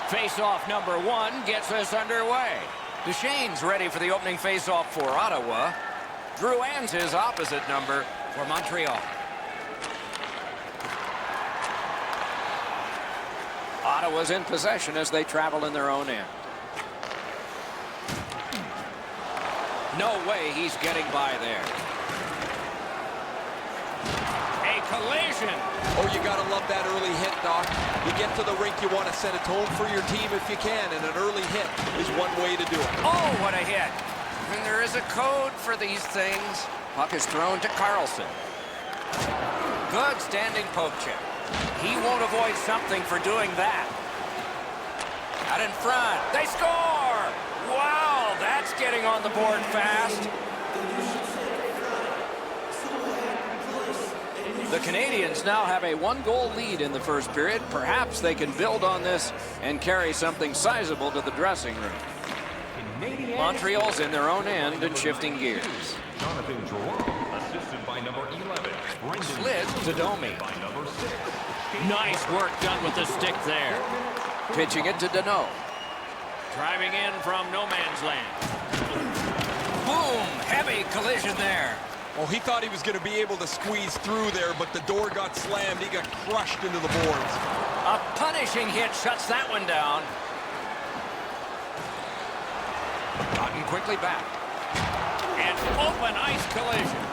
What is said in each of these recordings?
Face-off number 1 gets us underway. Duchesne's ready for the opening face-off for Ottawa. Drouin's his opposite number for Montreal. Ottawa's in possession as they travel in their own end. No way he's getting by there. A collision. Oh, you gotta love that early hit, Doc. You get to the rink, you want to set a tone for your team if you can, and an early hit is one way to do it. Oh, what a hit. And there is a code for these things. Puck is thrown to Carlson. Good standing poke check. He won't avoid something for doing that. Out in front. They score! Wow, that's getting on the board fast. The Canadiens now have a 1-goal lead in the first period. Perhaps they can build on this and carry something sizable to the dressing room. Montreal's in their own end and shifting gears. Jonathan Drouin, assisted by number 11. Slid to Domi. Nice work done with the stick there. Pitching it to Danault. Driving in from no man's land. Boom! Heavy collision there. Oh, he thought he was going to be able to squeeze through there, but the door got slammed. He got crushed into the boards. A punishing hit shuts that one down. Gotten quickly back. An open ice collision.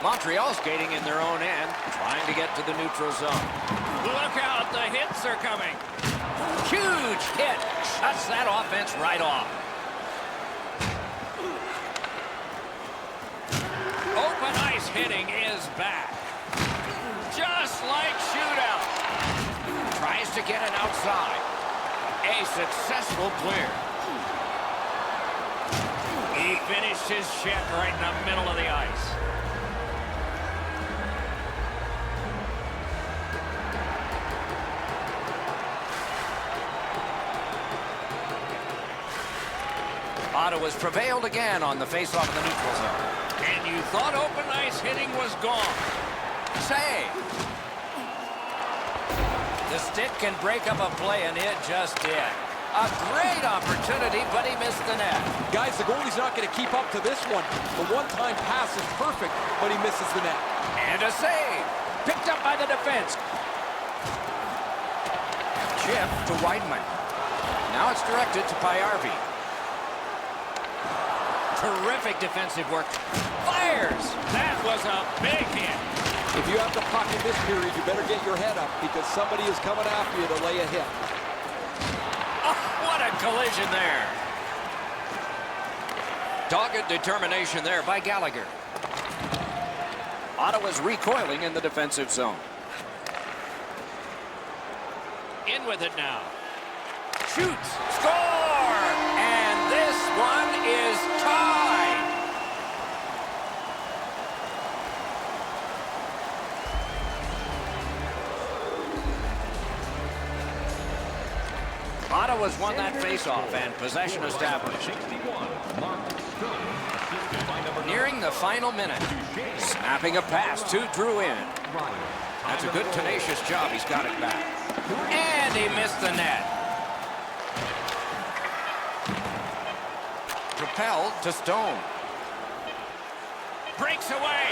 Montreal skating in their own end, trying to get to the neutral zone. Look out, the hits are coming. Huge hit. Shuts that offense right off. Open ice hitting is back. Just like shootout. Tries to get it outside. A successful clear. He finished his check right in the middle of the ice. Ottawa's prevailed again on the faceoff in the neutral zone. And you thought open ice hitting was gone. Save. The stick can break up a play, and it just did. A great opportunity, but he missed the net. Guys, the goalie's not going to keep up to this one. The one-time pass is perfect, but he misses the net. And a save. Picked up by the defense. Chip to Weidman. Now it's directed to Payarvi. Terrific defensive work. Fires! That was a big hit. If you have the puck in this period, you better get your head up because somebody is coming after you to lay a hit. Oh, what a collision there. Dogged determination there by Gallagher. Ottawa's recoiling in the defensive zone. In with it now. Shoots. Score! And this one is tied. Ottawa's won that faceoff and possession established. Nearing the final minute. Snapping a pass to Drouin. That's a good tenacious job. He's got it back. And he missed the net. Propelled to Stone. Breaks away.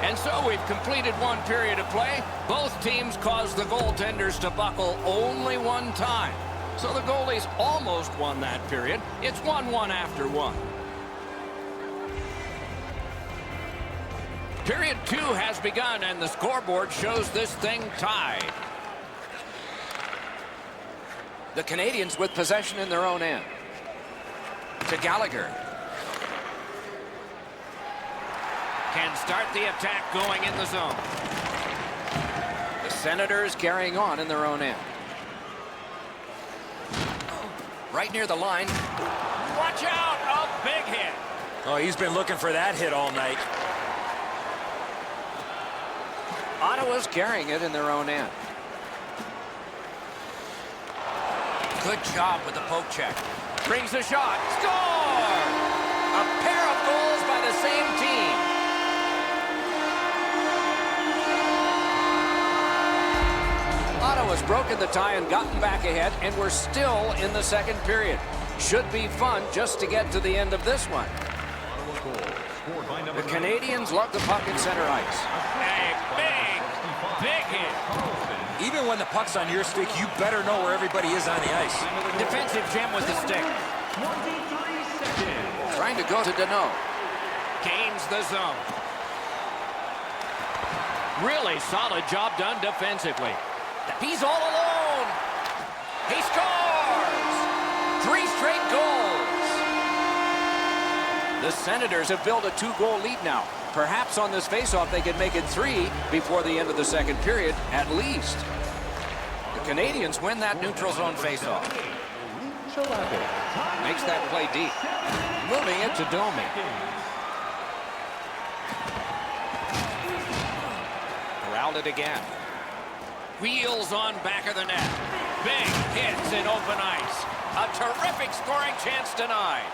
And so we've completed one period of play. Both teams caused the goaltenders to buckle only one time. So the goalies almost won that period. It's 1-1 after one. Period 2 has begun, and the scoreboard shows this thing tied. The Canadiens with possession in their own end. To Gallagher. Can start the attack going in the zone. The Senators carrying on in their own end. Right near the line. Watch out, a big hit. Oh, he's been looking for that hit all night. Ottawa's carrying it in their own end. Good job with the poke check. Brings the shot. Score! A pair of goals by the same team. has broken the tie and gotten back ahead, and we're still in the second period. Should be fun just to get to the end of this one. The Canadians lug the puck in center ice. A big hit. Even when the puck's on your stick, you better know where everybody is on the ice. Defensive gem with the stick. 23 seconds. Trying to go to Danault. Gains the zone. Really solid job done defensively. He's all alone. He scores! 3 straight goals. The Senators have built a 2-goal lead now. Perhaps on this faceoff they could make it 3 before the end of the second period, at least. The Canadians win that neutral zone faceoff. Makes that play deep. Moving it to Domi. Corralled it again. Wheels on back of the net. Big hits in open ice. A terrific scoring chance denied.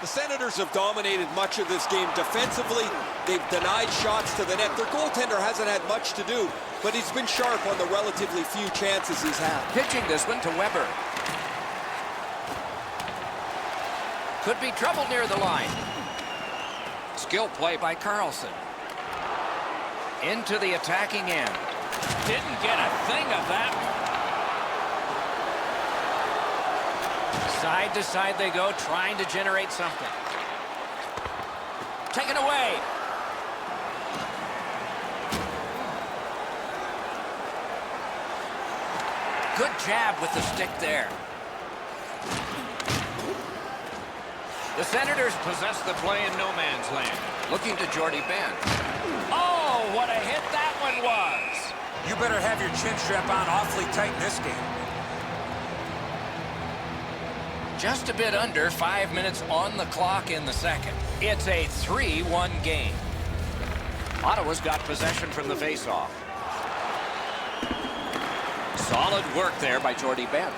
The Senators have dominated much of this game defensively. They've denied shots to the net. Their goaltender hasn't had much to do, but he's been sharp on the relatively few chances he's had. Pitching this one to Weber. Could be trouble near the line. Skill play by Carlson. Into the attacking end. Didn't get a thing of that. Side to side they go, trying to generate something. Taken away. Good jab with the stick there. The Senators possess the play in no man's land. Looking to Jordie Benn. Oh, what a hit that one was. You better have your chin strap on awfully tight in this game. Just a bit under 5 minutes on the clock in the second. It's a 3-1 game. Ottawa's got possession from the faceoff. Solid work there by Jordie Benn.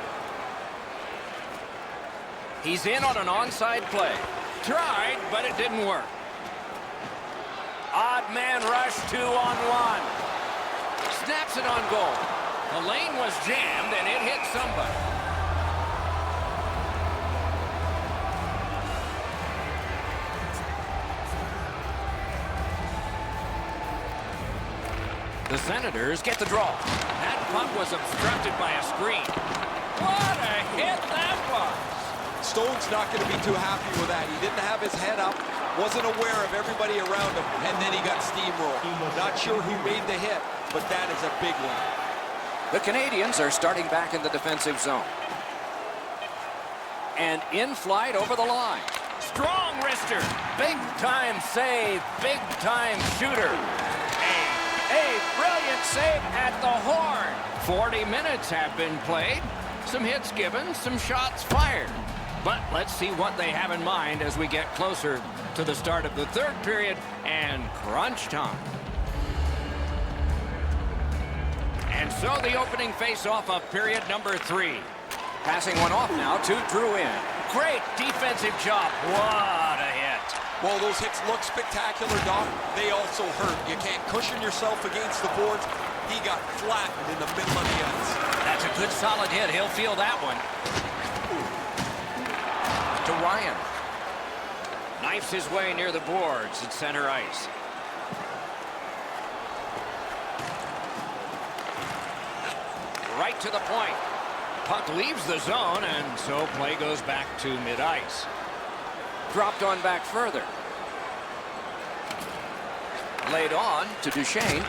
He's in on an onside play. Tried, but it didn't work. Odd man rush, 2-on-1. Snaps it on goal. The lane was jammed and it hit somebody. The Senators get the draw. That puck was obstructed by a screen. What a hit that was. Stone's not going to be too happy with that. He didn't have his head up, wasn't aware of everybody around him, and then he got steamrolled. Not sure who made the hit, but that is a big one. The Canadians are starting back in the defensive zone. And in flight over the line. Strong wrister. Big time save, big time shooter. A brilliant save at the horn. 40 minutes have been played. Some hits given, some shots fired. But let's see what they have in mind as we get closer to the start of the third period and crunch time. And so the opening face-off of period number 3. Passing one off now to Drouin. Great defensive job. What a hit. Well, those hits look spectacular, Doc. They also hurt. You can't cushion yourself against the boards. He got flattened in the middle of the ice. That's a good solid hit. He'll feel that one. To Ryan. Knifes his way near the boards at center ice. Right to the point. Puck leaves the zone, and so play goes back to mid-ice. Dropped on back further. Laid on to Duchesne.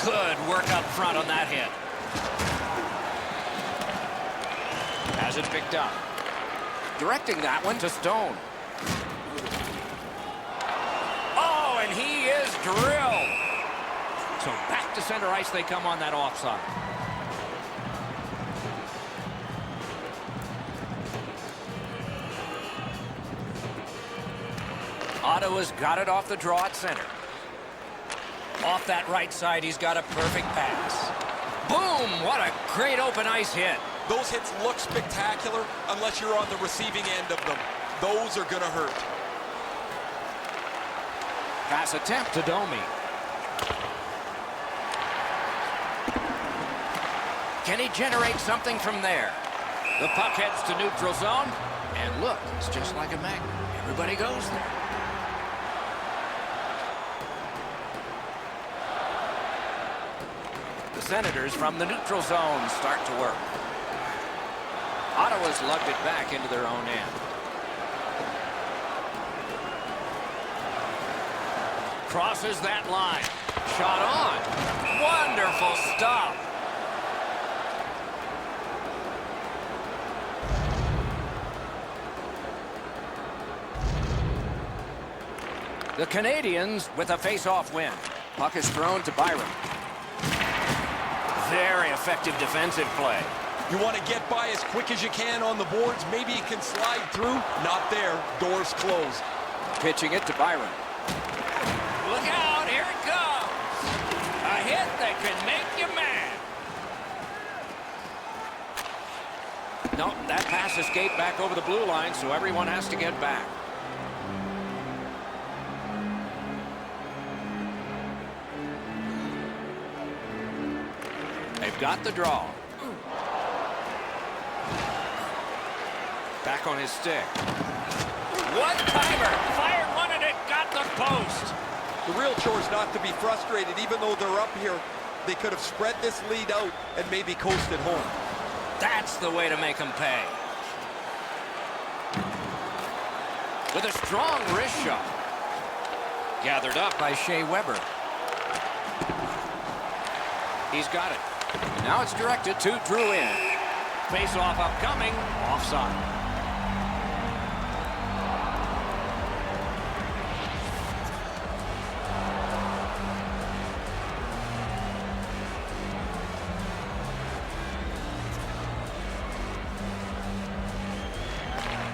Good work up front on that hit. Has it picked up. Directing that one to Stone. Oh, and he is drilled. So back to center ice they come on that offside. Ottawa's got it off the draw at center. Off that right side, he's got a perfect pass. Boom! What a great open ice hit. Those hits look spectacular unless you're on the receiving end of them. Those are going to hurt. Pass attempt to Domi. Can he generate something from there? The puck heads to neutral zone. And look, it's just like a magnet. Everybody goes there. The Senators from the neutral zone start to work. Ottawa's lugged it back into their own end. Crosses that line. Shot on. Wonderful stop. The Canadians with a face-off win. Puck is thrown to Byron. Very effective defensive play. You want to get by as quick as you can on the boards. Maybe you can slide through. Not there. Doors closed. Pitching it to Byron. Look out, here it comes. A hit that can make you mad. No, that pass escaped back over the blue line, so everyone has to get back. They've got the draw. Back on his stick. One-timer. Fired one and it got the post. The real chore is not to be frustrated. Even though they're up here, they could have spread this lead out and maybe coasted home. That's the way to make them pay. With a strong wrist shot. Gathered up by Shea Weber. He's got it. Now it's directed to Drouin. Face-off upcoming. Offside.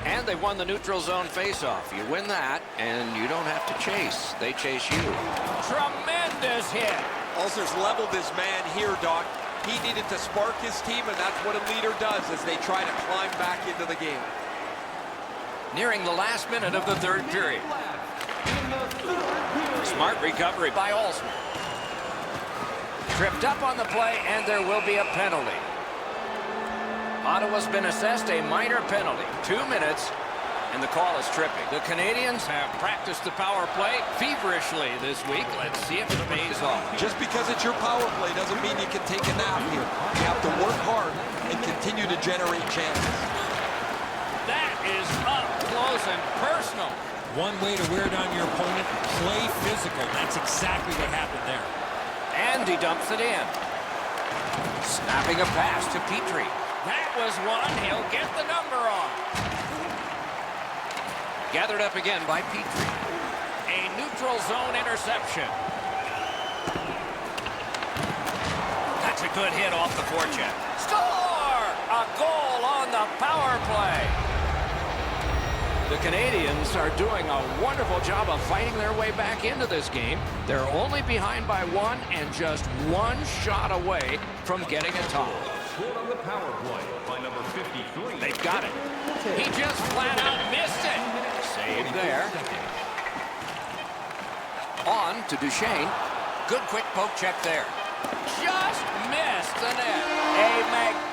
And they won the neutral zone face-off. You win that, and you don't have to chase. They chase you. Tremendous hit. Ulcer's leveled his man here, Doc. He needed to spark his team, and that's what a leader does as they try to climb back into the game. Nearing the last minute of the third period. Smart recovery by Olsen. Tripped up on the play, and there will be a penalty. Ottawa's been assessed a minor penalty. 2 minutes, and the call is tripping. The Canadians have practiced the power play feverishly this week. Let's see if it pays off. Just because it's your power play doesn't mean you can take a nap here. You have to work hard and continue to generate chances. That is up close and personal. One way to wear down your opponent, play physical. That's exactly what happened there. And he dumps it in. Snapping a pass to Petrie. That was one he'll get the number on. Gathered up again by Petrie. A neutral zone interception. That's a good hit off the forecheck. Score! A goal on the power play. The Canadians are doing a wonderful job of fighting their way back into this game. They're only behind by one and just one shot away from getting a tie. Scored on the power play by number 53. They've got it. He just flat out missed it. Saved there. On to Duchesne. Good quick poke check there. Just missed the net. A magnificent.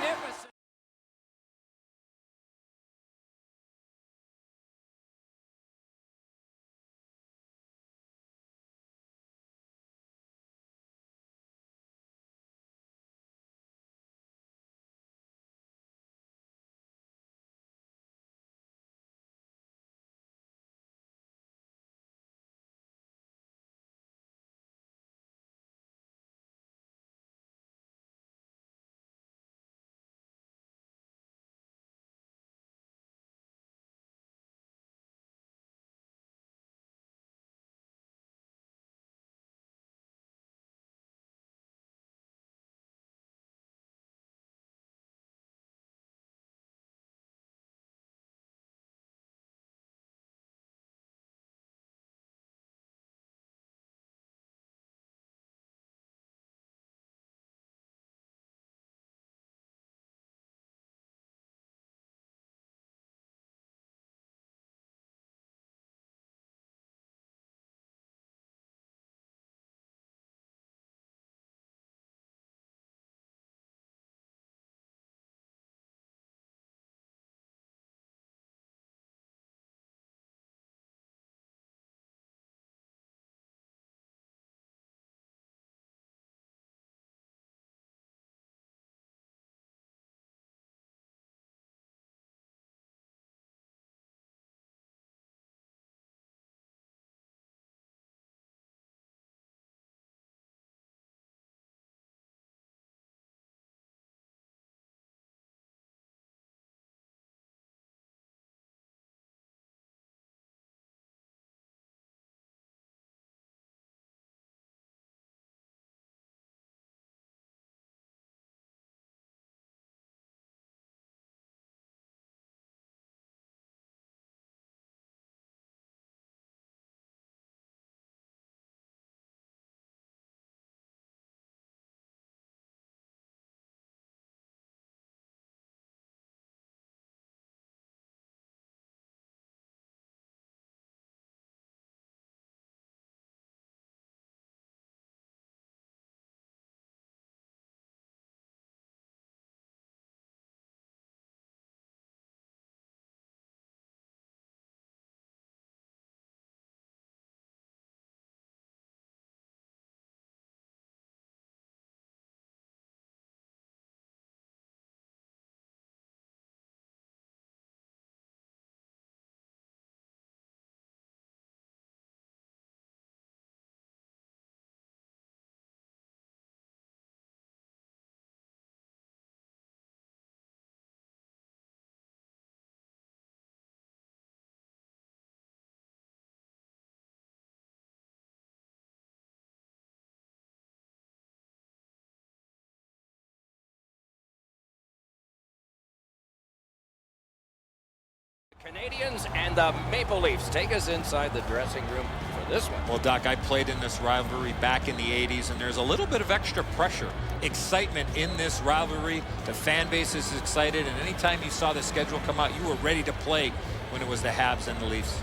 Canadians and the Maple Leafs. Take us inside the dressing room for this one. Well, Doc, I played in this rivalry back in the 80s, and there's a little bit of extra pressure, excitement in this rivalry. The fan base is excited, and anytime you saw the schedule come out, you were ready to play when it was the Habs and the Leafs.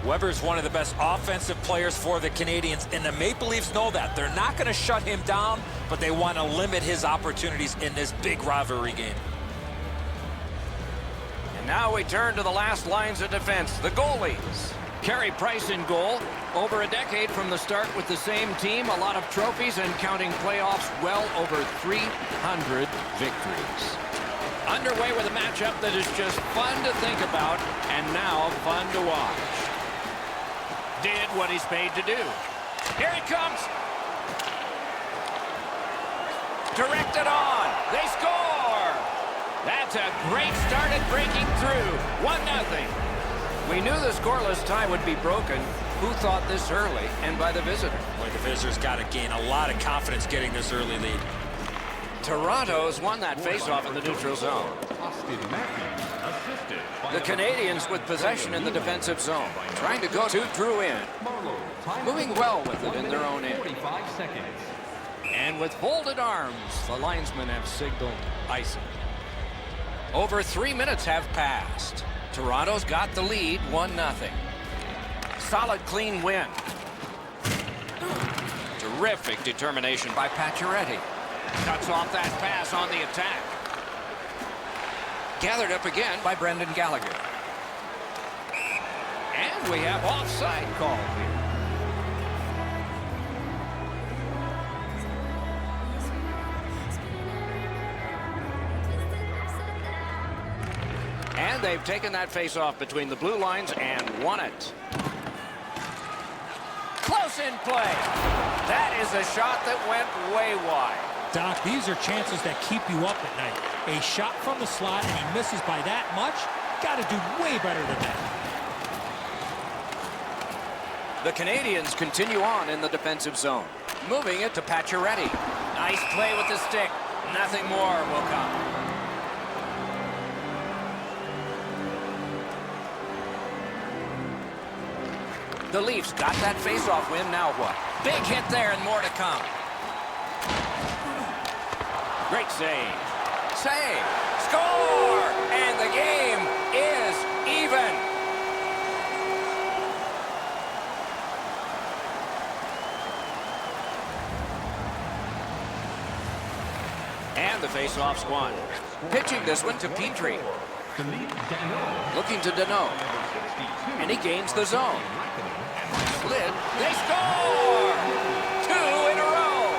Weber's one of the best offensive players for the Canadians, and the Maple Leafs know that. They're not going to shut him down, but they want to limit his opportunities in this big rivalry game. And now we turn to the last lines of defense, the goalies. Carey Price in goal. Over a decade from the start with the same team, a lot of trophies and counting playoffs, well over 300 victories. Underway with a matchup that is just fun to think about and now fun to watch. Did what he's paid to do. Here he comes. Directed on. They score. That's a great start at breaking through. 1-0. We knew the scoreless tie would be broken. Who thought this early and by the visitor? Boy, the visitors got to gain a lot of confidence getting this early lead. Toronto's won that faceoff in the neutral zone. The Canadians with possession in the defensive zone. Trying to go to Drouin. Moving well with it in their own end. And with folded arms, the linesmen have signaled icing. Over 3 minutes have passed. Toronto's got the lead, 1-0. Solid, clean win. Terrific determination by Pacioretty. Cuts off that pass on the attack. Gathered up again by Brendan Gallagher. And we have offside call here. And they've taken that face-off between the blue lines and won it. Close in play. That is a shot that went way wide. Doc, these are chances that keep you up at night. A shot from the slot and he misses by that much. Got to do way better than that. The Canadians continue on in the defensive zone. Moving it to Pacioretty. Nice play with the stick. Nothing more will come. The Leafs got that face-off win. Now what? Big hit there and more to come. Great save. Save. Score! And the game is even. And the face-off's won. Pitching this one to Petrie. Looking to Danault. And he gains the zone. Slid. They score! 2 in a row.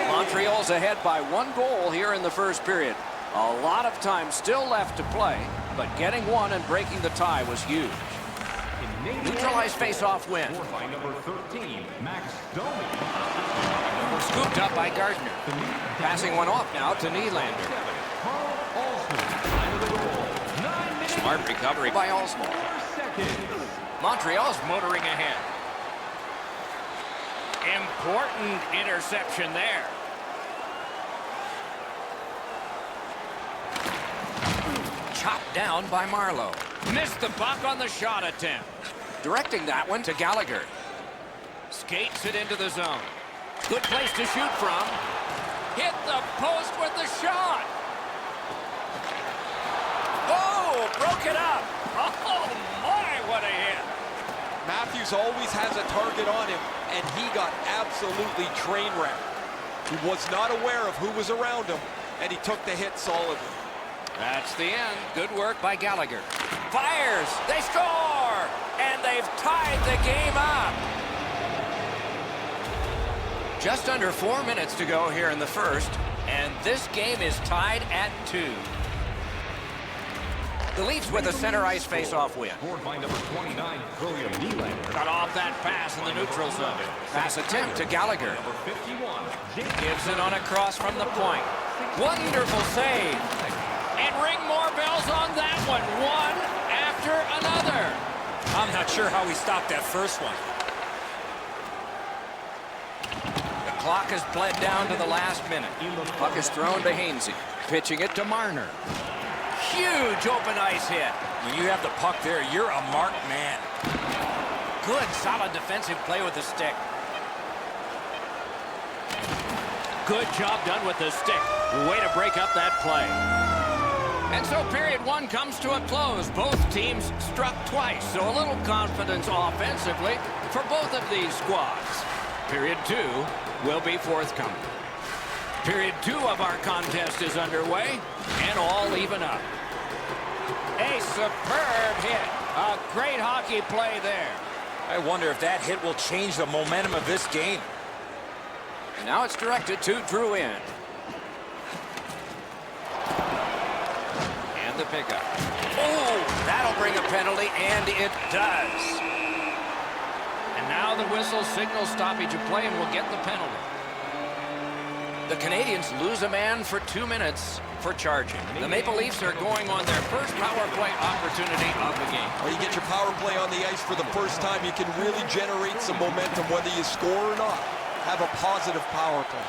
Montreal's ahead by 1 goal here in the first period. A lot of time still left to play, but getting one and breaking the tie was huge. Neutralized face-off win. By number 13, Max Domi. Scooped up by Gardner. Passing one off now to Nylander. Smart recovery by Alsmo. Montreal's motoring ahead. Important interception there. Chopped down by Marleau. Missed the puck on the shot attempt. Directing that one to Gallagher. Skates it into the zone. Good place to shoot from. Hit the post with the shot. Oh, broke it up. Oh, my, what a hit. Matthews always has a target on him, and he got absolutely train wrecked. He was not aware of who was around him, and he took the hit solidly. That's the end. Good work by Gallagher. Fires. They score. And they've tied the game up. Just under 4 minutes to go here in the first, and this game is tied at 2. The Leafs with a center ice face-off win. Scored by number 29, William Nylander. Cut off that pass in the neutral zone. Pass attempt to Gallagher. Number 51, Gives it on a cross from the point. Wonderful save. And ring more bells on that one. One after another. I'm not sure how he stopped that first one. The clock has bled down to the last minute. Puck is thrown to Hainsey. Pitching it to Marner. Huge open ice hit. When you have the puck there, you're a marked man. Good, solid defensive play with the stick. Good job done with the stick. Way to break up that play. And so period one comes to a close. Both teams struck twice, so a little confidence offensively for both of these squads. Period two will be forthcoming. Period two of our contest is underway, and all even up. A superb hit. A great hockey play there. I wonder if that hit will change the momentum of this game. And now it's directed to Drouin. And the pickup. Oh, that'll bring a penalty, and it does. And now the whistle signals stoppage of play and will get the penalty. The Canadians lose a man for 2 minutes for charging. The Maple Leafs are going on their first power play opportunity of the game. When you get your power play on the ice for the first time, you can really generate some momentum, whether you score or not. Have a positive power play.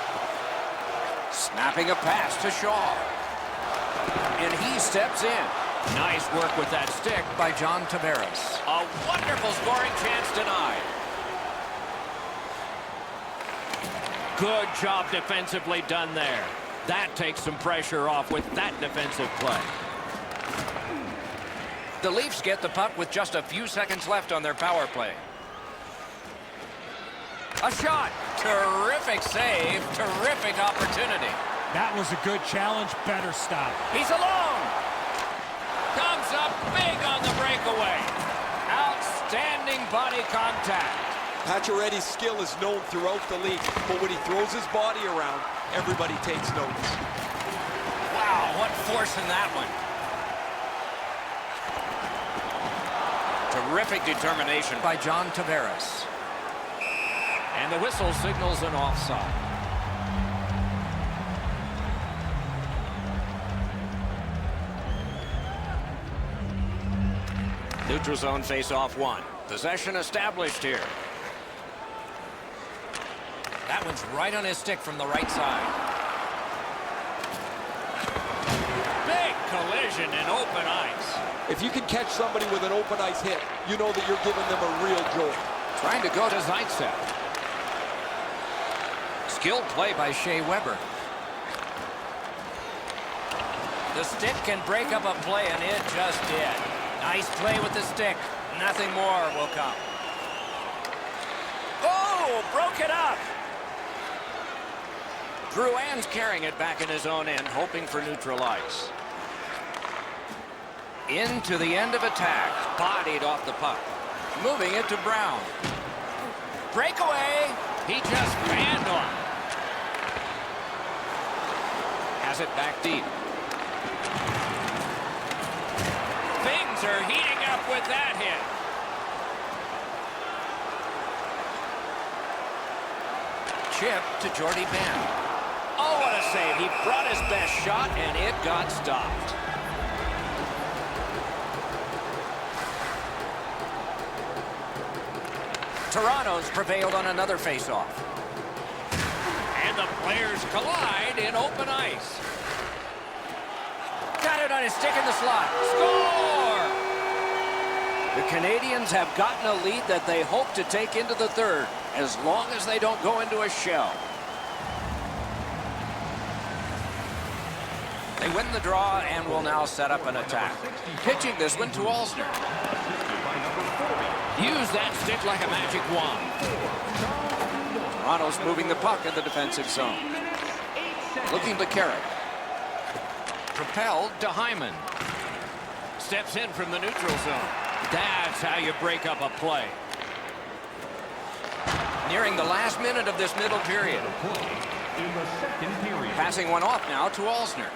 Snapping a pass to Shaw. And he steps in. Nice work with that stick. By John Tavares. A wonderful scoring chance denied. Good job defensively done there. That takes some pressure off with that defensive play. The Leafs get the puck with just a few seconds left on their power play. A shot. Terrific save. Terrific opportunity. That was a good challenge. Better stop. He's alone. Comes up big on the breakaway. Outstanding body contact. Pacioretty's skill is known throughout the league, but when he throws his body around, everybody takes notice. Wow, what force in that one. Terrific determination by John Tavares. And the whistle signals an offside. Neutral zone face-off one. Possession established here. That one's right on his stick from the right side. Big collision in open ice. If you can catch somebody with an open ice hit, you know that you're giving them a real jolt. Trying to go to Zaitsev. Skilled play by Shea Weber. The stick can break up a play, and it just did. Nice play with the stick. Nothing more will come. Oh, broke it up. Drouin's carrying it back in his own end, hoping for neutral ice. Into the end of attack. Bodied off the puck. Moving it to Brown. Breakaway. He just fanned on. Has it back deep. Things are heating up with that hit. Chip to Jordy Benn. Oh, what a save. He brought his best shot, and it got stopped. Toronto's prevailed on another faceoff. And the players collide in open ice. Got it on his stick in the slot. Score! The Canadians have gotten a lead that they hope to take into the third, as long as they don't go into a shell. They win the draw and will now set up an attack. Pitching this one to Alzner. Use that stick like a magic wand. Toronto's moving the puck in the defensive zone. Looking to Carrick. Propelled to Hyman. Steps in from the neutral zone. That's how you break up a play. Nearing the last minute of this middle period. In the second period. Passing one off now to Alzner.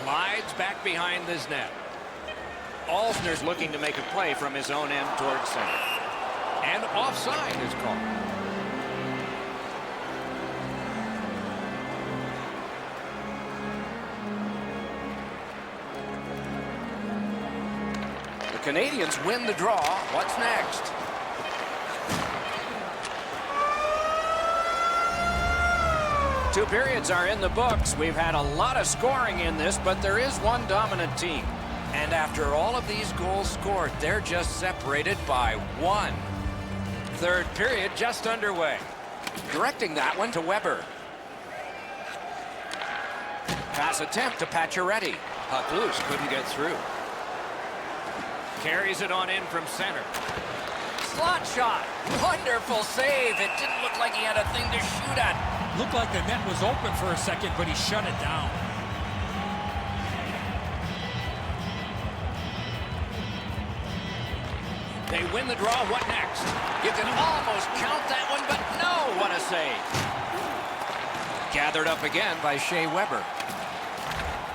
Glides back behind his net. Alzner's looking to make a play from his own end towards center. And offside is called. The Canadians win the draw. What's next? To 2 periods are in the books. We've had a lot of scoring in this, but there is one dominant team. And after all of these goals scored, they're just separated by 1. Third period just underway. Directing that one to Weber. Pass attempt to Pacioretty. Puck loose, couldn't get through. Carries it on in from center. Slot shot. Wonderful save. It didn't look like he had a thing to shoot at. Looked like the net was open for a second, but he shut it down. They win the draw. What next? You can almost count that one, but no, what a save. Gathered up again by Shea Weber.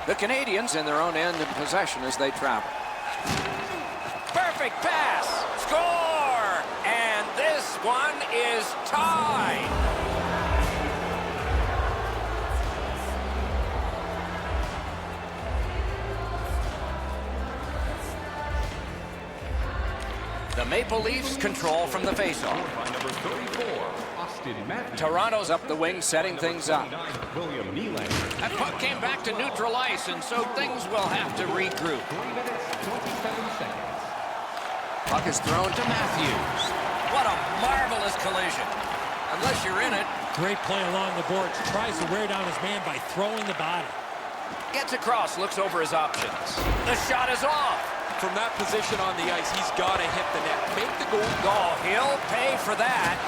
The Canadians in their own end in possession as they travel. Perfect pass. Score! And this one is tied. The Maple Leafs control from the faceoff. By number 34, Austin Matthews. Toronto's up the wing, setting things up. William Nylander. That puck came back to neutral ice, and so things will have to regroup. 3 minutes, 27 seconds. Puck is thrown to Matthews. What a marvelous collision. Unless you're in it. Great play along the boards. Tries to wear down his man by throwing the body. Gets across, looks over his options. The shot is off. From that position on the ice, he's got to hit the net. Make the goal. Oh, he'll pay for that.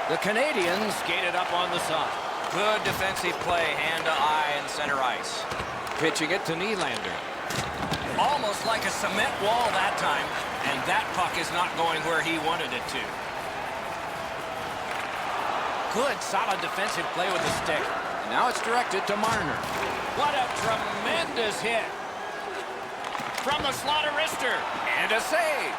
The Canadians Skated up on the side. good defensive play, hand to eye and center ice. Pitching it to Nylander. Almost like a cement wall that time. And that puck is not going where he wanted it to. Good, solid defensive play with the stick. And now it's directed to Marner. What a tremendous hit. From the slot of wrister. And a save.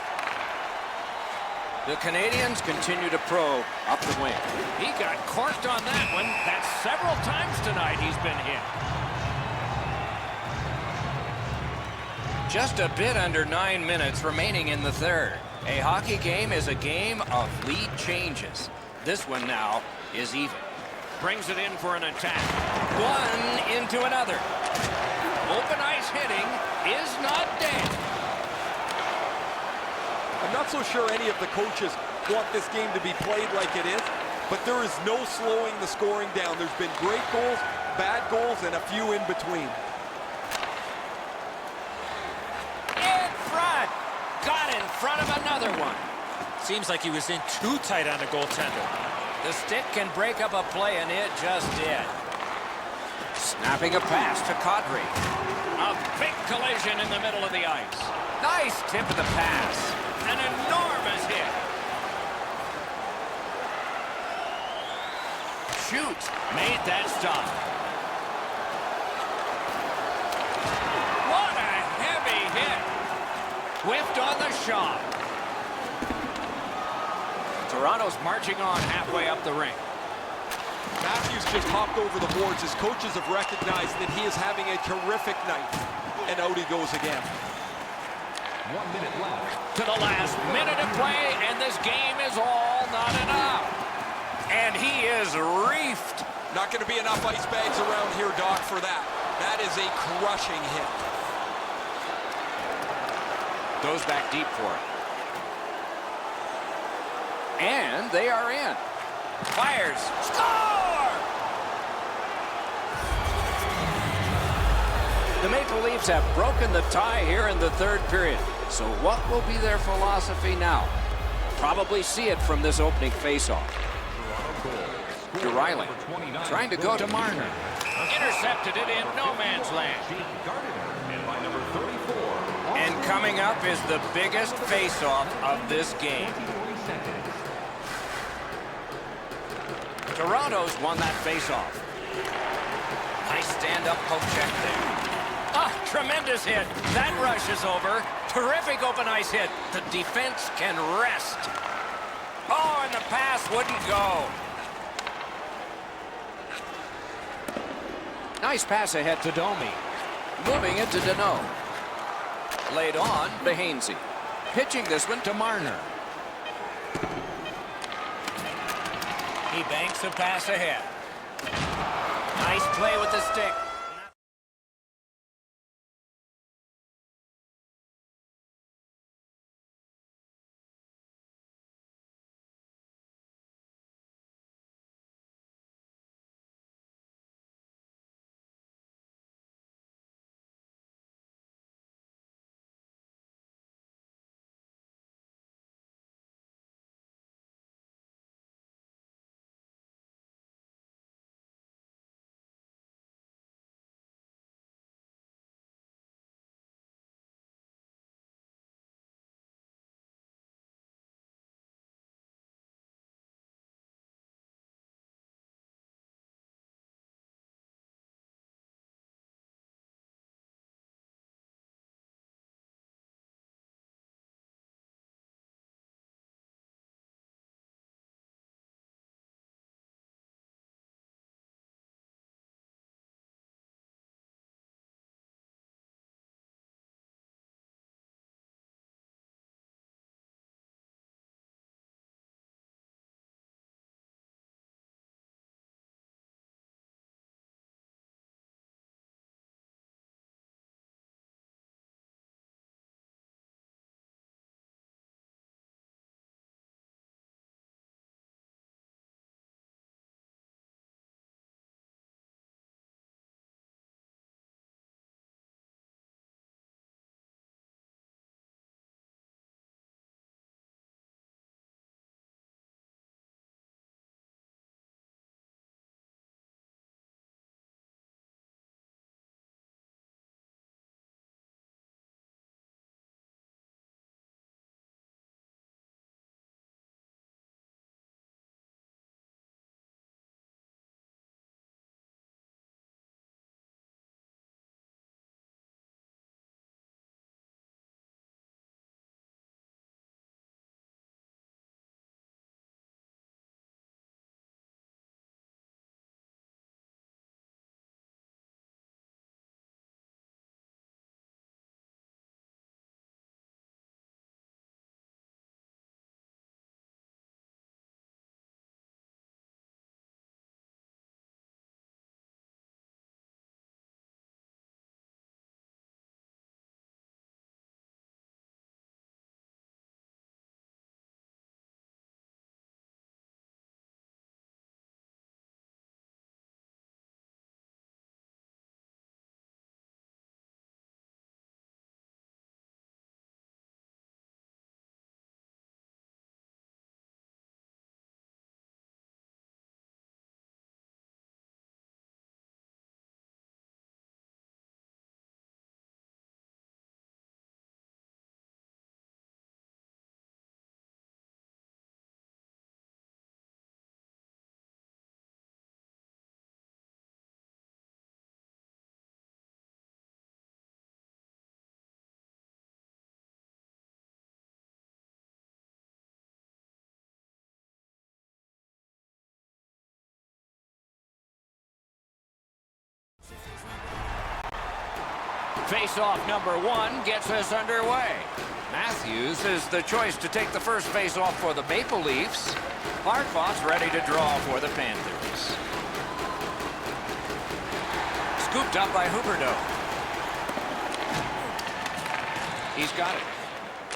The Canadians continue to probe up the wing. He got corked on that one. That's several times tonight he's been hit. Just a bit under 9 minutes remaining in the third. A hockey game is a game of lead changes. This one now is even. Brings it in for an attack. One into another. Open ice hitting is not dead. I'm not so sure any of the coaches want this game to be played like it is, but there is no slowing the scoring down. There's been great goals, bad goals, and a few in between. In front. Got in front of another one. Seems like he was in too tight on the goaltender. The stick can break up a play, and it just did. Snapping a pass to Kadri. A big collision in the middle of the ice. Nice tip of the pass. An enormous hit. Shoot. Made that stop. What a heavy hit. Whiffed on the shot. Toronto's marching on halfway up the ring. Matthews just hopped over the boards. His coaches have recognized that he is having a terrific night. And out he goes again. 1 minute left. To the last minute of play, and this game is all not enough. And he is reefed. Not going to be enough ice bags around here, Doc, for that. That is a crushing hit. Goes back deep for it. And they are in. Fires. Score! The Maple Leafs have broken the tie here in the third period. So what will be their philosophy now? Probably see it from this opening faceoff. Riley trying to go to Marner. Intercepted it in no man's land. And by number 34, And coming up is the biggest faceoff of this game. Toronto's won that faceoff. Nice stand-up poke check there. Ah, tremendous hit. That rush is over. Terrific open ice hit. The defense can rest. Oh, and the pass wouldn't go. Nice pass ahead to Domi. Moving it to Danault. Laid on to Hainsey. Pitching this one to Marner. He banks a pass ahead. Nice play with the stick. Face-off number 1 gets us underway. Matthews is the choice to take the first face-off for the Maple Leafs. Barkov's ready to draw for the Panthers. Scooped up by Huberdeau. He's got it.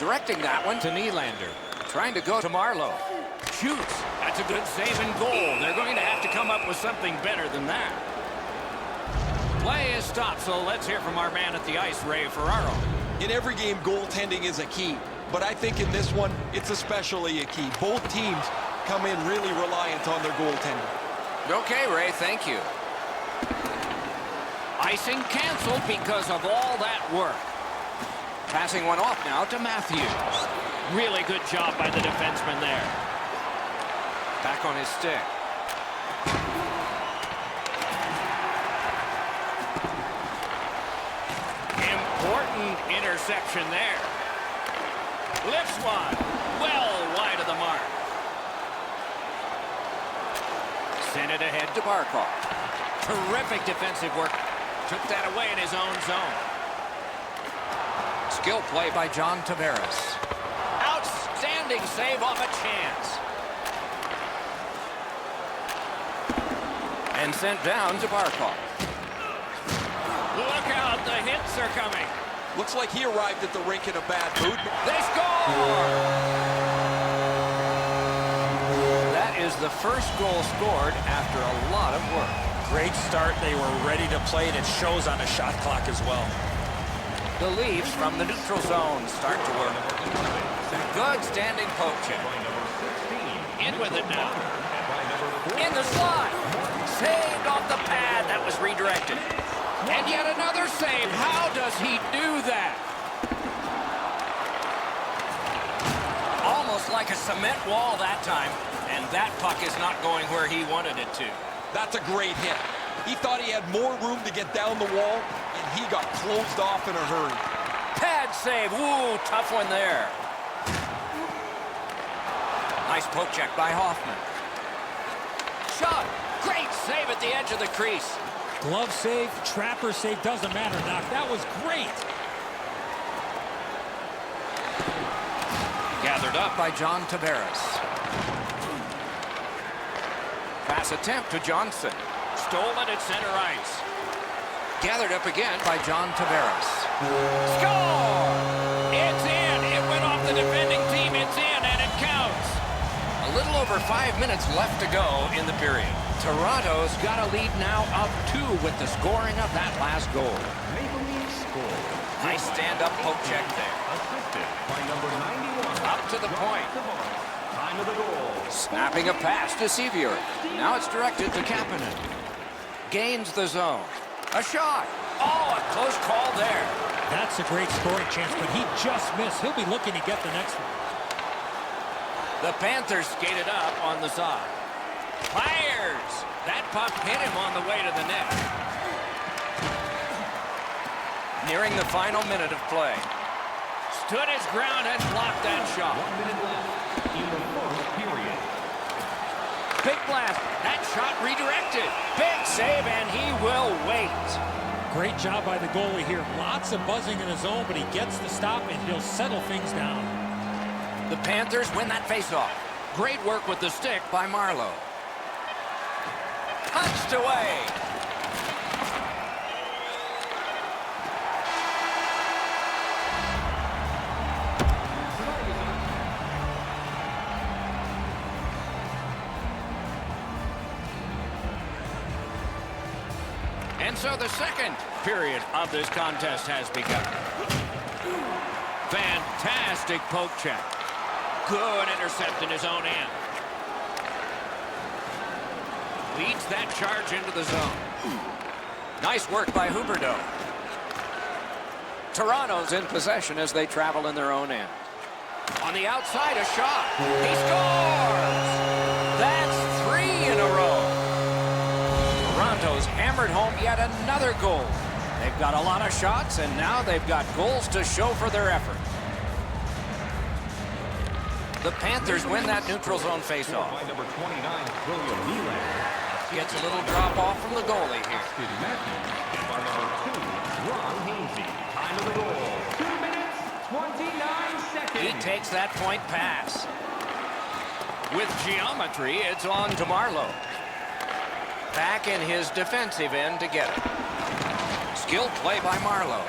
Directing that one to Nylander. Trying to go to Marleau. Shoots. That's a good save and goal. They're going to have to come up with something better than that. Play is stopped, so let's hear from our man at the ice, Ray Ferraro. In every game, goaltending is a key. But I think in this one, it's especially a key. Both teams come in really reliant on their goaltending. Okay, Ray, thank you. Icing canceled because of all that work. Passing one off now to Matthews. Really good job by the defenseman there. Back on his stick. Important interception there. Lifts one. Well wide of the mark. Send it ahead to Barkov. Terrific defensive work. Took that away in his own zone. Skill play by John Tavares. Outstanding save off a chance. And sent down to Barkov. Look out, the hits are coming. Looks like he arrived at the rink in a bad mood. They score! That is the first goal scored after a lot of work. Great start. They were ready to play, and it shows on the shot clock as well. The Leafs from the neutral zone start to work. Good standing poke check. In with it now. In the slot. Saved off the pad. That was redirected. And yet another save. How does he do that? Almost like a cement wall that time. And that puck is not going where he wanted it to. That's a great hit. He thought he had more room to get down the wall, and he got closed off in a hurry. Pad save. Woo, tough one there. Nice poke check by Hoffman. Shot. Great save at the edge of the crease. Glove save, trapper save, doesn't matter, Doc. That was great. Gathered up by John Tavares. Pass attempt to Johnson. Stolen at center ice. Gathered up again by John Tavares. Score! It's in. It went off the defending team. It's in, and it counts. A little over 5 minutes left to go in the period. Toronto's got a lead now of 2 with the scoring of that last goal. Maple Leafs score. Nice stand-up poke check there. Assisted by number 91. Up to the point. Time of the goal. Snapping a pass to Sevier. Now it's directed to Kapanen. Gains the zone. A shot. Oh, a close call there. That's a great scoring chance, but he just missed. He'll be looking to get the next one. The Panthers skated up on the side. Fires! That puck hit him on the way to the net. Nearing the final minute of play. Stood his ground and blocked that shot. 1 minute left in the first period. Big blast. That shot redirected. Big save, and he will wait. Great job by the goalie here. Lots of buzzing in his zone, but he gets the stop, and he'll settle things down. The Panthers win that faceoff. Great work with the stick by Marleau. Punched away. And so the second period of this contest has begun. Fantastic poke check. Good intercept in his own end. Leads that charge into the zone. Nice work by Huberdeau. Toronto's in possession as they travel in their own end. On the outside, a shot. He scores! That's 3 in a row. Toronto's hammered home yet another goal. They've got a lot of shots, and now they've got goals to show for their effort. The Panthers win that neutral zone faceoff. By number 29, William Nylander. Gets a little drop off from the goalie here. Austin Matthews. By number 2, Ron Hainsey. Time of the goal. 2 minutes, 29 seconds. He takes that point pass. With geometry, it's on to Marleau. Back in his defensive end to get it. Skilled play by Marleau.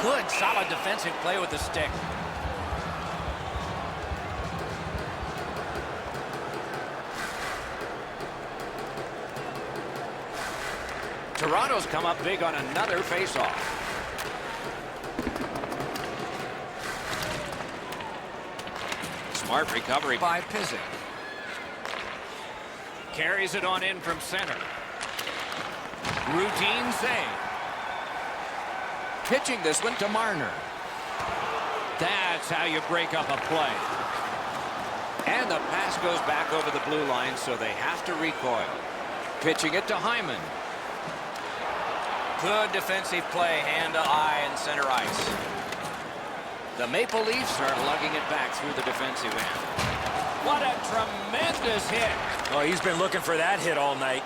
Good, solid defensive play with the stick. Toronto's come up big on another faceoff. Smart recovery by Pysyk. Carries it on in from center. Routine save. Pitching this one to Marner. That's how you break up a play. And the pass goes back over the blue line, so they have to recoil. Pitching it to Hyman. Good defensive play, hand to eye and center ice. The Maple Leafs are lugging it back through the defensive end. What a tremendous hit. Oh, he's been looking for that hit all night.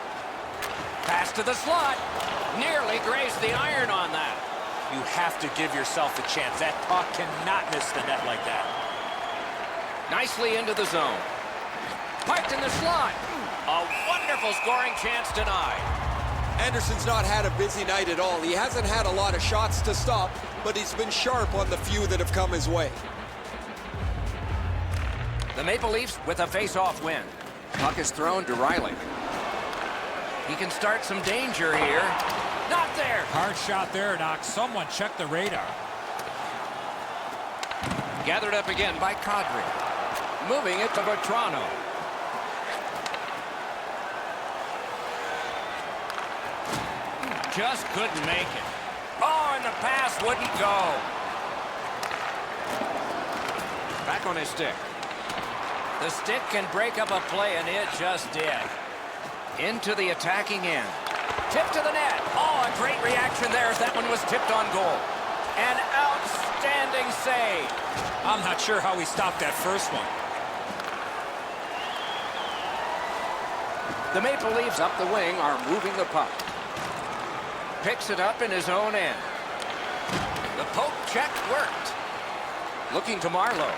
Pass to the slot. Nearly grazed the iron on that. You have to give yourself a chance. That puck cannot miss the net like that. Nicely into the zone. Parked in the slot. A wonderful Wonderful scoring chance denied. Anderson's not had a busy night at all. He hasn't had a lot of shots to stop, but he's been sharp on the few that have come his way. The Maple Leafs with a face-off win. Puck is thrown to Riley. He can start some danger here. Not there. Hard shot there, Knox. Someone check the radar. Gathered up again by Kadri. Moving it to Vatrano. Just couldn't make it. Oh, and the pass wouldn't go. Back on his stick. The stick can break up a play, and it just did. Into the attacking end. Tip to the net. Oh, a great reaction there as that one was tipped on goal. An outstanding save. I'm not sure how he stopped that first one. The Maple Leafs up the wing are moving the puck. Picks it up in his own end. The poke check worked. Looking to Marleau.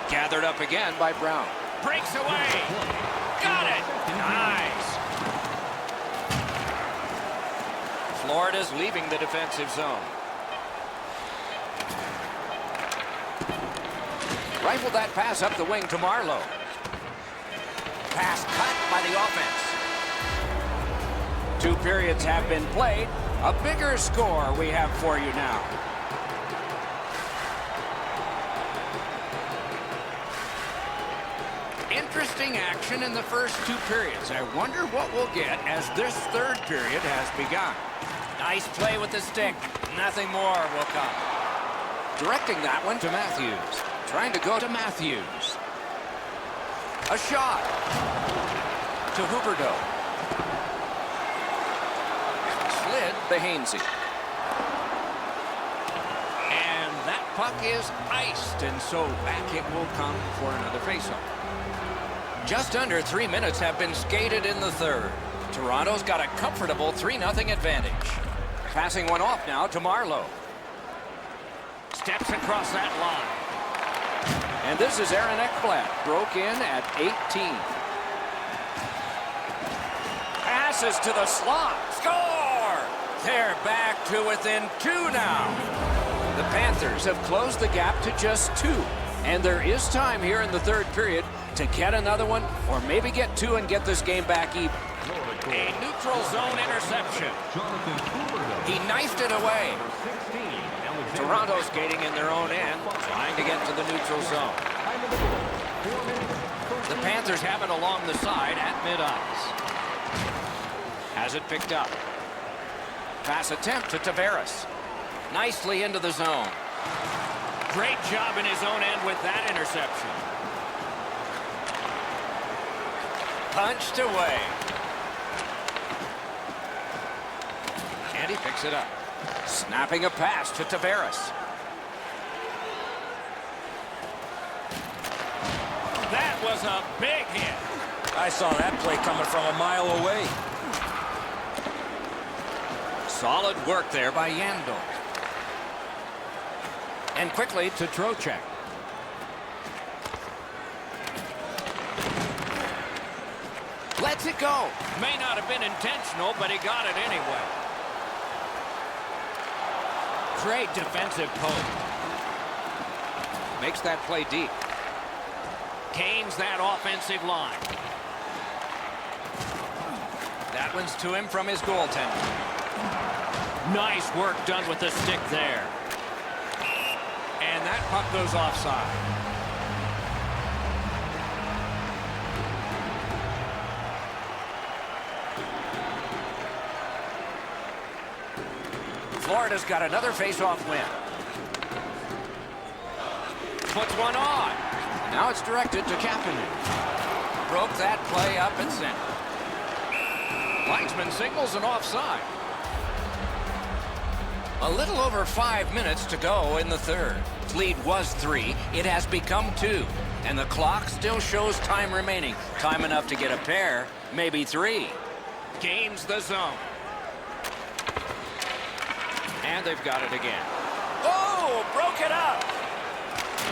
Gathered up again by Brown. Breaks away. Got it. Nice. Florida's leaving the defensive zone. Rifled that pass up the wing to Marleau. Pass cut by the offense. 2 periods have been played. A bigger score we have for you now. Interesting action in the first 2 periods. I wonder what we'll get as this third period has begun. Nice play with the stick. Nothing more will come. Directing that one to Matthews. Trying to go to Matthews. A shot to Huberdeau. Slid to Hainsey. And that puck is iced, and so back it will come for another faceoff. Just under 3 minutes have been skated in the third. Toronto's got a comfortable 3-0 advantage. Passing one off now to Marleau. Steps across that line. And this is Aaron Ekblad. Broke in at 18. Passes to the slot. Score! They're back to within 2 now. The Panthers have closed the gap to just 2. And there is time here in the third period to get another one or maybe get 2 and get this game back even. A neutral zone interception. He knifed it away. Toronto skating in their own end, trying to get to the neutral zone. The Panthers have it along the side at mid-ice. Has it picked up. Pass attempt to Tavares. Nicely into the zone. Great job in his own end with that interception. Punched away. And he picks it up. Snapping a pass to Tavares. That was a big hit. I saw that play coming from a mile away. Solid work there by Yandel. And quickly to Trocheck. Lets it go. May not have been intentional, but he got it anyway. Great defensive poke. Makes that play deep. Canes that offensive line. That one's to him from his goaltender. Nice work done with the stick there. And that puck goes offside. Florida's got another face-off win. Puts one on. Now it's directed to Kapanen. Broke that play up and center. Linesman signals an offside. A little over 5 minutes to go in the third. Lead was 3. It has become 2. And the clock still shows time remaining. Time enough to get a pair, maybe 3. Gains the zone. And they've got it again. Oh, broke it up.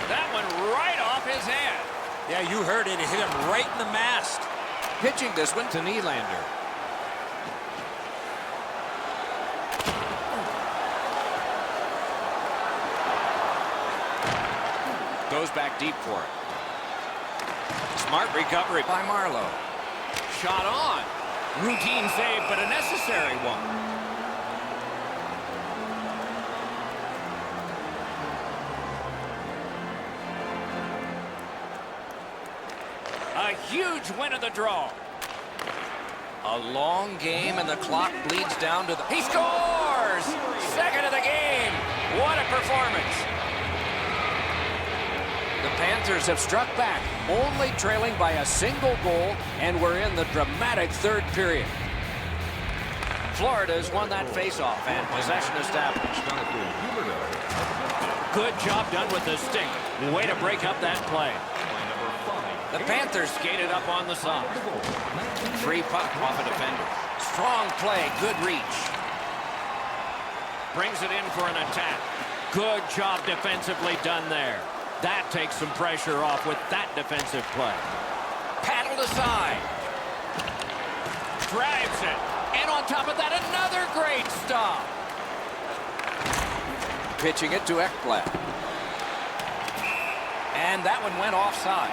That one right off his head. Yeah, you heard it. It hit him right in the mast. Pitching this one to Nylander. Goes back deep for it. Smart recovery by Marlowe. Shot on. Routine save, but a necessary one. A huge win of the draw. A long game, and the clock bleeds down to the... He scores! Second of the game. What a performance. The Panthers have struck back, only trailing by a single goal, and we're in the dramatic third period. Florida's won that faceoff, and possession established. Good job done with the stick. Way to break up that play. The Panthers skated up on the side. Free puck off a defender. Strong play, good reach. Brings it in for an attack. Good job defensively done there. That takes some pressure off with that defensive play. Paddled aside. Drives it. And on top of that, another great stop. Pitching it to Ekblad. And that one went offside.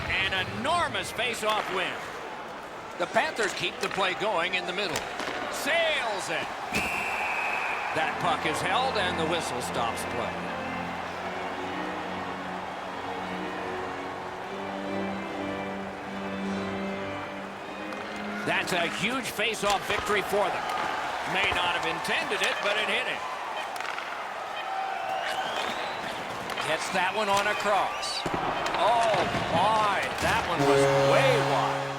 An enormous face-off win. The Panthers keep the play going in the middle. Sails it. That puck is held, and the whistle stops play. That's a huge face-off victory for them. May not have intended it, but it hit him. Gets that one on a cross. Oh, my. That one was way wide.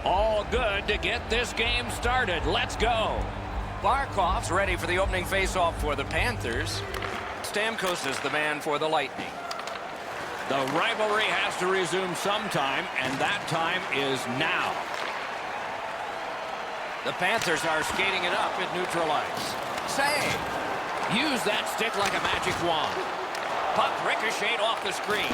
All good to get this game started. Let's go. Barkov's ready for the opening faceoff for the Panthers. Stamkos is the man for the Lightning. The rivalry has to resume sometime, and that time is now. The Panthers are skating it up at neutral ice. Save. Use that stick like a magic wand. Puck ricocheted off the screen.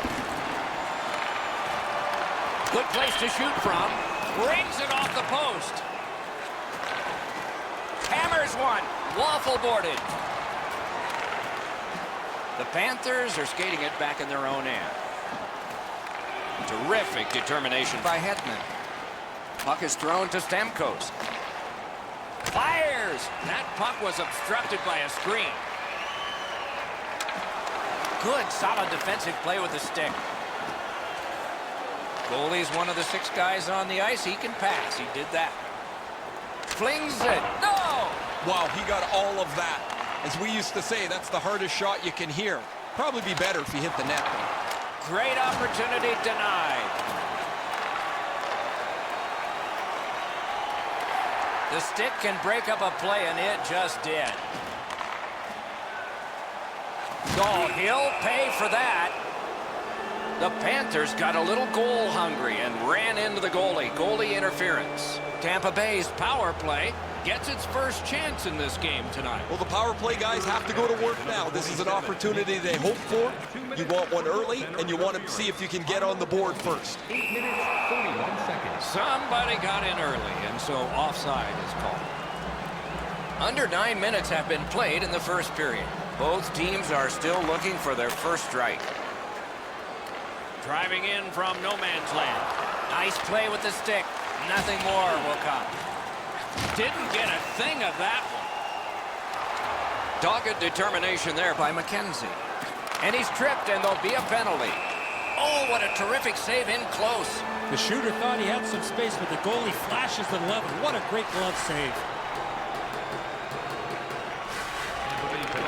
Good place to shoot from. Brings it off the post. Hammers one. Waffle boarded. The Panthers are skating it back in their own end. Terrific determination by Hetman. Puck is thrown to Stamkos. Fires! That puck was obstructed by a screen. Good, solid defensive play with the stick. Goalie's one of the 6 guys on the ice. He can pass. He did that. Flings it. No! Wow, he got all of that. As we used to say, that's the hardest shot you can hear. Probably be better if he hit the net. Great opportunity denied. The stick can break up a play, and it just did. Oh, he'll pay for that. The Panthers got a little goal hungry and ran into the goalie. Goalie interference. Tampa Bay's power play gets its first chance in this game tonight. Well, the power play guys have to go to work now. This is an opportunity they hope for. You want one early, and you want to see if you can get on the board first. 8 minutes, 41 seconds. Somebody got in early, and so offside is called. Under 9 minutes have been played in the first period. Both teams are still looking for their first strike. Driving in from no man's land. Nice play with the stick. Nothing more will come. Didn't get a thing of that one. Dogged determination there by McKenzie. And he's tripped, and there'll be a penalty. Oh, what a terrific save in close. The shooter thought he had some space, but the goalie flashes the level. What a great glove save.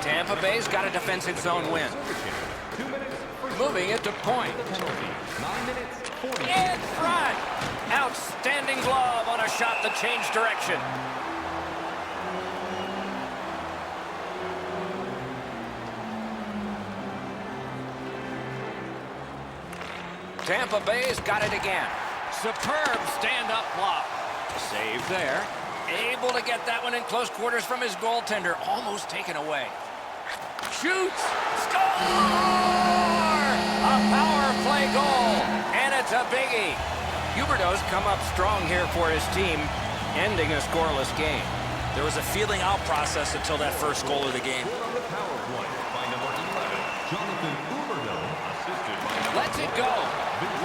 Tampa Bay's got a defensive zone win. 2 minutes. Moving it to point. 9 minutes, 40. In front. Outstanding glove on a shot that changed direction. Tampa Bay's got it again. Superb stand-up block. Save there. Able to get that one in close quarters from his goaltender. Almost taken away. Shoots. Score! A power play goal. And it's a biggie. Huberdeau's come up strong here for his team, ending a scoreless game. There was a feeling out process until that first goal of the game. On the power play by number 11, Jonathan Huberdeau, assisted by Lets it go.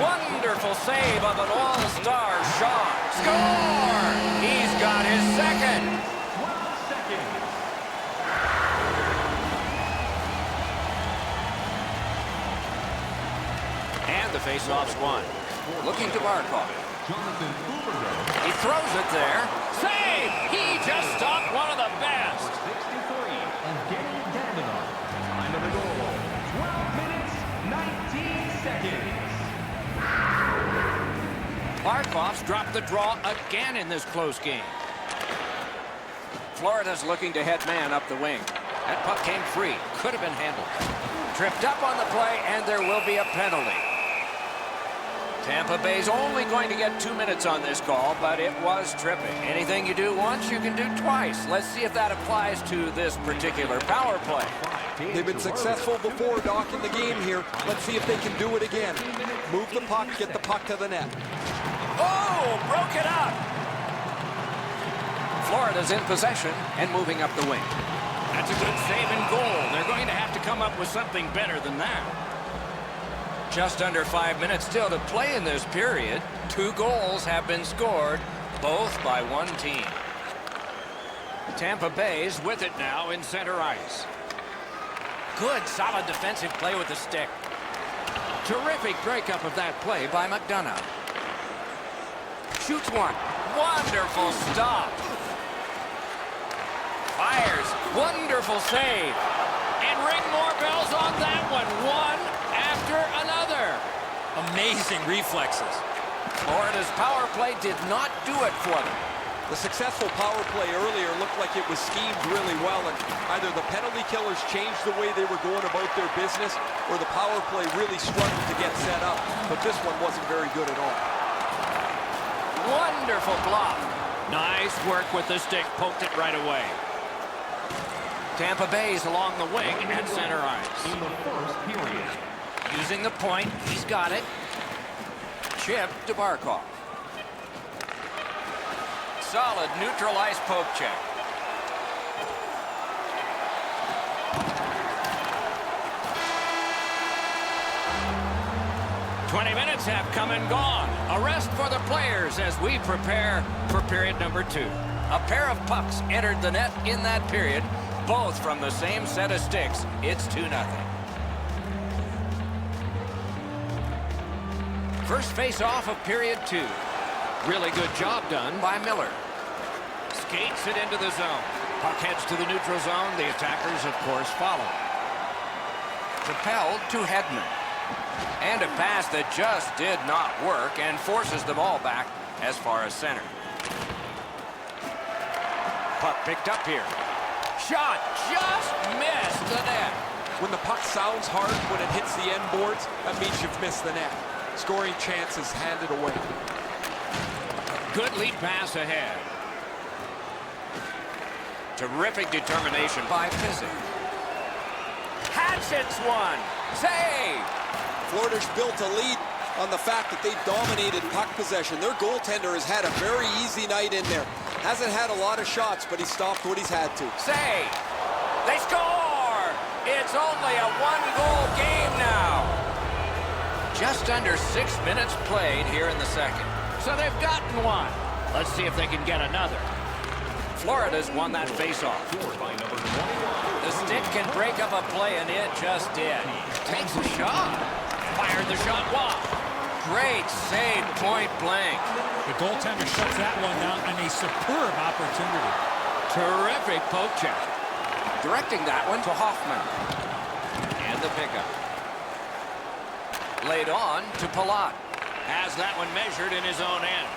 Wonderful save of an all-star Shaw. Score! He's got his second. 12 seconds. And the face-off's won. Looking to Barkov. Jonathan Huberdeau, He throws it there. Save! He just stopped one of the best. 63, and Genny Damanov. Time of the goal, 12 minutes, 19 seconds. Barkov's dropped the draw again in this close game. Florida's looking to head man up the wing. That puck came free. Could have been handled. Tripped up on the play, and there will be a penalty. Tampa Bay's only going to get 2 minutes on this call, but it was tripping. Anything you do once, you can do twice. Let's see if that applies to this particular power play. They've been successful before, Doc, in the game here. Let's see if they can do it again. Move the puck, get the puck to the net. Oh, broke it up. Florida's in possession and moving up the wing. That's a good save and goal. They're going to have to come up with something better than that. Just under 5 minutes still to play in this period. 2 goals have been scored, both by one team. Tampa Bay's with it now in center ice. Good, solid defensive play with the stick. Terrific breakup of that play by McDonough. Shoots one. Wonderful stop. Fires. Wonderful save. And ring more bells on that one. One after another. Amazing reflexes. Florida's power play did not do it for them. The successful power play earlier looked like it was schemed really well, and either the penalty killers changed the way they were going about their business, or the power play really struggled to get set up. But this one wasn't very good at all. Wonderful block. Nice work with the stick. Poked it right away. Tampa Bay's along the wing at center ice. In the first period. Using the point, he's got it. Chip to Barkov. Solid neutral ice poke check. Minutes have come and gone. A rest for the players as we prepare for period number 2. A pair of pucks entered the net in that period, both from the same set of sticks. It's 2-0. First face-off of period 2. Really good job done by Miller. Skates it into the zone. Puck heads to the neutral zone. The attackers, of course, follow. Propelled to Hedman. And a pass that just did not work and forces the ball back as far as center. Puck picked up here. Shot just missed the net. When the puck sounds hard when it hits the end boards, that means you've missed the net. Scoring chances handed away. Good lead pass ahead. Terrific determination by Pysyk. Hatchets one. Save! Florida's built a lead on the fact that they've dominated puck possession. Their goaltender has had a very easy night in there. Hasn't had a lot of shots, but he stopped what he's had to. Save! They score! It's only a one-goal game now. Just under 6 minutes played here in the second. So they've gotten one. Let's see if they can get another. Florida's won that face-off. The stick can break up a play, and it just did. Takes a shot. Fired the shot wide. Great save, point blank. The goaltender shuts that one down, and a superb opportunity. Terrific poke check. Directing that one to Hoffman. And the pickup. Laid on to Palat. Has that one measured in his own end.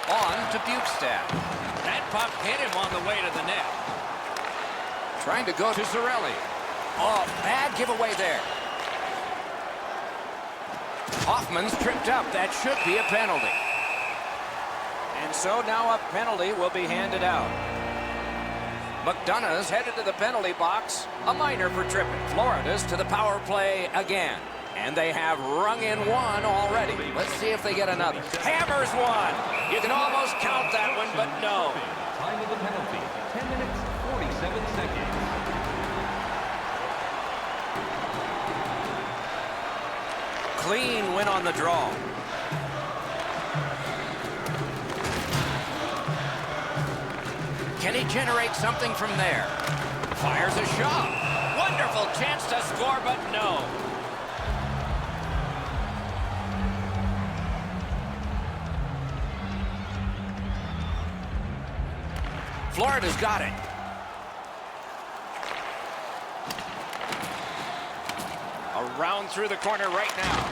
On to Bukestad. That puck hit him on the way to the net. Trying to go to Cirelli. Oh, bad giveaway there. Hoffman's tripped up. That should be a penalty. And so now a penalty will be handed out. McDonough's headed to the penalty box. A minor for tripping. Florida's to the power play again. And they have rung in one already. Let's see if they get another. Hammers one. You can almost count that one, but no. Time of the penalty, 10 minutes, 47 seconds. Clean win on the draw. Can he generate something from there? Fires a shot. Wonderful chance to score, but no. Florida's got it. Around through the corner right now.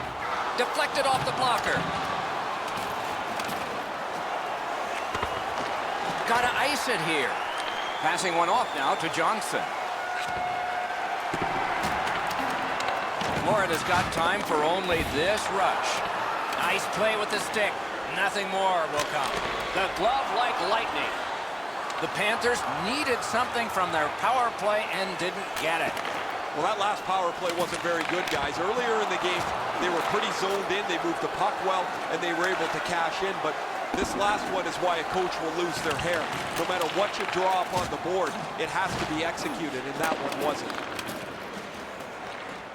Deflected off the blocker. Gotta ice it here. Passing one off now to Johnson. Florida's got time for only this rush. Nice play with the stick. Nothing more will come. The glove like lightning. The Panthers needed something from their power play and didn't get it. Well, that last power play wasn't very good, guys. Earlier in the game, they were pretty zoned in. They moved the puck well, and they were able to cash in. But this last one is why a coach will lose their hair. No matter what you draw up on the board, it has to be executed, and that one wasn't.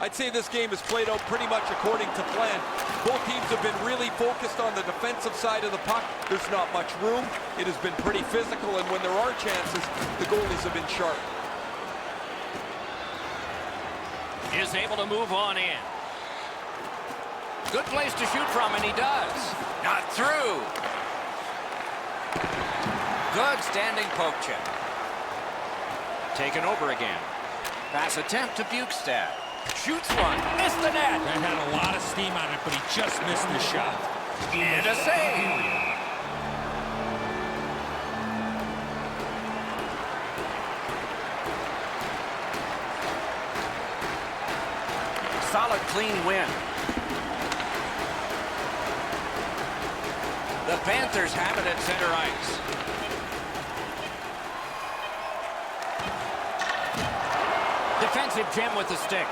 I'd say this game has played out pretty much according to plan. Both teams have been really focused on the defensive side of the puck. There's not much room. It has been pretty physical, and when there are chances, the goalies have been sharp. Is able to move on in. Good place to shoot from, and he does. Not through. Good standing poke check. Taken over again. Pass attempt to Bukestad. shoots one. Missed the net. That had a lot of steam on it, but he just missed the shot. And a save. Solid, clean win. The Panthers have it at center ice. Defensive gem with the stick.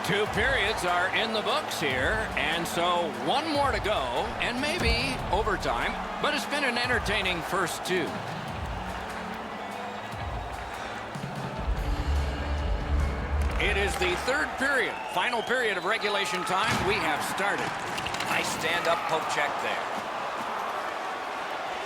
2 periods are in the books here, and so 1 more to go, and maybe overtime, but it's been an entertaining first 2. It is the 3rd period, final period of regulation time. We have started. Nice stand-up poke check there.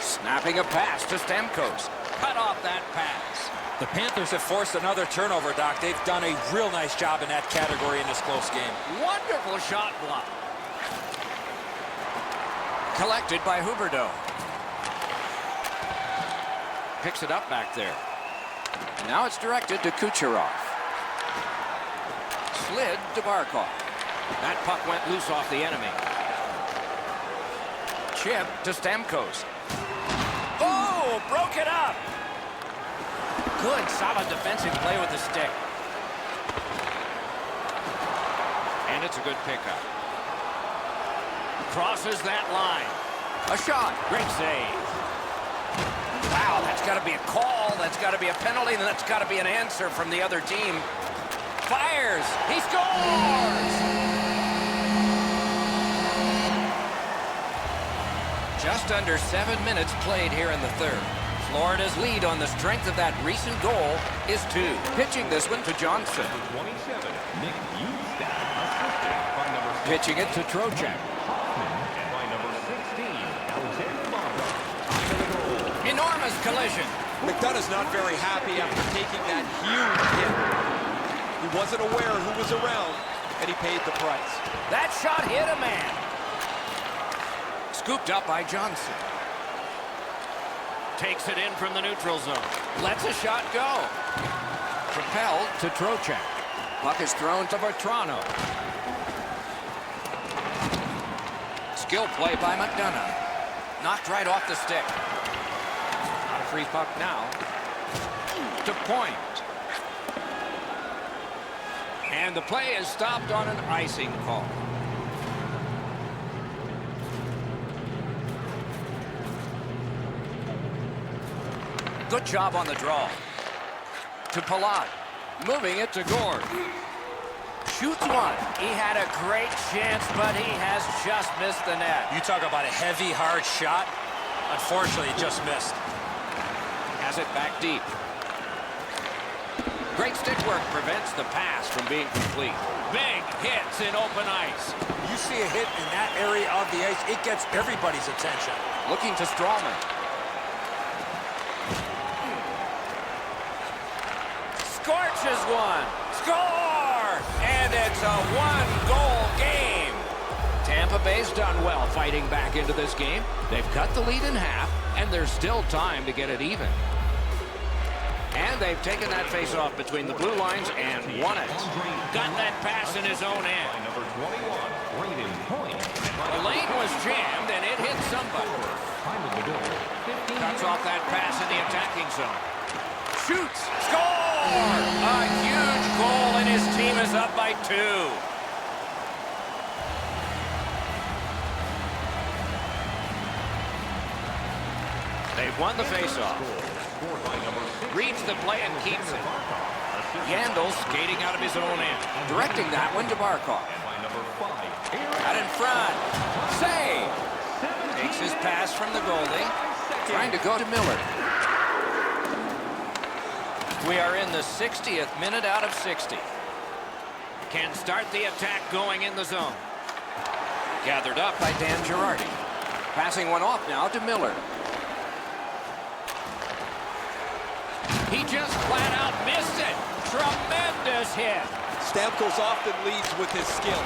Snapping a pass to Stamkos. Cut off that pass. The Panthers have forced another turnover, Doc. They've done a real nice job in that category in this close game. Wonderful shot block. Collected by Huberdeau. Picks it up back there. Now it's directed to Kucherov. Slid to Barkov. That puck went loose off the enemy. Chip to Stamkos. Oh, broke it up. Good, solid defensive play with the stick. And it's a good pickup. Crosses that line. A shot. Great save. Wow, that's got to be a call. That's got to be a penalty. And that's got to be an answer from the other team. Fires. He scores! Just under 7 minutes played here in the 3rd. Florida's lead on the strength of that recent goal is 2. Pitching this one to Johnson. 27, Nick Bjugstad, assisted by number 6. Pitching it to Trocheck. And by number 16, Alexander Barkov. Time of the goal. Enormous collision. McDonough's not very happy after taking that huge hit. He wasn't aware who was around, and he paid the price. That shot hit a man. Scooped up by Johnson. Takes it in from the neutral zone. Lets a shot go. Propelled to Trocheck. Puck is thrown to Bertrano. Skill play by McDonough. Knocked right off the stick. Not a free puck now. To Point. And the play is stopped on an icing call. Good job on the draw. To Palat. Moving it to Gord. Shoots one. He had a great chance, but he has just missed the net. You talk about a heavy, hard shot. Unfortunately, just missed. Has it back deep. Great stick work prevents the pass from being complete. Big hits in open ice. You see a hit in that area of the ice, it gets everybody's attention. Looking to Strawman. Scorches one. Score! And it's a 1-goal game. Tampa Bay's done well fighting back into this game. They've cut the lead in half, and there's still time to get it even. And they've taken that face-off between the blue lines and won it. Got that pass in his own end. By number 21, Braden Point. The lane was jammed, and it hit somebody. Time of the goal, 15 Cuts off that pass in the attacking zone. Shoots. Score! A huge goal, and his team is up by 2. They've won the face-off. scored by number 6. Reads the play and keeps it. Yandel skating out of his own end. Directing that one to Barkov. And by number 5, Aaron. Out in front. Save. Takes his pass from the goalie. Trying to go to Miller. We are in the 60th minute out of 60. Can start the attack going in the zone. Gathered up by Dan Girardi. Passing one off now to Miller. He just flat out missed it. Tremendous hit. Stamkos often leads with his skill.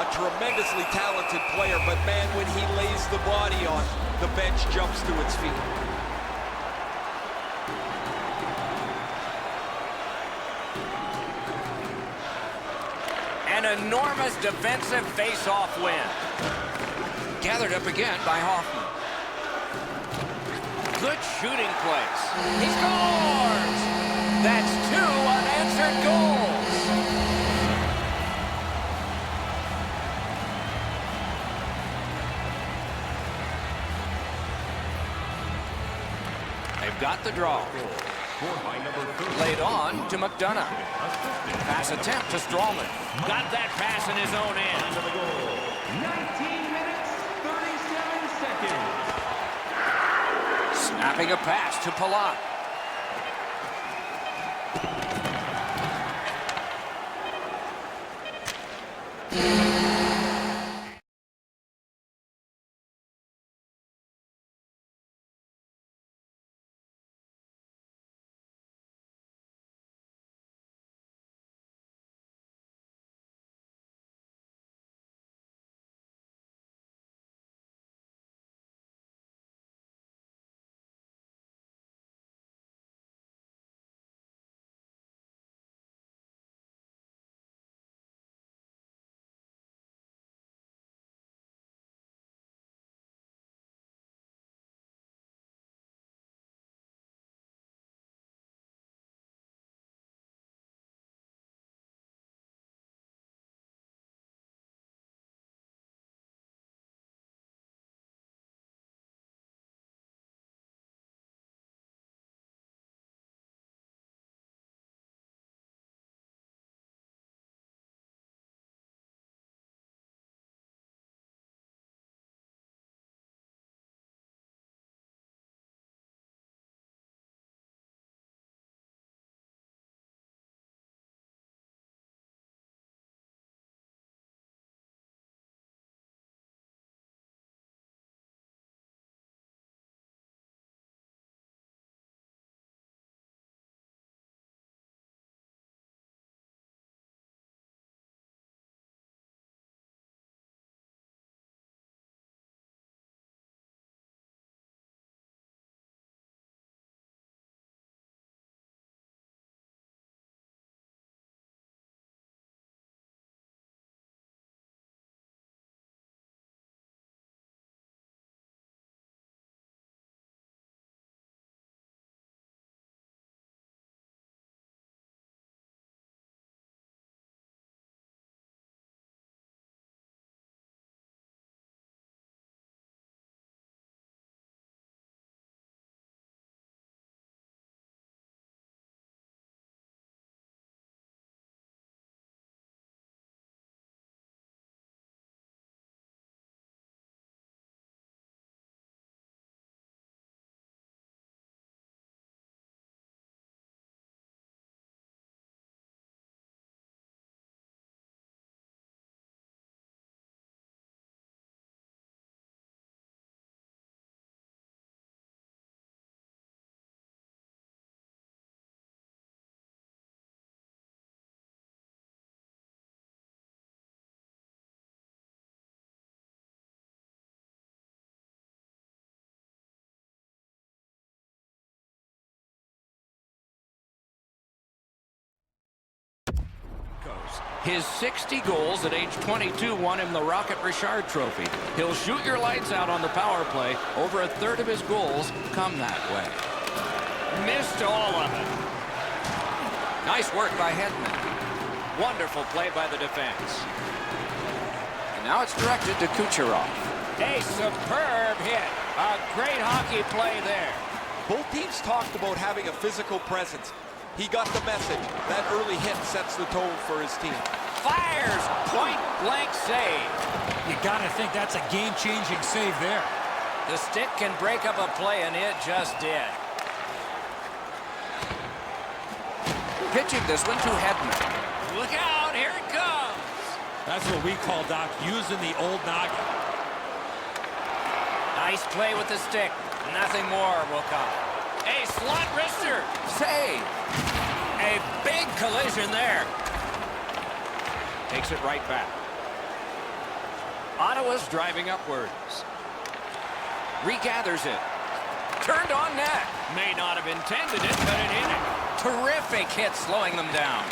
A tremendously talented player, but man, when he lays the body on, the bench jumps to its feet. An enormous defensive face-off win. Gathered up again by Hoffman. Good shooting place. He scores! That's 2 unanswered goals. They've got the draw. Laid on to McDonough. Pass attempt to Strawman. Got that pass in his own end. 19 minutes, 37 seconds. Snapping a pass to Palat. His 60 goals at age 22 won him the Rocket Richard Trophy. He'll shoot your lights out on the power play. Over a third of his goals come that way. Missed all of it. Nice work by Hedman. Wonderful play by the defense. And now it's directed to Kucherov. A superb hit. A great hockey play there. Both teams talked about having a physical presence. He got the message. That early hit sets the tone for his team. Fires! Point-blank save. You got to think that's a game-changing save there. The stick can break up a play, and it just did. Pitching this one to Hedman. Look out! Here it comes! That's what we call, Doc, using the old noggin. Nice play with the stick. Nothing more will come. A slot wrister. Save. A big collision there. Takes it right back. Ottawa's driving upwards. Regathers it. Turned on net. May not have intended it, but it hit it. Terrific hit slowing them down.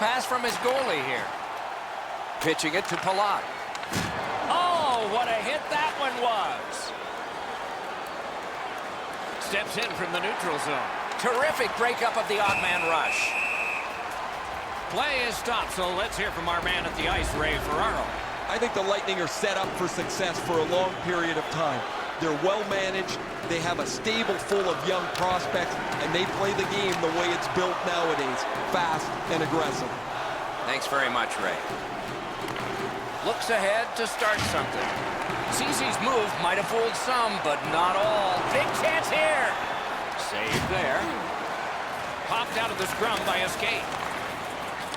pass from his goalie here. Pitching it to Palat. Oh, what a hit that one was. Steps in from the neutral zone. Terrific breakup of the odd man rush. Play is stopped, so let's hear from our man at the ice, Ray Ferraro. I think the Lightning are set up for success for a long period of time. They're well managed, they have a stable full of young prospects, and they play the game the way it's built nowadays, fast and aggressive. Thanks very much, Ray. Looks ahead to start something. Cece's move might have fooled some, but not all. Big chance here. Save there. Popped out of the scrum by a skate.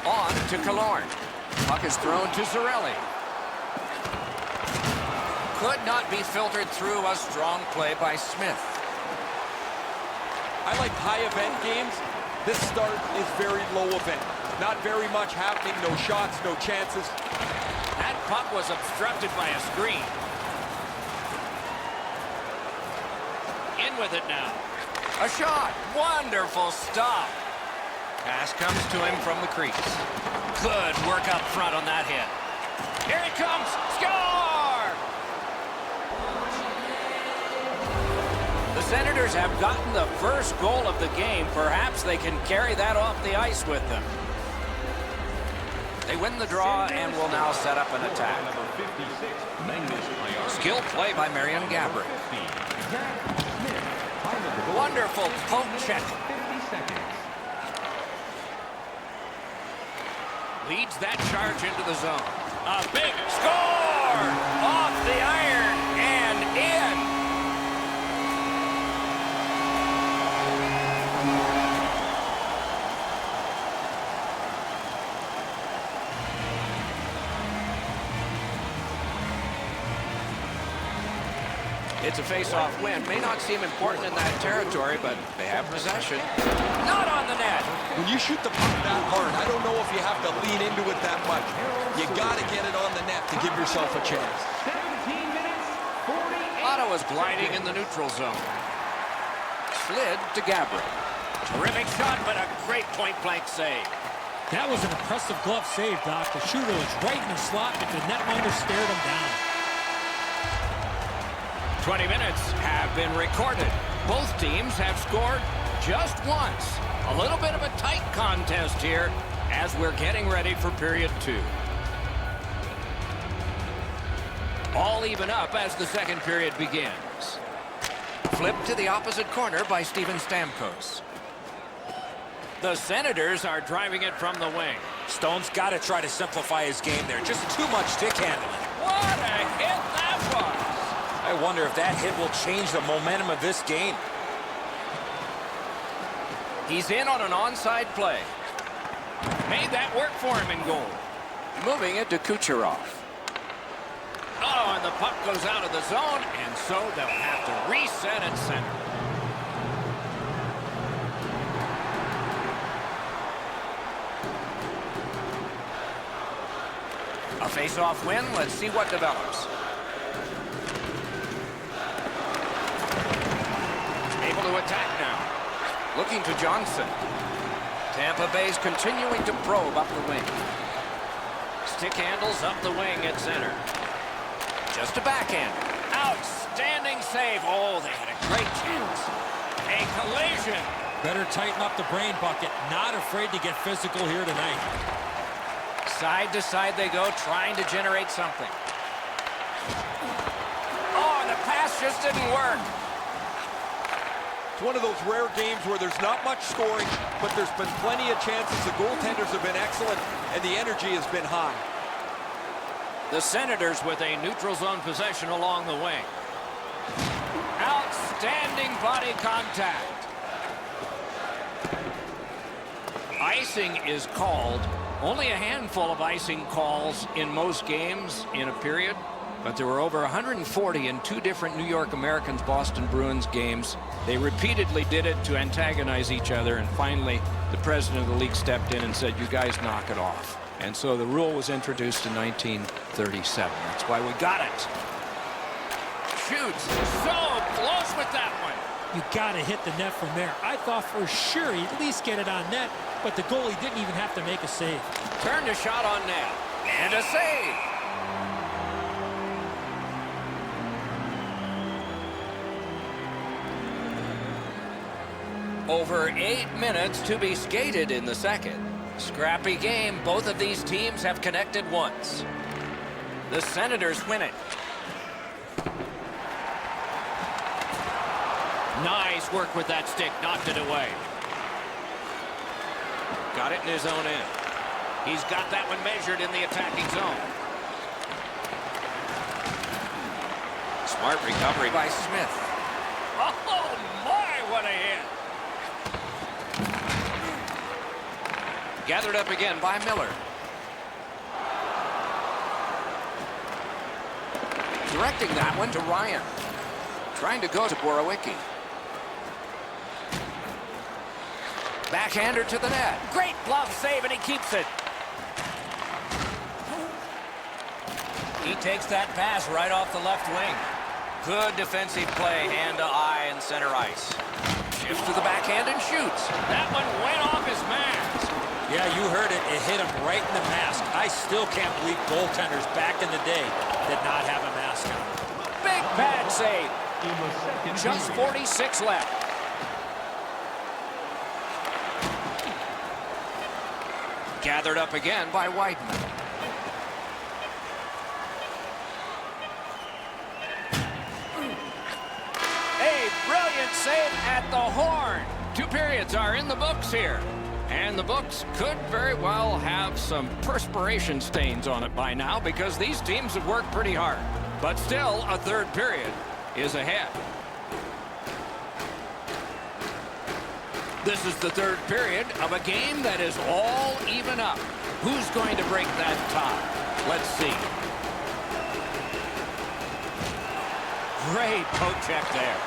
On to Killorn. Puck is thrown to Cirelli. Could not be filtered through. A strong play by Smith. I like high event games. This start is very low event. Not very much happening, no shots, no chances. That puck was obstructed by a screen. In with it now. A shot. Wonderful stop. Pass comes to him from the crease. Good work up front on that hit. Here he comes. Score! The Senators have gotten the first goal of the game. Perhaps they can carry that off the ice with them. They win the draw and will now set up an attack. Skill play by Marian Gaborik. Wonderful poke check. Leads that charge into the zone. A big score! Off the iron and in. It's a face-off win. May not seem important in that territory, but they have possession. Not on the net. When you shoot the puck that hard, I don't know if you have to lean into it that much. You got to get it on the net to give yourself a chance. 17 minutes, 48. Ottawa's gliding in the neutral zone. Slid to Gaborik. Terrific shot, but a great point-blank save. That was an impressive glove save, Doc. The shooter was right in the slot, but the netminder stared him down. 20 minutes have been recorded. Both teams have scored just once. A little bit of a tight contest here as we're getting ready for period 2. All even up as the second period begins. Flip to the opposite corner by Steven Stamkos. The Senators are driving it from the wing. Stone's got to try to simplify his game there. Just too much stick handling. What a hit that was! I wonder if that hit will change the momentum of this game. He's in on an onside play. Made that work for him in goal. Moving it to Kucherov. Oh, and the puck goes out of the zone, and so they'll have to reset at center. A face-off win. Let's see what develops. Able to attack now. Looking to Johnson. Tampa Bay's continuing to probe up the wing. Stick handles up the wing at center. Just a backhand. Outstanding save. Oh, they had a great chance. A collision. Better tighten up the brain bucket. Not afraid to get physical here tonight. Side to side they go, trying to generate something. Oh, and the pass just didn't work. It's one of those rare games where there's not much scoring, but there's been plenty of chances. The goaltenders have been excellent, and the energy has been high. The Senators with a neutral zone possession along the wing. Outstanding body contact. Icing is called. Only a handful of icing calls in most games in a period, but there were over 140 in 2 different New York Americans Boston Bruins games. They repeatedly did it to antagonize each other, and finally the president of the league stepped in and said, you guys knock it off. And so the rule was introduced in 1937. That's why we got it. Shoots. So close with that one. You got to hit the net from there. I thought for sure he'd at least get it on net, but the goalie didn't even have to make a save. Turned a shot on net. And a save. Over 8 minutes to be skated in the second. Scrappy game. Both of these teams have connected once. The Senators win it. Nice work with that stick. Knocked it away. Got it in his own end. He's got that one measured in the attacking zone. Smart recovery by Smith. Oh, my, what a hit. Gathered up again by Miller. Directing that one to Ryan. Trying to go to Borowiecki. Backhander to the net. Great glove save, and he keeps it. He takes that pass right off the left wing. Good defensive play, hand to eye and center ice. Shifts to the backhand and shoots. That one went off his mask. Yeah, you heard it. It hit him right in the mask. I still can't believe goaltenders back in the day did not have a mask on. Big pad save. Just 46 left. Gathered up again by Weidman. A brilliant save at the horn. 2 periods are in the books here. And the books could very well have some perspiration stains on it by now because these teams have worked pretty hard. But still, a third period is ahead. This is the third period of a game that is all even up. Who's going to break that tie? Let's see. Great poke check there.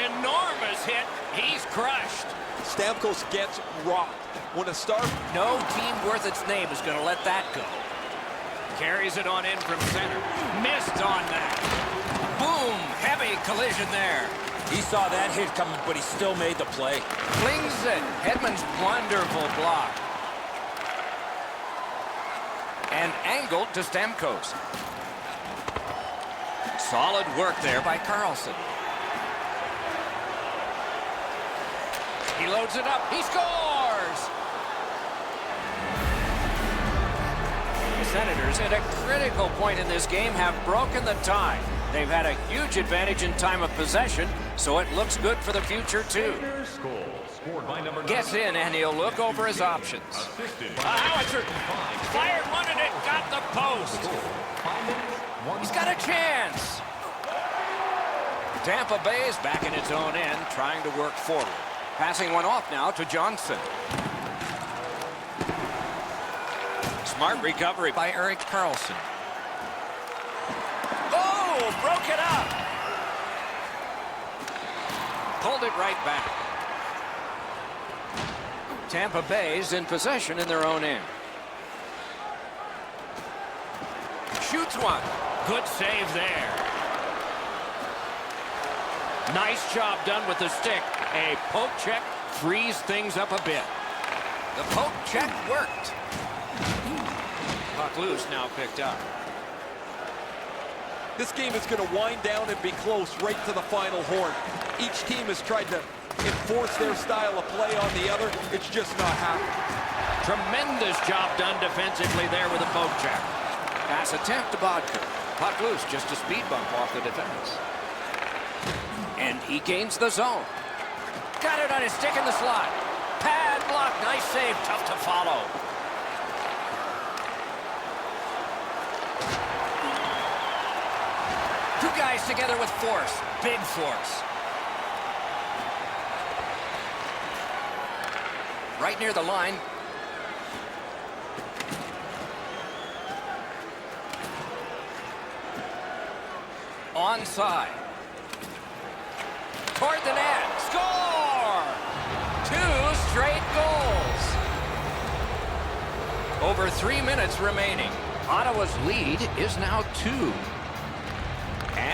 Enormous hit. He's crushed. Stamkos gets rocked. When a star... No team worth its name is going to let that go. Carries it on in from center. Missed on that. Boom! Heavy collision there. He saw that hit coming, but he still made the play. Flings it. Hedman's wonderful block. And angled to Stamkos. Solid work there by Carlson. He loads it up. He scores! The Senators, at a critical point in this game, have broken the tie. They've had a huge advantage in time of possession, so it looks good for the future, too. Gets in, and he'll look over his options. A howitzer. Fired one, and it got the post. He's got a chance. Tampa Bay is back in its own end, trying to work forward. Passing one off now to Johnson. Smart recovery by Erik Karlsson. Oh, broke it up. Pulled it right back. Tampa Bay's in possession in their own end. Shoots one. Good save there. Nice job done with the stick. A poke check frees things up a bit. The poke check worked. Puck loose, now picked up. This game is going to wind down and be close right to the final horn. Each team has tried to enforce their style of play on the other. It's just not happening. Tremendous job done defensively there with a poke check. Pass attempt to Bodker. Puck loose, just a speed bump off the defense. And he gains the zone. Got it on his stick in the slot. Pad block, nice save, tough to follow. Two guys together with force, big force. Right near the line. Onside. Toward the net. Score! 2 straight goals. Over 3 minutes remaining. Ottawa's lead is now 2.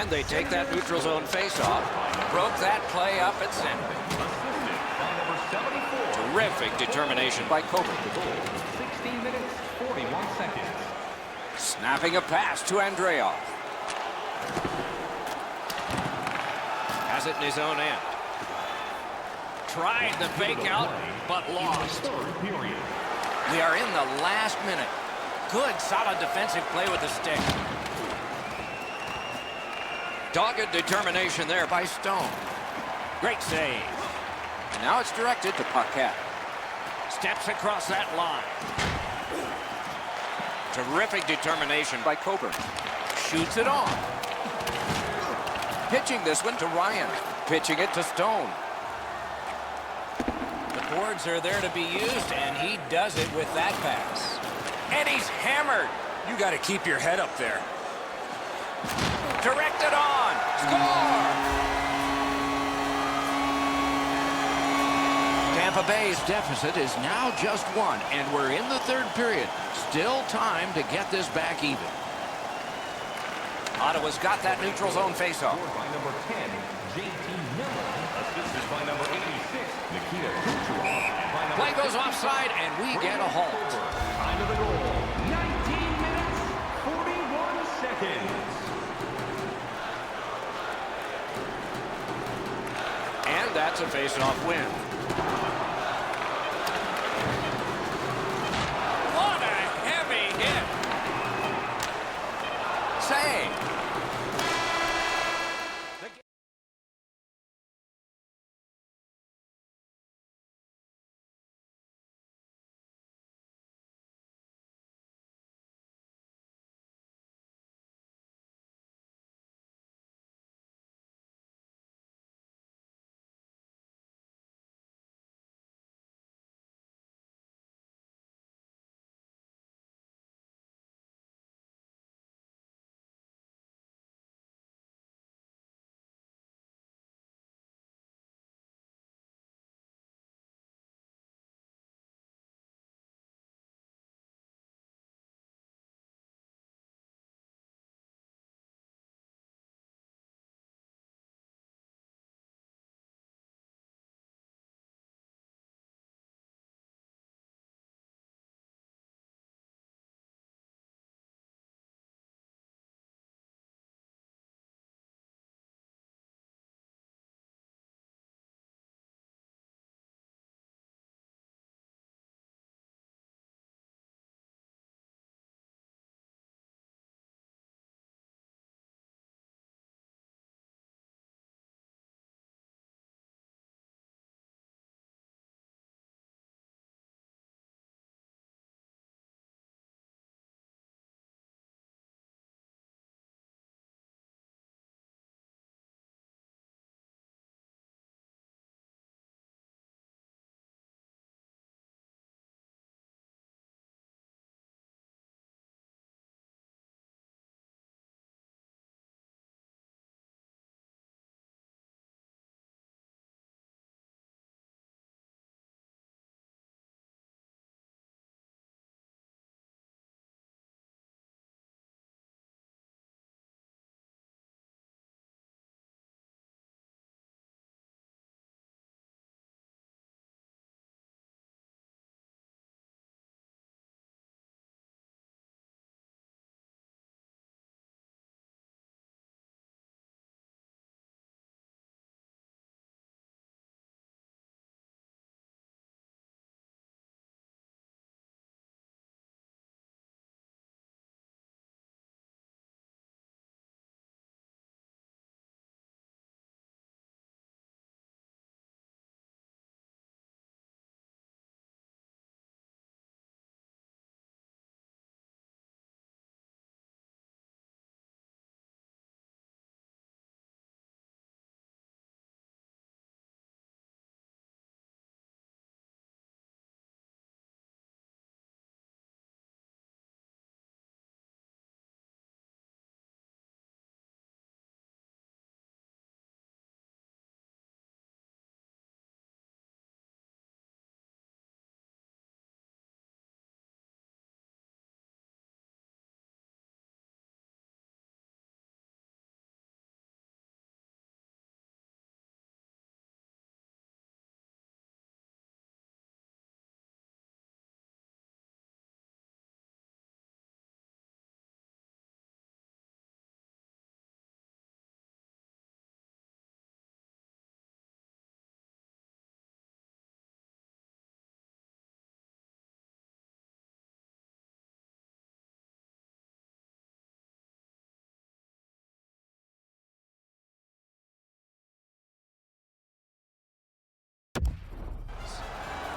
And they take that neutral zone faceoff. Broke that play up at center. Terrific determination by Coburn. 16 minutes, 41 seconds. Snapping a pass to Andreoff. Has it in his own end. Tried the fake out, but lost. Third period. We are in the last minute. Good, solid defensive play with the stick. Dogged determination there by Stone. Great save. And now it's directed to Paquette. Steps across that line. Terrific determination by Coburn. Shoots it on. Pitching this one to Ryan. Pitching it to Stone. The boards are there to be used, and he does it with that pass. And he's hammered. You got to keep your head up there. Directed on. Score! Tampa Bay's deficit is now just one, and we're in the third period. Still time to get this back even. Ottawa's got that neutral zone faceoff. Scored by number 10, J.T. Miller. Assisted by number 86, Nikita Kucherov. And by number Play goes offside, and we get a halt. Time of the goal, 19 minutes, 41 seconds. And that's a faceoff win.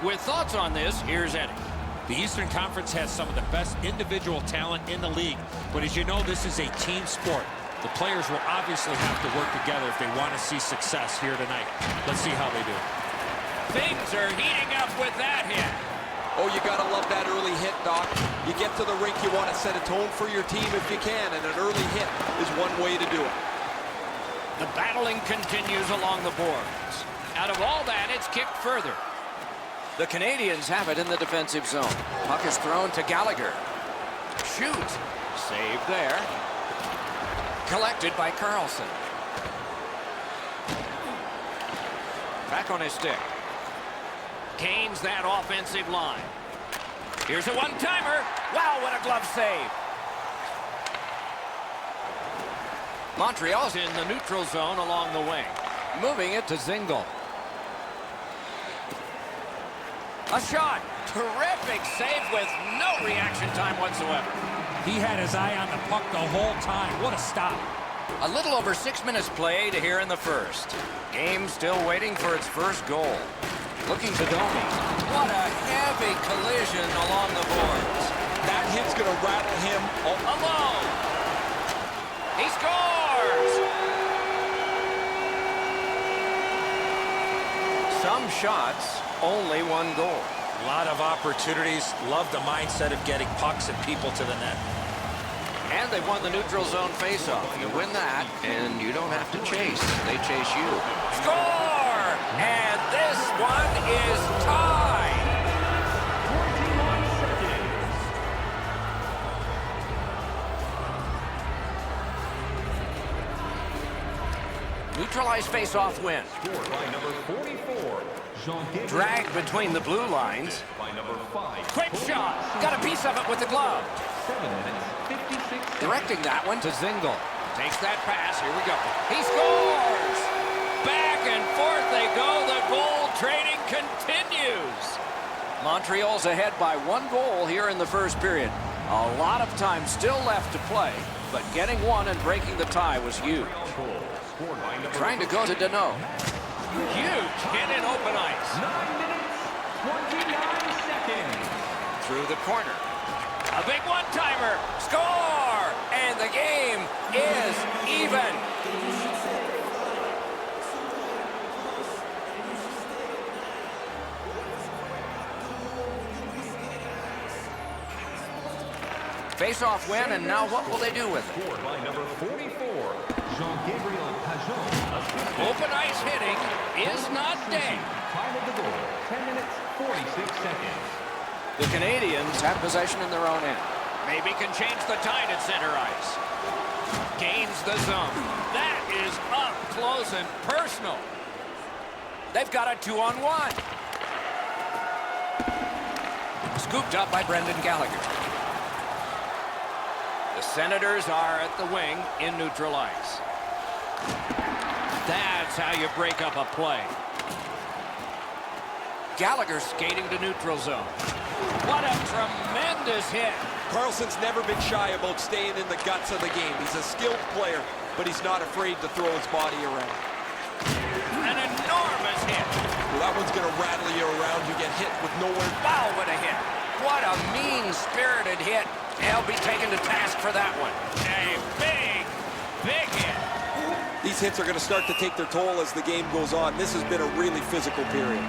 With thoughts on this, here's Eddie. The Eastern Conference has some of the best individual talent in the league, but as you know, this is a team sport. The players will obviously have to work together if they want to see success here tonight. Let's see how they do. Things are heating up with that hit. Oh, you gotta love that early hit, Doc. You get to the rink, you want to set a tone for your team if you can, and an early hit is one way to do it. The battling continues along the boards. Out of all that, it's kicked further. The Canadians have it in the defensive zone. Puck is thrown to Gallagher. Shoot. Saved there. Collected by Carlson. Back on his stick. Gains that offensive line. Here's a one-timer. Wow, what a glove save. Montreal's in the neutral zone along the wing. Moving it to Zingle. A shot. Terrific save with no reaction time whatsoever. He had his eye on the puck the whole time. What a stop. A little over 6 minutes played here in the first. Game still waiting for its first goal. Looking to Domi. What a heavy collision along the boards. That hit's gonna rattle him. Alone. He scores. Some shots, only one goal. A lot of opportunities. Love the mindset of getting pucks and people to the net. And they won the neutral zone faceoff. You win that, and you don't have to chase. They chase you. Score! And this one is tied. 21 seconds. Neutralized faceoff win. Scored by number 44, Jean-Gabriel. Drag between the blue lines. By number 5. Quick shot. Got a piece of it with the glove. 7 minutes, 56 seconds. Directing that one to Zingle. Takes that pass. Here we go. He scores. Back and forth they go. The goal trading continues. Montreal's ahead by 1 goal here in the first period. A lot of time still left to play, but getting one and breaking the tie was huge. Goal scored by number Trying to go to Deneau. Huge hit in open ice. 9 minutes, 29 seconds. Through the corner. A big one-timer. Score! And the game is even. Face-off win, and now what will they do with it? Scored by number 44, Jean-Gabriel Pageau. Open ice hitting is not dead. Time of the goal, 10 minutes, 46 seconds. The Canadians have possession in their own end. Maybe can change the tide at center ice. Gains the zone. That is up close and personal. They've got a 2-on-1. Scooped up by Brendan Gallagher. The Senators are at the wing in neutral ice. That's how you break up a play. Gallagher skating to neutral zone. What a tremendous hit. Carlson's never been shy about staying in the guts of the game. He's a skilled player, but he's not afraid to throw his body around. An enormous hit. Well, that one's going to rattle you around. You get hit with nowhere. Wow, what a hit. What a mean-spirited hit. They'll be taken to task for that one. A big, big hit. These hits are going to start to take their toll as the game goes on. This has been a really physical period.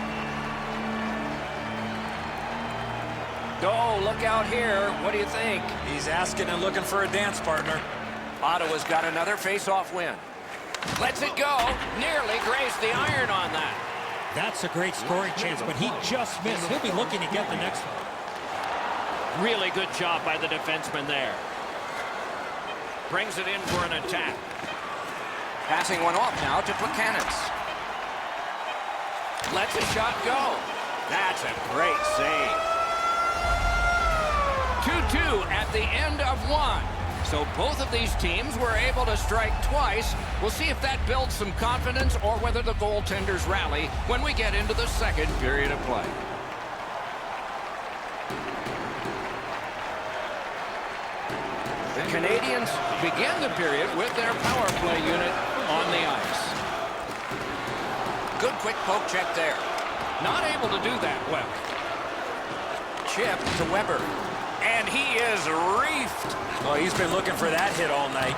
Oh, look out here. What do you think? He's asking and looking for a dance partner. Ottawa's got another face-off win. Lets it go. Nearly grazed the iron on that. That's a great scoring chance, but he just missed. He'll be looking to get the next one. Really good job by the defenseman there. Brings it in for an attack. Passing one off now to Plekanec. Lets a shot go. That's a great save. 2-2 at the end of one. So both of these teams were able to strike twice. We'll see if that builds some confidence or whether the goaltenders rally when we get into the second period of play. The Canadians begin the period with their power play unit on the ice. Good quick poke check there. Not able to do that well. Chip to Weber. And he is reefed. Well, he's been looking for that hit all night.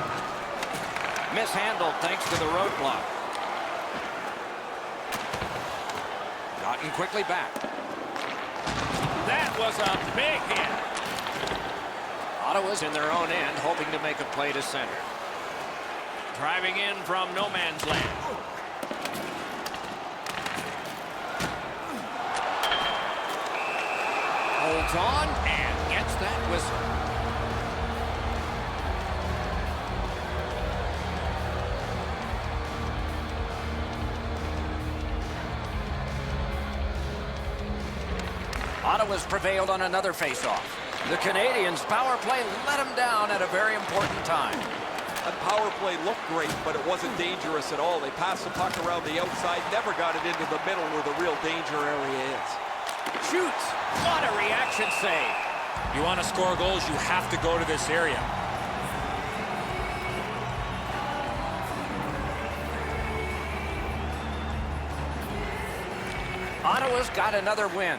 Mishandled thanks to the roadblock. Gotten quickly back. That was a big hit. Ottawa's in their own end, hoping to make a play to center. Driving in from no man's land. Holds on and gets that whistle. Ottawa's prevailed on another faceoff. The Canadians' power play let them down at a very important time. That power play looked great, but it wasn't dangerous at all. They passed the puck around the outside, never got it into the middle where the real danger area is. Shoots. What a reaction save. You want to score goals, you have to go to this area. Ottawa's got another win.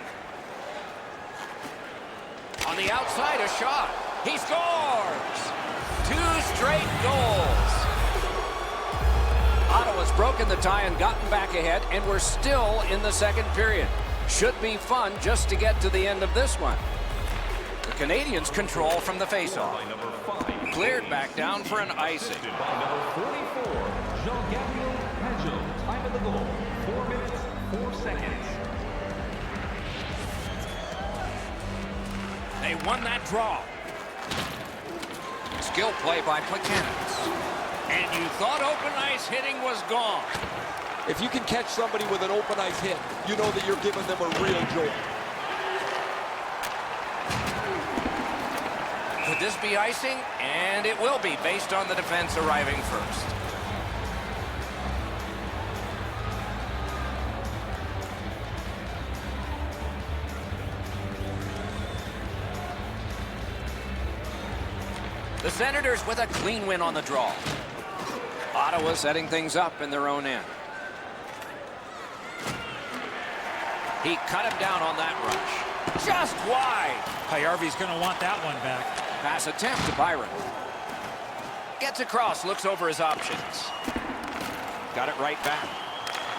On the outside, a shot. He scores! 2 straight goals. Ottawa's broken the tie and gotten back ahead, and we're still in the second period. Should be fun just to get to the end of this one. The Canadians control from the faceoff. Cleared back down for an icing. By number 44, Jean-Gabriel Pageau. Time of the goal, 4 minutes, 4 seconds. They won that draw. Skill play by Plekanec. And you thought open ice hitting was gone. If you can catch somebody with an open ice hit, you know that you're giving them a real jolt. Could this be icing? And it will be, based on the defense arriving first. The Senators with a clean win on the draw. Ottawa setting things up in their own end. He cut him down on that rush. Just wide. Payarvi's going to want that one back. Pass attempt to Byron. Gets across, looks over his options. Got it right back.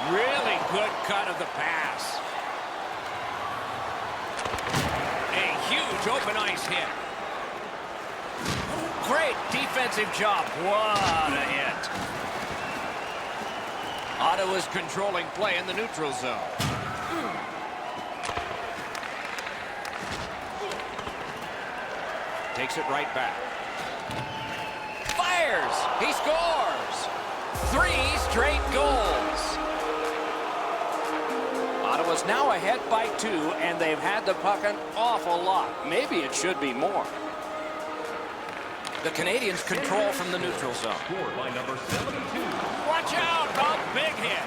Really good cut of the pass. A huge open ice hit. Great defensive job. What a hit. Ottawa's controlling play in the neutral zone. Takes it right back. Fires! He scores! 3 straight goals. Ottawa's now ahead by 2, and they've had the puck an awful lot. Maybe it should be more. The Canadians control from the neutral zone. Scored by number 72. Watch out! A big hit.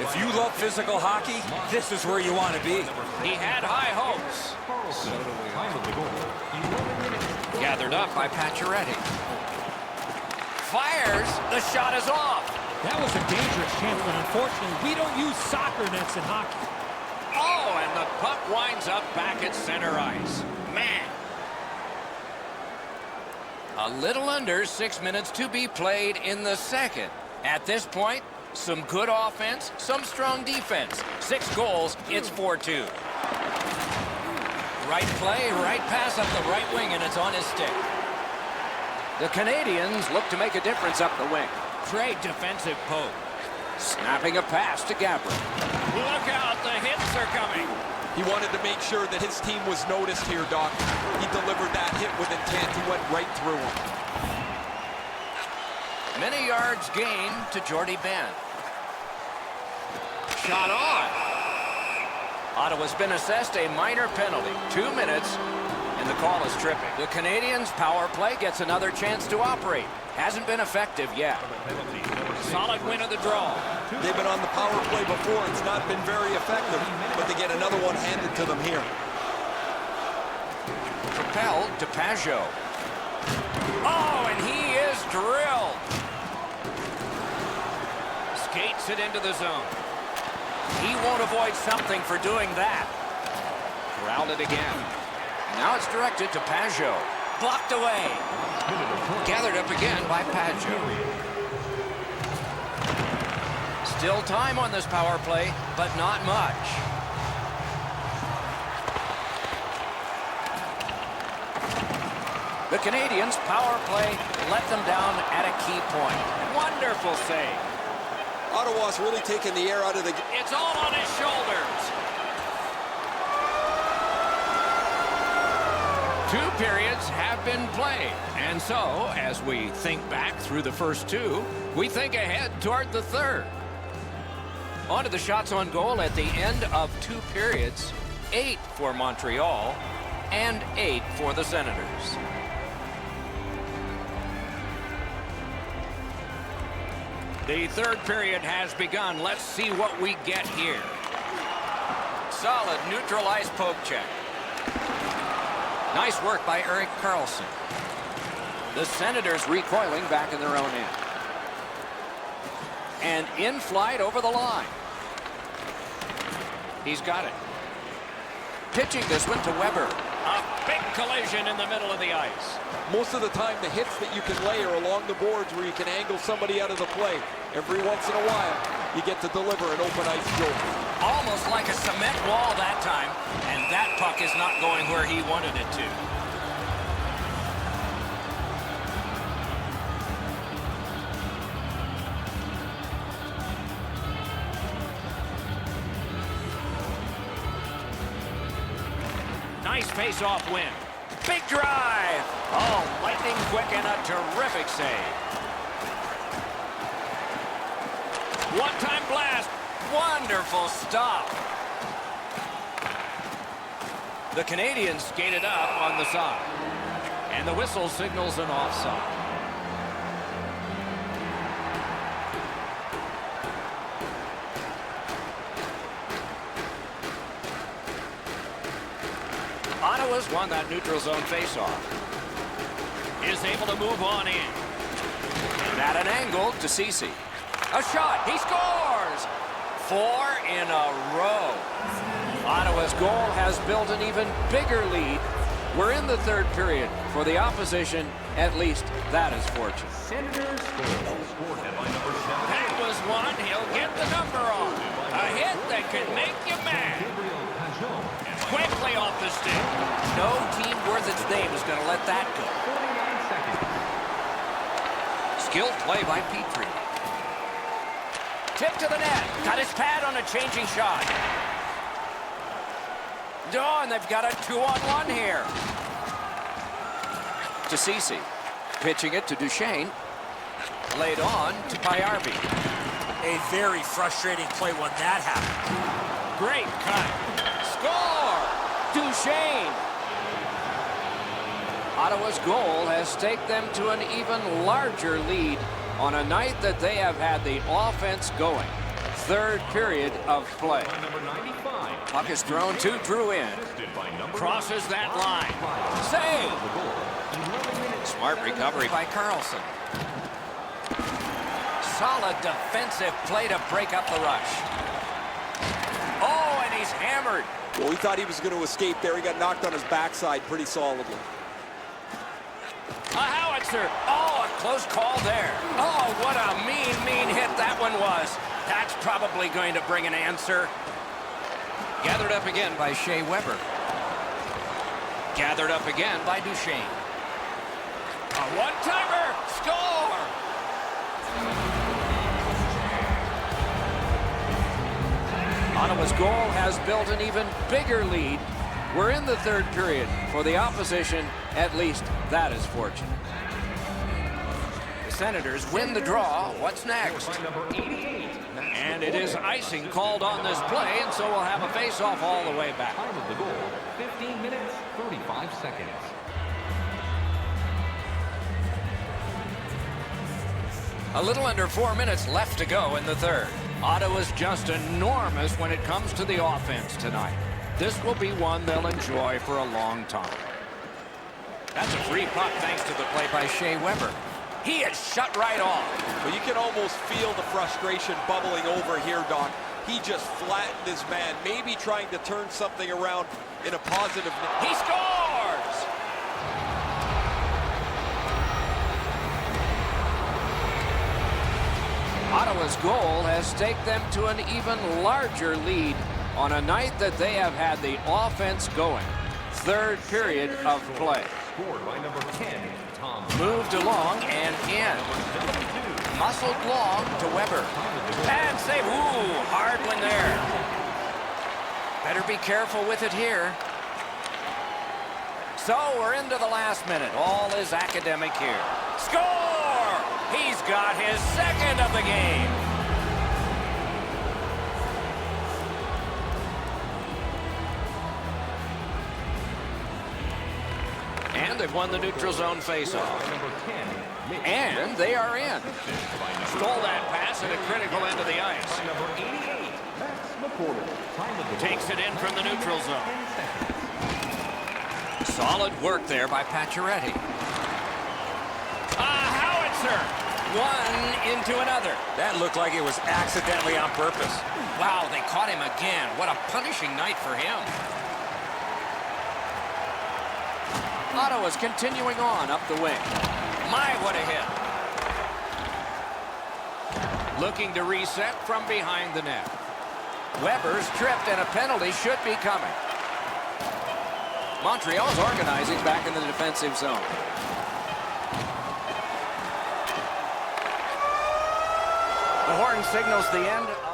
If you love physical hockey, this is where you want to be. He had high hopes. Time of the goal, 11 minutes. Gathered up by Pacioretty. Fires. The shot is off. That was a dangerous chance, but unfortunately, we don't use soccer nets in hockey. Oh, and the puck winds up back at center ice. Man. A little under 6 minutes to be played in the second. At this point, some good offense, some strong defense. 6 goals, it's 4-2. Right play, right pass up the right wing, and it's on his stick. The Canadians look to make a difference up the wing. Great defensive poke. Snapping a pass to Gabriel. Look out, the hits are coming. He wanted to make sure that his team was noticed here, Doc. He delivered that hit with intent. He went right through him. Many yards gained to Jordy Ben. Shot on. Ottawa's been assessed a minor penalty. 2 minutes, and the call is tripping. The Canadians' power play gets another chance to operate. Hasn't been effective yet. Solid win of the draw. They've been on the power play before. It's not been very effective, but they get another one handed to them here. Propelled to Pageau. Oh, and he is drilled. Skates it into the zone. He won't avoid something for doing that. Corralled it again. Now it's directed to Pajot. Blocked away. Gathered up again by Pajot. Still time on this power play, but not much. The Canadians' power play let them down at a key point. Wonderful save. Ottawa's really taken the air out of the... It's all on his shoulders. 2 periods have been played. And so, as we think back through the first 2, we think ahead toward the third. On to the shots on goal at the end of 2 periods. 8 for Montreal and 8 for the Senators. The third period has begun. Let's see what we get here. Solid neutralized poke check. Nice work by Erik Karlsson. The Senators recoiling back in their own end. And in flight over the line. He's got it. Pitching this one to Weber. A big collision in the middle of the ice. Most of the time, the hits that you can lay are along the boards where you can angle somebody out of the play. Every once in a while, you get to deliver an open ice goal. Almost like a cement wall that time, and that puck is not going where he wanted it to. Nice face-off win. Big drive. Oh, lightning quick and a terrific save. One-time blast. Wonderful stop. The Canadians skated up on the side. And the whistle signals an offside. Ottawa's won that neutral zone faceoff. Is able to move on in. And at an angle to Ceci. A shot. He scores! 4 in a row. Ottawa's goal has built an even bigger lead. We're in the third period. For the opposition, at least that is fortunate. Senators scored by number 7. That was one. He'll get the number on. A hit that can make you mad. Quickly off the stick. No team worth its name is going to let that go. 49 seconds. Skilled play by Petrie. Tip to the net. Got his pad on a changing shot. Oh, and they've got a 2-on-1 here. To Ceci. Pitching it to Duchesne. Laid on to Payarby. A very frustrating play when that happened. Great cut. Score! Duchesne. Ottawa's goal has staked them to an even larger lead on a night that they have had the offense going. Third period of play. Number 95. Puck is thrown to Drouin. Crosses that line. Save! Smart recovery by Karlsson. Solid defensive play to break up the rush. Oh, and he's hammered. Well, we thought he was going to escape there. He got knocked on his backside pretty solidly. A howitzer. Oh, a close call there. Oh, what a mean hit that one was. That's probably going to bring an answer. Gathered up again by Shea Weber. Gathered up again by Duchesne. A one-timer. Score! Ottawa's goal has built an even bigger lead. We're in the third period. For the opposition, at least that is fortunate. The Senators win the draw. What's next? Number 88. And it is icing called on this play, and so we'll have a face-off all the way back. Time of the goal, 15 minutes, 35 seconds. A little under 4 minutes left to go in the third. Ottawa's just enormous when it comes to the offense tonight. This will be one they'll enjoy for a long time. That's a free puck thanks to the play by Shea Weber. He is shut right off. But you can almost feel the frustration bubbling over here, Doc. he just flattened his man, maybe trying to turn something around in a positive. He scores! Ottawa's goal has staked them to an even larger lead on a night that they have had the offense going. Third period of play. Scored by number 10, Tom. Moved along and in. Muscled long to Weber. Bad save. Ooh, hard one there. Better be careful with it here. So we're into the last minute. All is academic here. Score! He's got his second of the game. And they've won the neutral zone faceoff. And they are in. Stole that pass at a critical end of the ice. Takes it in from the neutral zone. Solid work there by Pacioretty. Howitzer! One into another. That looked like it was accidentally on purpose. Wow, they caught him again. What a punishing night for him. Ottawa's continuing on up the wing. My, what a hit. Looking to reset from behind the net. Weber's tripped and a penalty should be coming. Montreal's organizing back in the defensive zone. The horn signals the end of...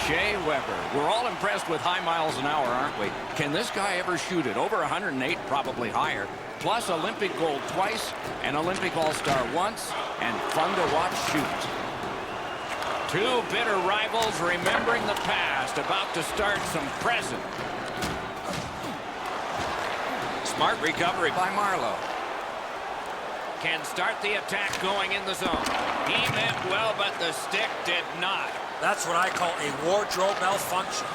Shea Weber. We're all impressed with high miles an hour, aren't we? Can this guy ever shoot it? Over 108, probably higher. Plus Olympic gold twice, an Olympic All-Star once, and fun to watch shoot. Two bitter rivals remembering the past, about to start some present. Smart recovery by Marleau. Can start the attack going in the zone. He meant well, but the stick did not. That's what I call a wardrobe malfunction.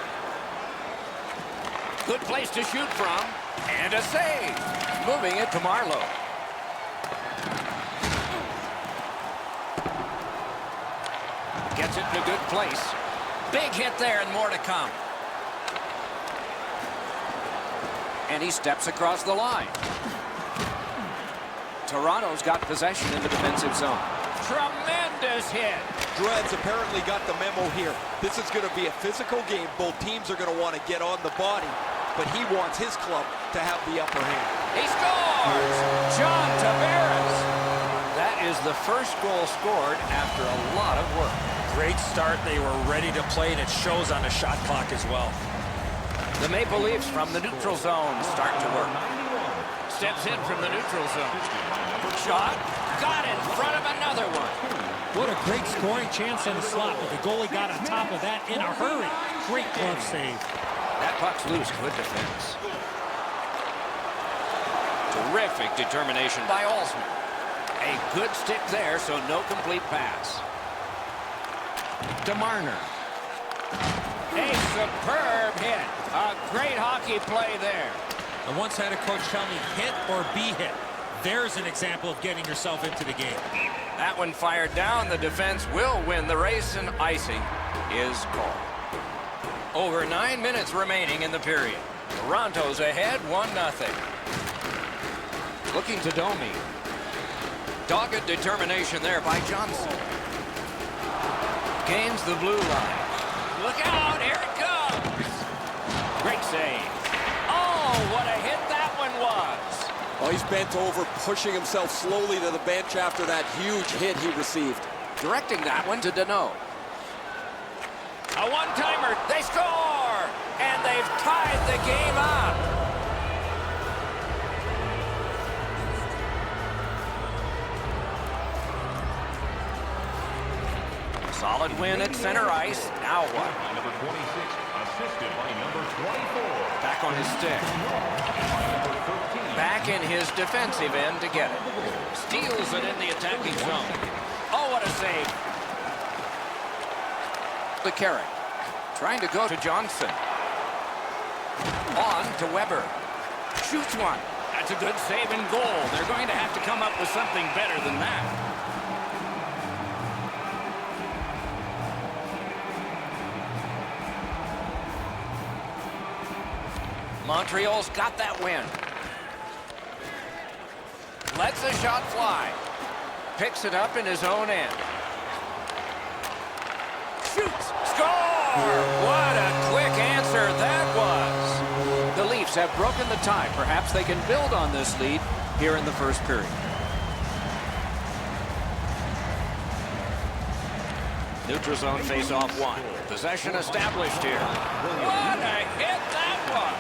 Good place to shoot from. And a save. Moving it to Marleau. Gets it in a good place. Big hit there and more to come. And he steps across the line. Toronto's got possession in the defensive zone. Tremendous hit. Drouin's apparently got the memo here. This is going to be a physical game. Both teams are going to want to get on the body, but he wants his club to have the upper hand. He scores! John Tavares. That is the first goal scored after a lot of work. Great start. They were ready to play, and it shows on the shot clock as well. The Maple Leafs from the neutral zone start to work. Steps in from the neutral zone. Shot. Got in front of another one. What a great scoring chance in the slot, but the goalie got on top of that in a hurry. Great glove save. That puck's loose. Good defense. Terrific determination by Alsman. A good stick there, so no complete pass. DeMarner. A superb hit. A great hockey play there. I once had a coach tell me, hit or be hit. There's an example of getting yourself into the game. That one fired down. The defense will win the race, and icing is called. Over 9 minutes remaining in the period. Toronto's ahead 1-0. Looking to Domi. Dogged determination there by Johnson. Gains the blue line. Look out, here it comes. Great save. Oh, what a hit that one was. Oh, he's bent over, pushing himself slowly to the bench after that huge hit he received. Directing that one to Deneau. A one-timer. They score! And they've tied the game up. Solid win at center ice. Now what? Number 26, assisted by number 24. Back on his stick. Back in his defensive end to get it. Steals it in the attacking zone. Oh, what a save. The carry. Trying to go to Johnson. On to Weber. Shoots one. That's a good save and goal. They're going to have to come up with something better than that. Montreal's got that win. Lets a shot fly. Picks it up in his own end. Shoots. Score! What a quick answer that was. The Leafs have broken the tie. Perhaps they can build on this lead here in the first period. Neutral zone face-off one. Possession established here. What a hit that was.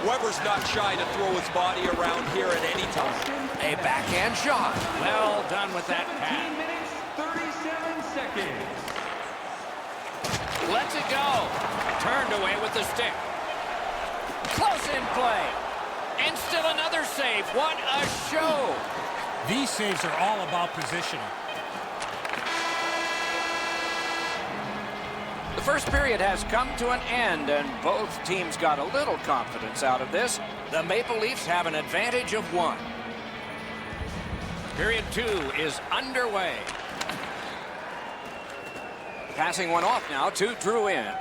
Weber's not shy to throw his body around here at any time. A backhand shot. Well done with that 17 pass. minutes, 37 seconds. Lets it go. Turned away with the stick. Close in play. And still another save. What a show. These saves are all about positioning. The first period has come to an end, and both teams got a little confidence out of this. The Maple Leafs have an advantage of 1. Period 2 is underway. Passing one off now to Drouin.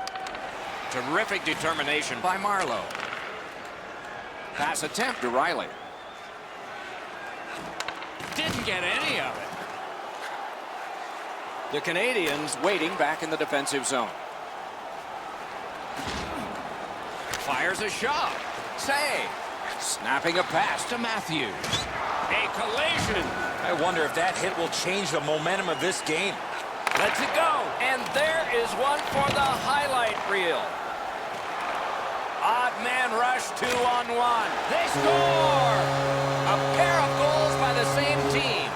Terrific determination by Marleau. Pass attempt to Riley. Didn't get any of it. The Canadians waiting back in the defensive zone. Fires a shot. Save. Snapping a pass to Matthews. A collision. I wonder if that hit will change the momentum of this game. Lets it go. And there is one for the highlight reel. Odd man rush 2-on-1. They score! A pair of goals by the same team.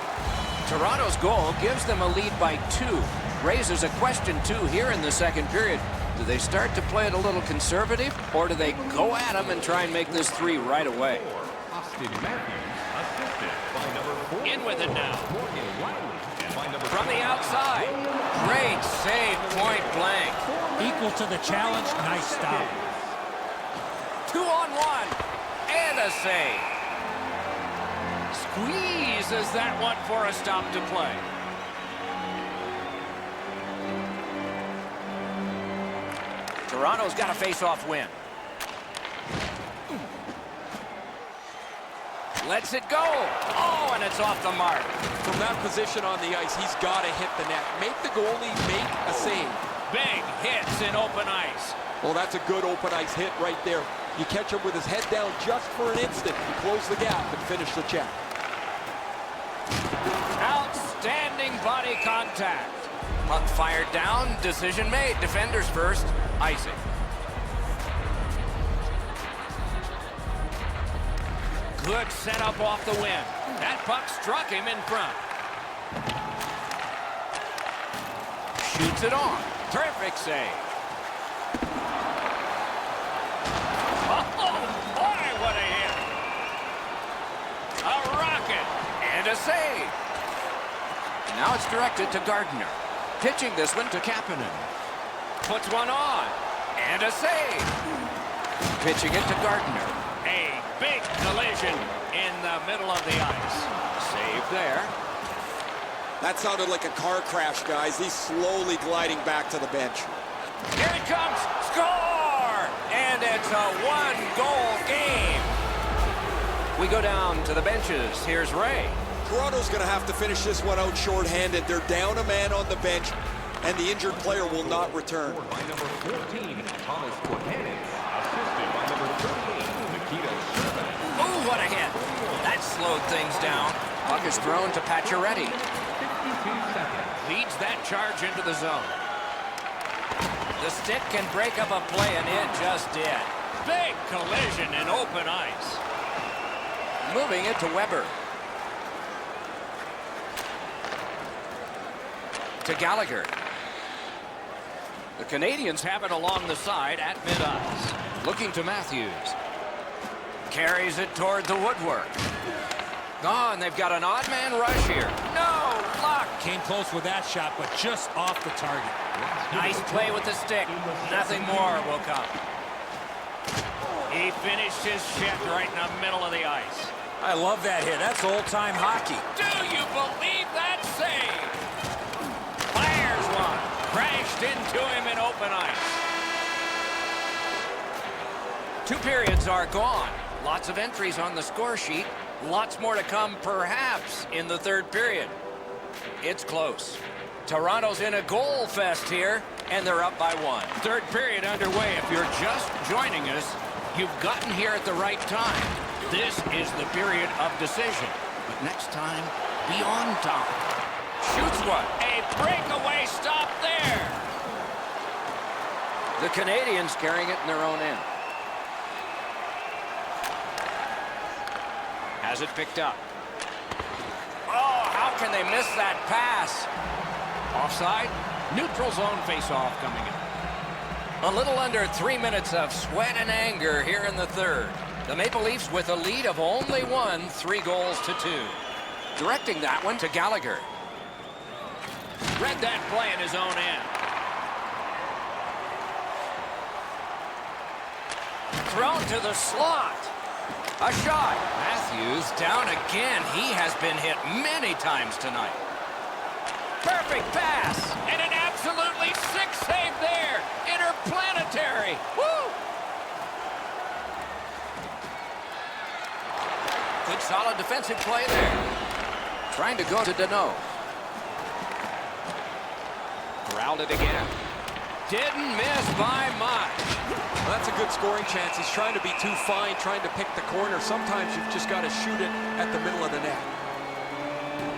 Toronto's goal gives them a lead by 2. Raises a question, too, here in the second period. Do they start to play it a little conservative, or do they go at them and try and make this 3 right away? Austin Matthews, assisted by number 4. In with it now. Morgan Riley, and by number From the outside. Great save, point blank. Equal to the challenge. Nice stop. 2-on-1. And a save. Squeezes that one for a stop to play. Toronto's got a face-off win. Lets it go. Oh, and it's off the mark. From that position on the ice, he's got to hit the net. Make the goalie make a save. Big hits in open ice. Well, that's a good open ice hit right there. You catch him with his head down just for an instant. You close the gap and finish the check. Outstanding body contact. Puck fired down. Decision made. Defenders first. Icing. Good setup off the win. That puck struck him in front. Shoots it on. Terrific save. Oh, boy, what a hit. A rocket. And a save. Now it's directed to Gardner. Pitching this one to Kapanen. Puts one on. And a save. Pitching it to Gardner. A big collision in the middle of the ice. Save there. That sounded like a car crash, guys. He's slowly gliding back to the bench. Here it comes. Score! And it's a one-goal game. We go down to the benches. Here's Ray. Toronto's going to have to finish this one out shorthanded. They're down a man on the bench, and the injured player will not return. By number 14, Thomas Quahanen. Assisted by number 38, Nikita Sherman. Ooh, what a hit. That slowed things down. Puck is thrown to Pacioretty. 52 seconds. Leads that charge into the zone. The stick can break up a play, and it just did. Big collision in open ice. Moving it to Weber. To Gallagher. The Canadians have it along the side at mid-ice. Looking to Matthews. Carries it toward the woodwork. Oh, and they've got an odd man rush here. No luck. Came close with that shot, but just off the target. Nice play with the stick. Nothing more will come. He finished his shift right in the middle of the ice. I love that hit. That's old-time hockey. Do you believe that save? Fires one. Crashed into him in open ice. 2 periods are gone. Lots of entries on the score sheet. Lots more to come, perhaps, in the 3rd period. It's close. Toronto's in a goal fest here, and they're up by 1. 3rd period underway. If you're just joining us, you've gotten here at the right time. This is the period of decision. But next time, be on top. Shoots one. A breakaway stop there. The Canadians carrying it in their own end. Has it picked up. Oh, how can they miss that pass? Offside. Neutral zone faceoff coming in. A little under 3 minutes of sweat and anger here in the 3rd. The Maple Leafs with a lead of only 1, 3 goals to 2. Directing that one to Gallagher. Read that play in his own end. Thrown to the slot. A shot. Matthews down again. He has been hit many times tonight. Perfect pass. And an absolutely sick save there. Interplanetary. Woo! Good solid defensive play there. Trying to go to Danault. Growled it again. Didn't miss by much. Well, that's a good scoring chance. He's trying to be too fine, trying to pick the corner. Sometimes you've just got to shoot it at the middle of the net.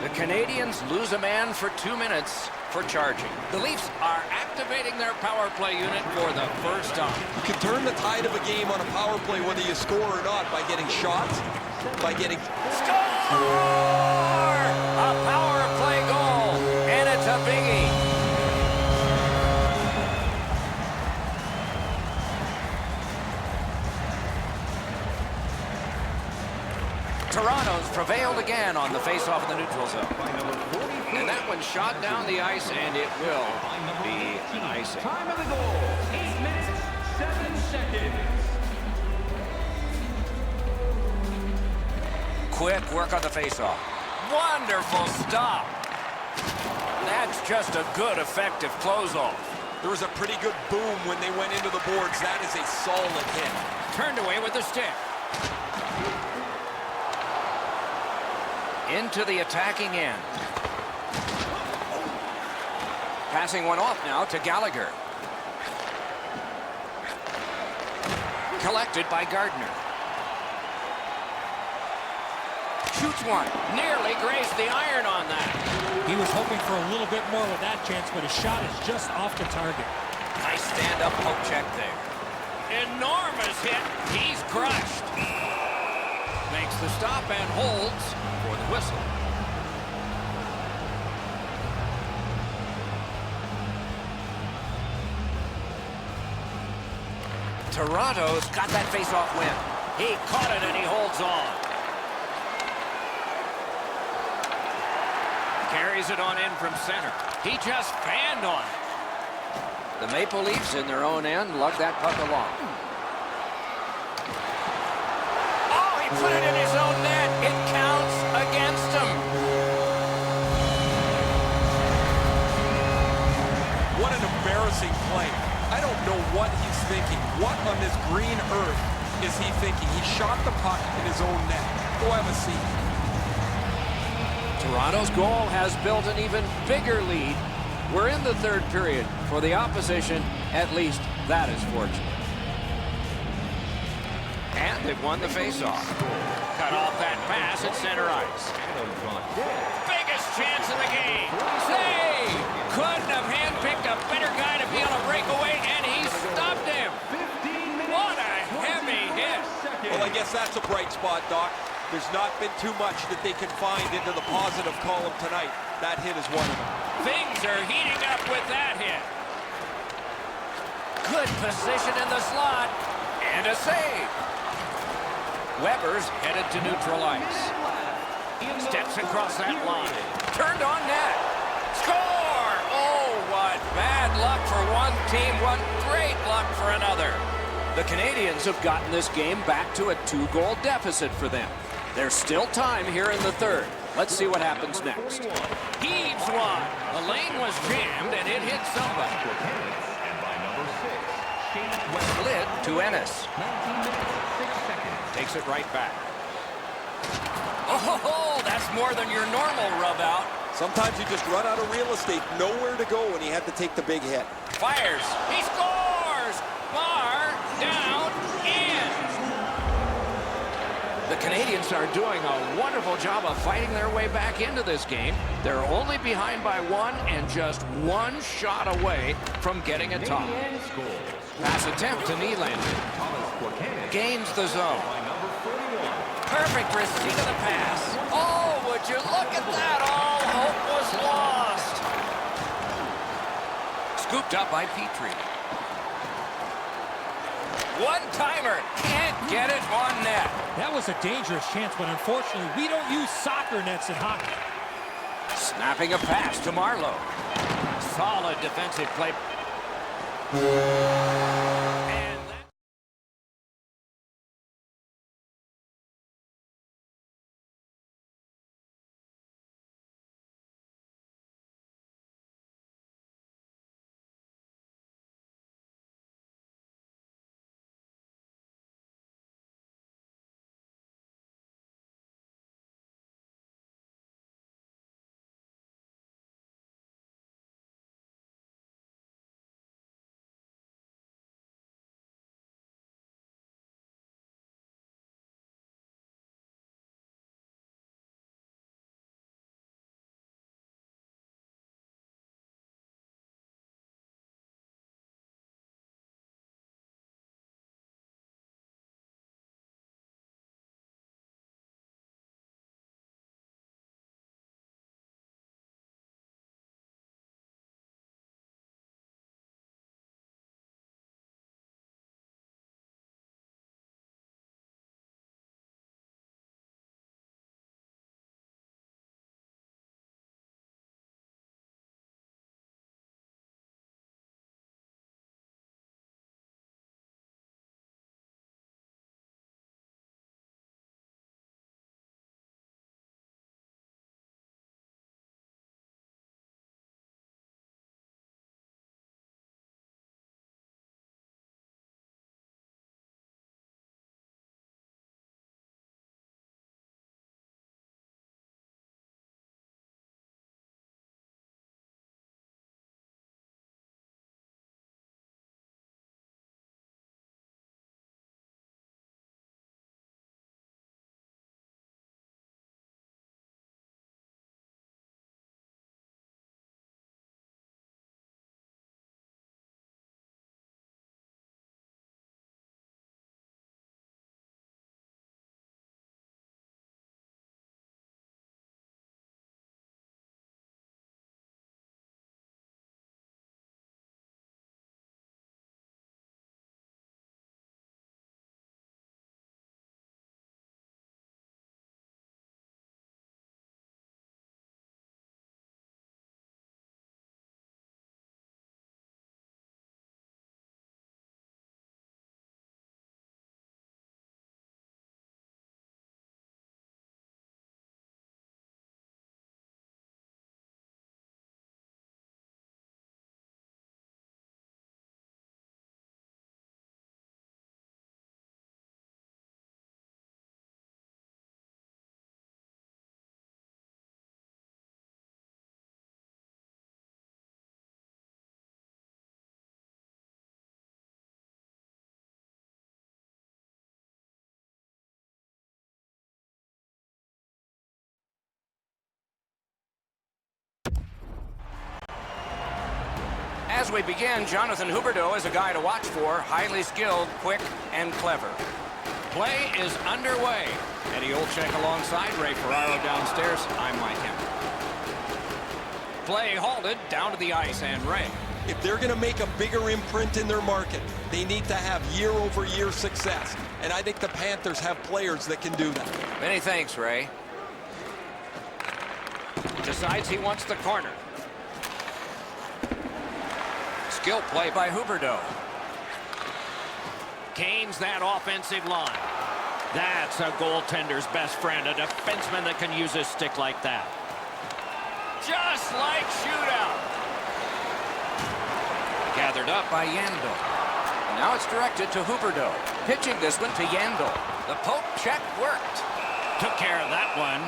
The Canadians lose a man for 2 minutes for charging. The Leafs are activating their power play unit for the first time. You can turn the tide of a game on a power play whether you score or not by getting shots, by getting... Score! A power play goal, and it's a biggie. Toronto's prevailed again on the faceoff in the neutral zone. And that one shot down the ice, and it will be an icing. Time of the goal, 8 minutes, 7 seconds. Quick work on the faceoff. Wonderful stop. That's just a good, effective close-off. There was a pretty good boom when they went into the boards. That is a solid hit. Turned away with the stick. Into the attacking end. Passing one off now to Gallagher. Collected by Gardner. Shoots one. Nearly grazed the iron on that. He was hoping for a little bit more with that chance, but his shot is just off the target. Nice stand-up poke check there. Enormous hit. He's crushed. Makes the stop and holds for the whistle. Toronto's got that face-off win. He caught it and he holds on. Carries it on in from center. He just fanned on it. The Maple Leafs in their own end lug that puck along. Oh, he put it in his own net. It counts against him. What an embarrassing play. I don't know what he's thinking. What on this green earth is he thinking? He shot the puck in his own net. Go have a seat. Toronto's goal has built an even bigger lead. We're in the third period. For the opposition, at least that is fortunate. And they've won the faceoff. Cut off that pass at center ice. Biggest chance of the game. Save! Couldn't have handpicked a better guy to be on a breakaway, and he stopped him. What a heavy hit. Well, I guess that's a bright spot, Doc. There's not been too much that they can find into the positive column tonight. That hit is one of them. Things are heating up with that hit. Good position in the slot. And a save. Weber's headed to neutral ice. Steps across that line. Turned on net. Score! Oh, what bad luck for one team. What great luck for another. The Canadians have gotten this game back to a 2-goal deficit for them. There's still time here in the third. Let's see what happens next. Heaves one. The lane was jammed and it hit somebody. Slid to Ennis. Takes it right back. Oh, that's more than your normal rub out. Sometimes you just run out of real estate, nowhere to go, and he had to take the big hit. Fires. He scores! Bar down in. The Canadians are doing a wonderful job of fighting their way back into this game. They're only behind by one and just one shot away from getting a tie. Pass attempt to Nylander. Gains the zone. Perfect receipt of the pass. Oh, would you look at that? All hope was lost. Scooped up by Petrie. One-timer. Can't get it on net. That was a dangerous chance, but unfortunately, we don't use soccer nets in hockey. Snapping a pass to Marleau. Solid defensive play. As we begin, Jonathan Huberdeau is a guy to watch for. Highly skilled, quick, and clever. Play is underway. Eddie Olczyk alongside Ray Ferraro downstairs. I'm Mike Hemmer. Play halted, down to the ice, and Ray. If they're going to make a bigger imprint in their market, they need to have year-over-year success. And I think the Panthers have players that can do that. Many thanks, Ray. Decides he wants the corner. Skill play by Huberdeau. Gains that offensive line. That's a goaltender's best friend, a defenseman that can use his stick like that. Just like shootout. Gathered up by Yandel. Now it's directed to Huberdeau. Pitching this one to Yandel. The poke check worked. Took care of that one.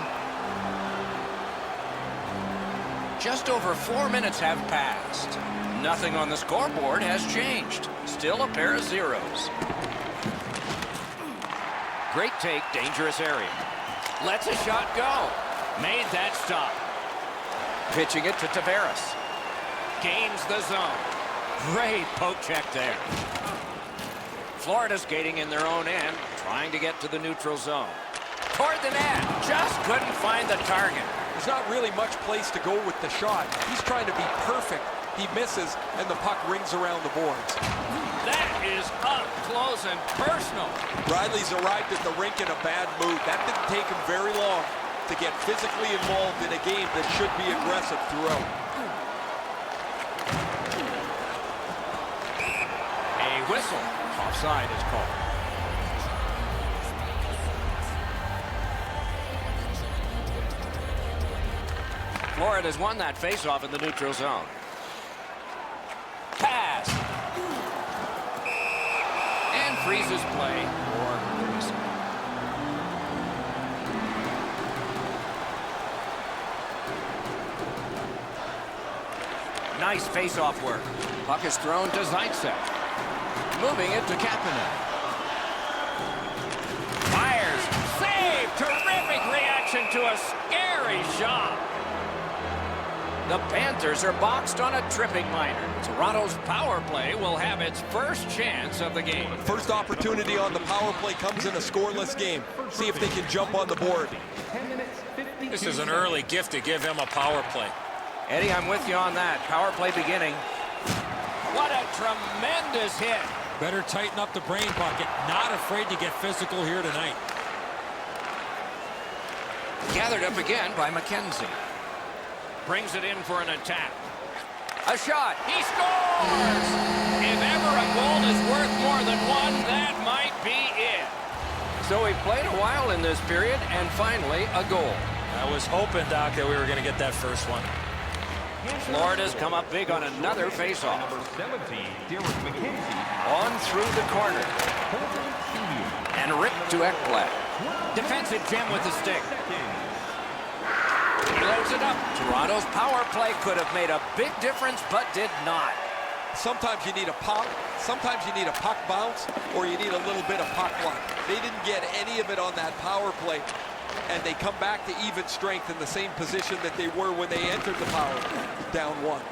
Just over 4 minutes have passed. Nothing on the scoreboard has changed. Still a pair of zeros. Great take, dangerous area. Lets a shot go. Made that stop. Pitching it to Tavares. Gains the zone. Great poke check there. Florida skating in their own end, trying to get to the neutral zone. Toward the net, just couldn't find the target. There's not really much place to go with the shot. He's trying to be perfect. He misses, and the puck rings around the boards. That is up close and personal. Riley's arrived at the rink in a bad mood. That didn't take him very long to get physically involved in a game that should be aggressive throughout. A whistle. Offside is called. Florida's won that faceoff in the neutral zone. Pass. And freezes play for 30 seconds. Nice face-off work. Puck is thrown to Zaitsev. Moving it to Kapanen. Fires. Save. Terrific reaction to a scary shot. The Panthers are boxed on a tripping minor. Toronto's power play will have its first chance of the game. First opportunity on the power play comes in a scoreless game. See if they can jump on the board. This is an early gift to give him a power play. Eddie, I'm with you on that. Power play beginning. What a tremendous hit. Better tighten up the brain bucket. Not afraid to get physical here tonight. Gathered up again by McKenzie. Brings it in for an attack. A shot. He scores! If ever a goal is worth more than one, that might be it. So we played a while in this period, and finally a goal. I was hoping, Doc, that we were going to get that first one. Florida's come up big on another faceoff. Number 17, Derek McKenzie. On through the corner. Holden Senior. And ripped to Ekblad. Defensive gem with the stick. He loads it up. Toronto's power play could have made a big difference, but did not. Sometimes you need a pop, sometimes you need a puck bounce, or you need a little bit of puck luck. They didn't get any of it on that power play, and they come back to even strength in the same position that they were when they entered the power play, down one.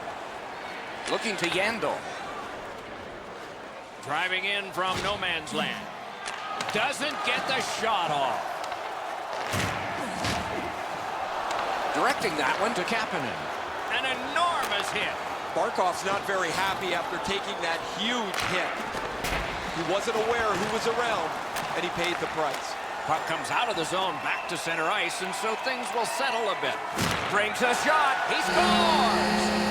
Looking to Yandel. Driving in from no man's land. Doesn't get the shot off. Directing that one to Kapanen. An enormous hit. Barkov's not very happy after taking that huge hit. He wasn't aware who was around, and he paid the price. Puck comes out of the zone back to center ice, and so things will settle a bit. Brings a shot. He scores!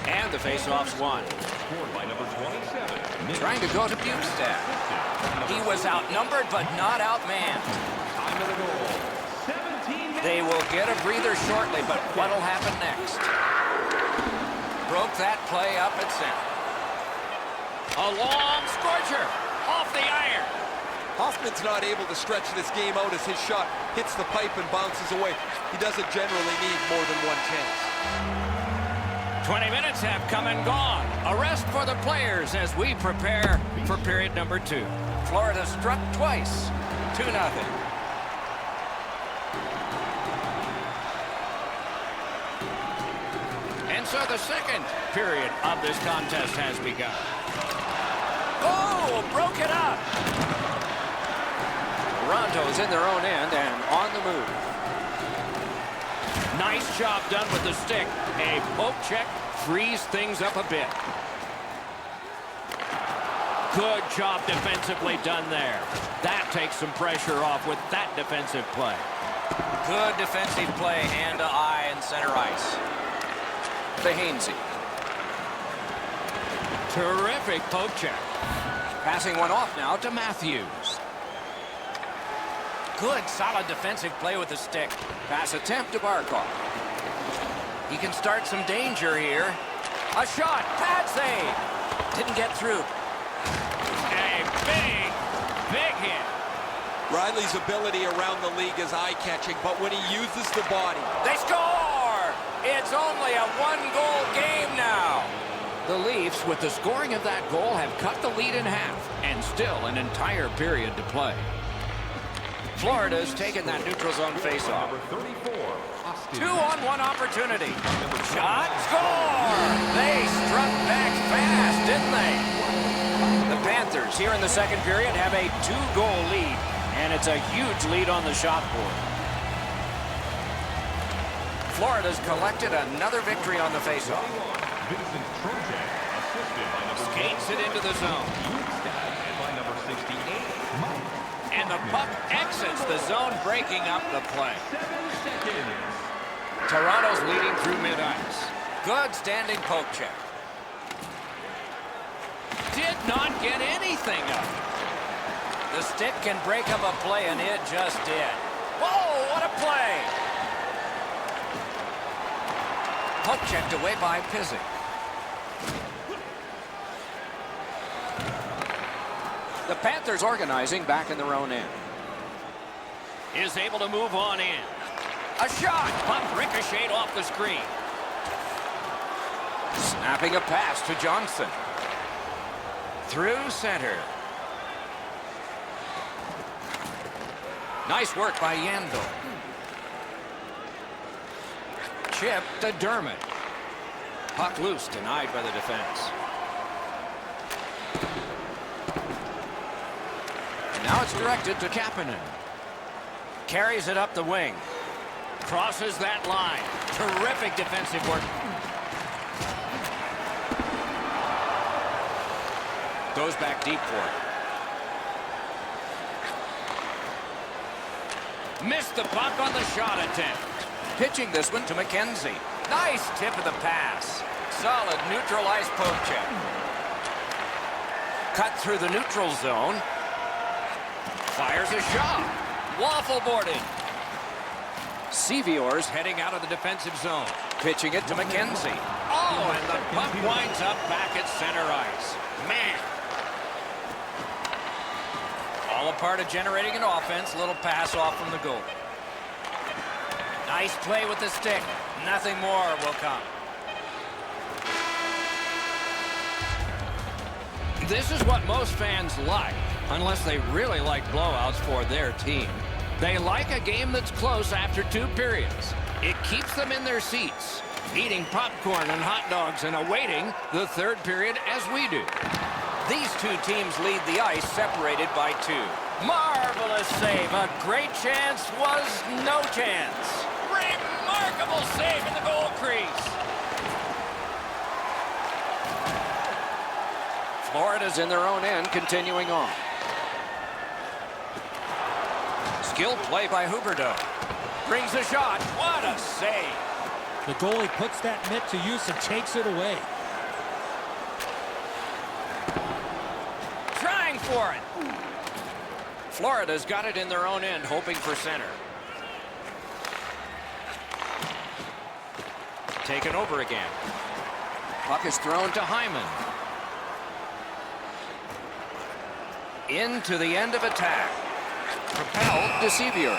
And the faceoff's won. Scored by number 27. Trying to go to Bukestad. He was outnumbered, but not outmanned. Time of the goal. 17 They will get a breather shortly, but what'll happen next? Broke that play up at center. A long scorcher off the iron. Hoffman's not able to stretch this game out as his shot hits the pipe and bounces away. He doesn't generally need more than one chance. 20 minutes have come and gone. A rest for the players as we prepare for period number 2. Florida struck twice. 2-0. And so the second period of this contest has begun. Oh, broke it up. Toronto's in their own end and on the move. Nice job done with the stick. A poke check frees things up a bit. Good job defensively done there. That takes some pressure off with that defensive play. Good defensive play, hand to eye and center ice. To Hainsey. Terrific poke check. Passing one off now to Matthews. good, solid defensive play with the stick. Pass attempt to Barkov. He can start some danger here. A shot, pad save. Didn't get through. A big hit. Riley's ability around the league is eye-catching, but when he uses the body. They score! It's only a one-goal game now. The Leafs, with the scoring of that goal, have cut the lead in half, and still an entire period to play. Florida's taken that neutral zone faceoff. 2-on-1 opportunity. Shot, score! They struck back fast, didn't they? The Panthers here in the second period have a 2-goal lead, and it's a huge lead on the shot board. Florida's collected another victory on the faceoff. Skates it into the zone. And the puck exits the zone, breaking up the play. Toronto's leading through mid-ice. Good standing poke check. Did not get anything up. The stick can break up a play, and it just did. Whoa, what a play! Poke checked away by Pysyk. The Panthers organizing back in their own end. Is able to move on in. A shot! Puck ricocheted off the screen. Snapping a pass to Johnson. Through center. Nice work by Yandel. Chip to Dermott. Puck loose, denied by the defense. Now it's directed to Kapanen. Carries it up the wing. Crosses that line. Terrific defensive work. Goes back deep for it. Missed the puck on the shot attempt. Pitching this one to McKenzie. Nice tip of the pass. Solid neutral ice poke check. Cut through the neutral zone. Fires a shot. Waffle boarded. Sevior's heading out of the defensive zone. Pitching it to McKenzie. Oh, and the puck winds up back at center ice. Man. All a part of generating an offense. Little pass off from the goal. Nice play with the stick. Nothing more will come. This is what most fans like, unless they really like blowouts for their team. They like a game that's close after 2 periods. It keeps them in their seats, eating popcorn and hot dogs and awaiting the 3rd period as we do. These two teams lead the ice, separated by 2. Marvelous save. A great chance was no chance. Remarkable save in the goal crease. Florida's in their own end, continuing on. Skilled play by Huberdeau. Brings a shot. What a save. The goalie puts that mitt to use and takes it away. Trying for it. Florida's got it in their own end, hoping for center. Taken over again. Puck is thrown to Hyman. Into the end of attack. Propelled to Sevier.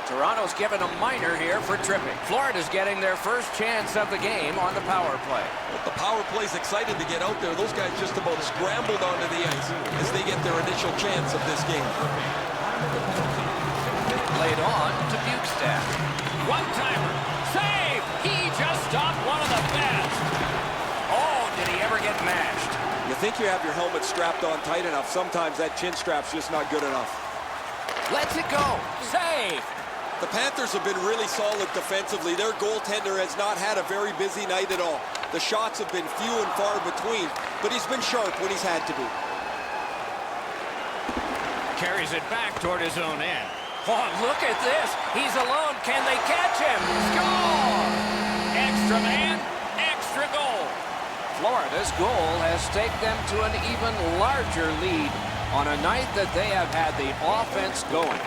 Toronto's given a minor here for tripping. Florida's getting their first chance of the game on the power play. Well, the power play's excited to get out there. Those guys just about scrambled onto the ice as they get their initial chance of this game. Laid on to Bukestad. One-timer. Save! He just stopped one of the best. Oh, did he ever get mashed? You think you have your helmet strapped on tight enough. Sometimes that chin strap's just not good enough. Lets it go. Save! The Panthers have been really solid defensively. Their goaltender has not had a very busy night at all. The shots have been few and far between, but he's been sharp when he's had to be. Carries it back toward his own end. Oh, look at this. He's alone. Can they catch him? Score! Extra man, extra goal. Florida's goal has staked them to an even larger lead on a night that they have had the offense going.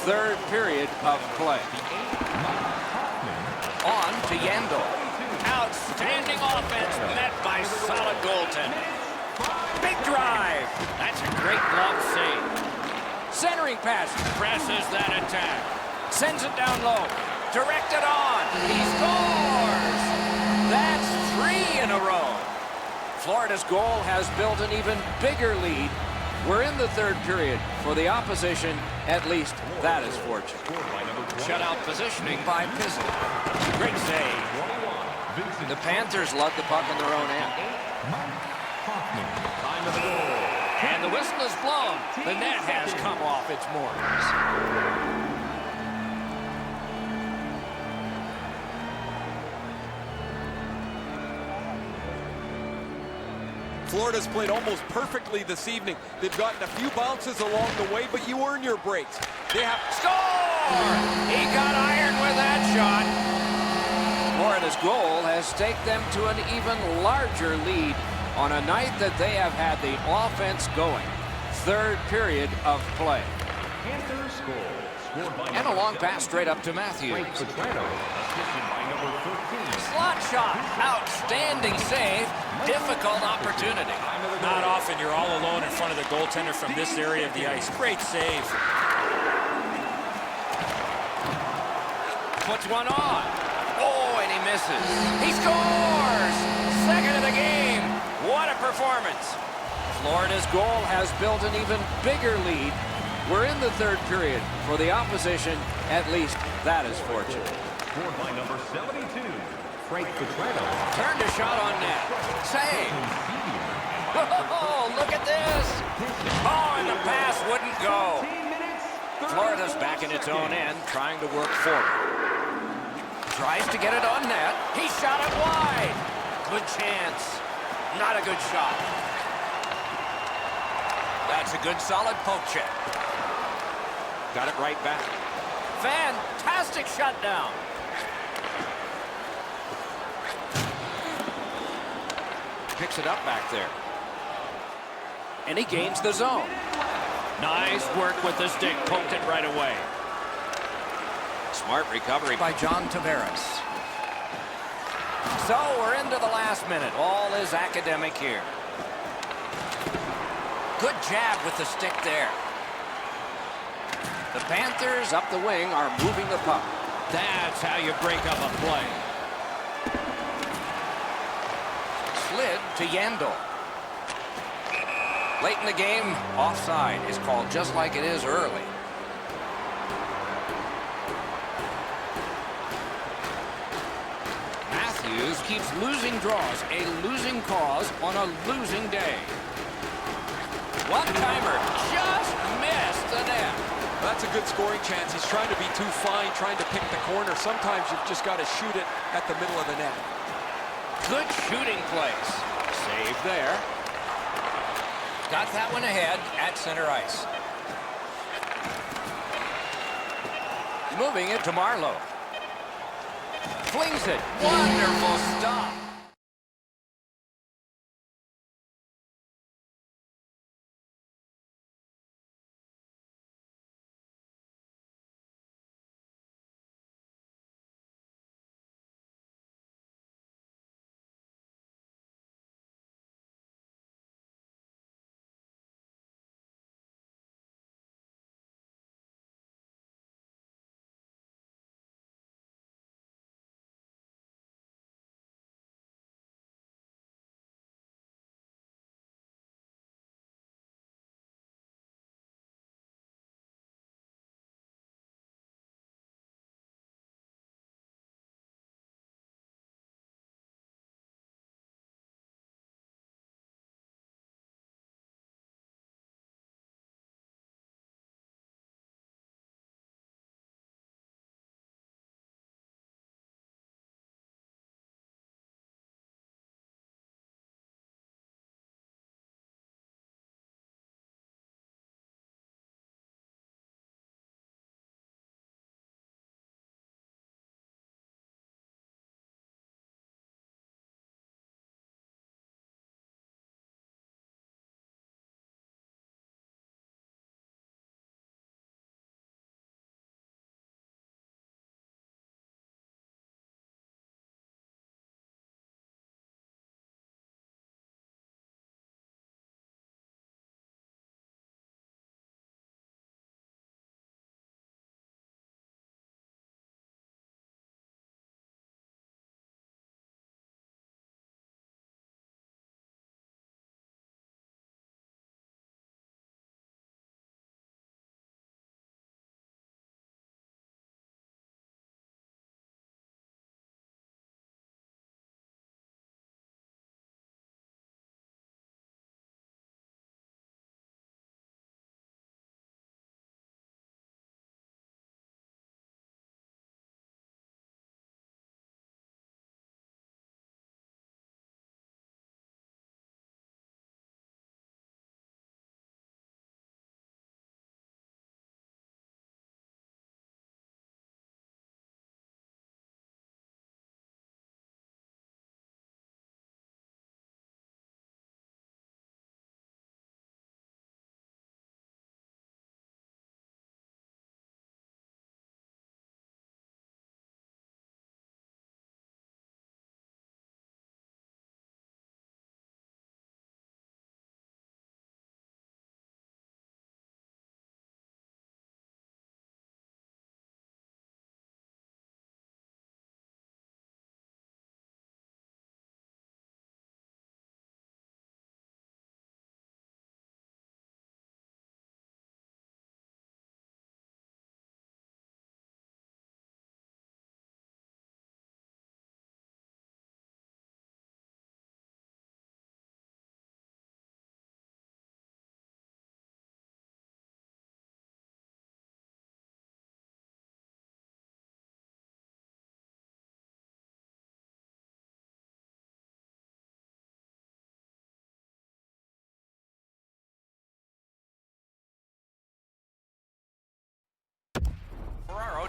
Third period of play. On to Yandel. Outstanding offense met by solid goaltending. Big drive. That's a great glove save. Centering pass. Presses that attack. Sends it down low. Directed on. He scores. That's 3 in a row. Florida's goal has built an even bigger lead. We're in the third period. For the opposition, at least that is fortunate. Shutout positioning by Pizzle. Great save. The Panthers lug the puck in their own end. And the whistle is blown. The net has come off its moorings. Florida's played almost perfectly this evening. They've gotten a few bounces along the way, but you earn your breaks. They have Score! He got iron with that shot. Florida's goal has staked them to an even larger lead on a night that they have had the offense going. Third period of play. Panthers score. Scored by And a long pass straight up to Matthews. Frank Petrano, assisted by number 13. Slot shot. Outstanding save. Difficult opportunity. Not often you're all alone in front of the goaltender from this area of the ice. Great save. Puts one on. Oh, and he misses. He scores! Second of the game. What a performance. Florida's goal has built an even bigger lead. We're in the third period. For the opposition, at least that is fortunate. Scored by number 72. Frank Petrano. Turned a shot on net. Save. Oh, look at this. Oh, and the pass wouldn't go. Florida's back in its own end, trying to work forward. Tries to get it on net. He shot it wide. Good chance. Not a good shot. That's a good solid poke check. Got it right back. Fantastic shutdown. Picks it up back there. And he gains the zone. Nice work with the stick. Poked it right away. Smart recovery by John Tavares. So we're into the last minute. All is academic here. Good jab with the stick there. The Panthers up the wing are moving the puck. That's how you break up a play. Slid to Yandel. Late in the game, offside is called just like it is early. Matthews keeps losing draws, a losing cause on a losing day. One-timer just missed the net. That's a good scoring chance. He's trying to be too fine, trying to pick the corner. Sometimes you've just got to shoot it at the middle of the net. Good shooting place. Save there. Got that one ahead at center ice. Moving it to Marleau. Flings it. Wonderful stop.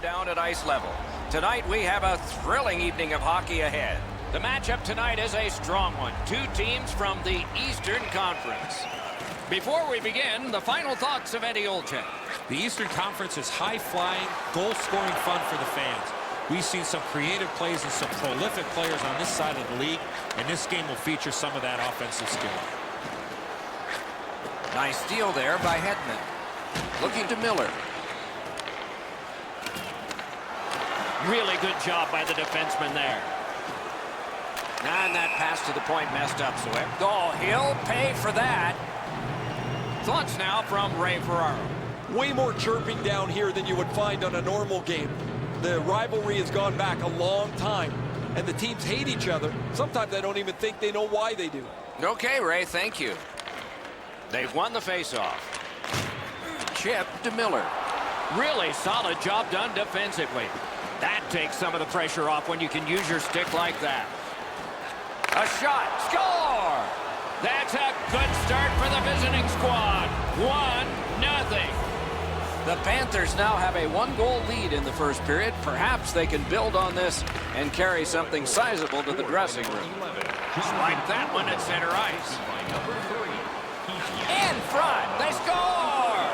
down at ice level. Tonight we have a thrilling evening of hockey ahead. The matchup tonight is a strong one. Two teams from the Eastern Conference. Before we begin, the final thoughts of Eddie Olczyk. The Eastern Conference is high-flying, goal-scoring fun for the fans. We've seen some creative plays and some prolific players on this side of the league, and this game will feature some of that offensive skill. Nice steal there by Hedman. Looking to Miller. Really good job by the defenseman there. And that pass to the point messed up, so he'll pay for that. Thoughts now from Ray Ferraro. Way more chirping down here than you would find on a normal game. The rivalry has gone back a long time, and the teams hate each other. Sometimes I don't even think they know why they do. Okay, Ray, thank you. They've won the faceoff. Chip to Miller. Really solid job done defensively. That takes some of the pressure off when you can use your stick like that. A shot. Score! That's a good start for the visiting squad. 1-0. The Panthers now have a one-goal lead in the first period. Perhaps they can build on this and carry something sizable to the dressing room. Like that one at center ice. In front, they score!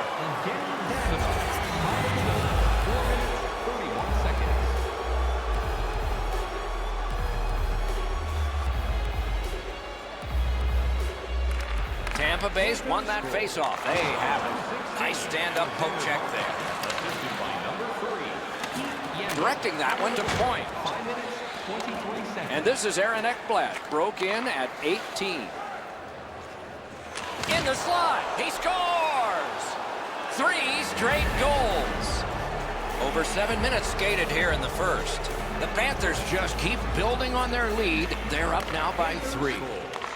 Tampa Bay's won that faceoff. They have it. Nice stand-up poke check there. Directing that one to point. And this is Aaron Ekblad. Broke in at 18. In the slot. He scores! 3 straight goals. Over 7 minutes skated here in the first. The Panthers just keep building on their lead. They're up now by 3.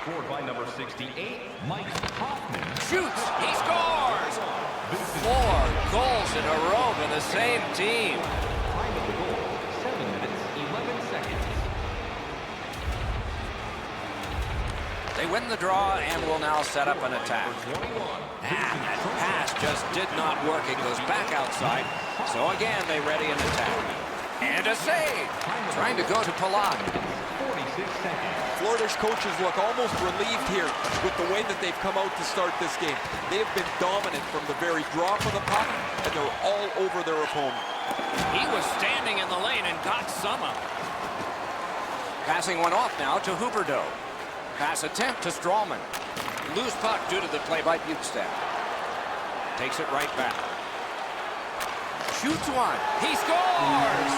Scored by number 68, Mike Hoffman. Shoots. He scores! 4 goals in a row for the same team. Time of the goal, 7 minutes, 11 seconds. They win the draw and will now set up an attack. And that pass just did not work. It goes back outside. So again, they ready an attack. And a save. Trying to go to Palat. 46 seconds. Florida's coaches look almost relieved here with the way that they've come out to start this game. They have been dominant from the very drop of the puck, and they're all over their opponent. He was standing in the lane and got some of it. Passing one off now to Huberdeau. Pass attempt to Strawman. Loose puck due to the play by Bukestad. Takes it right back. Shoots one. He scores!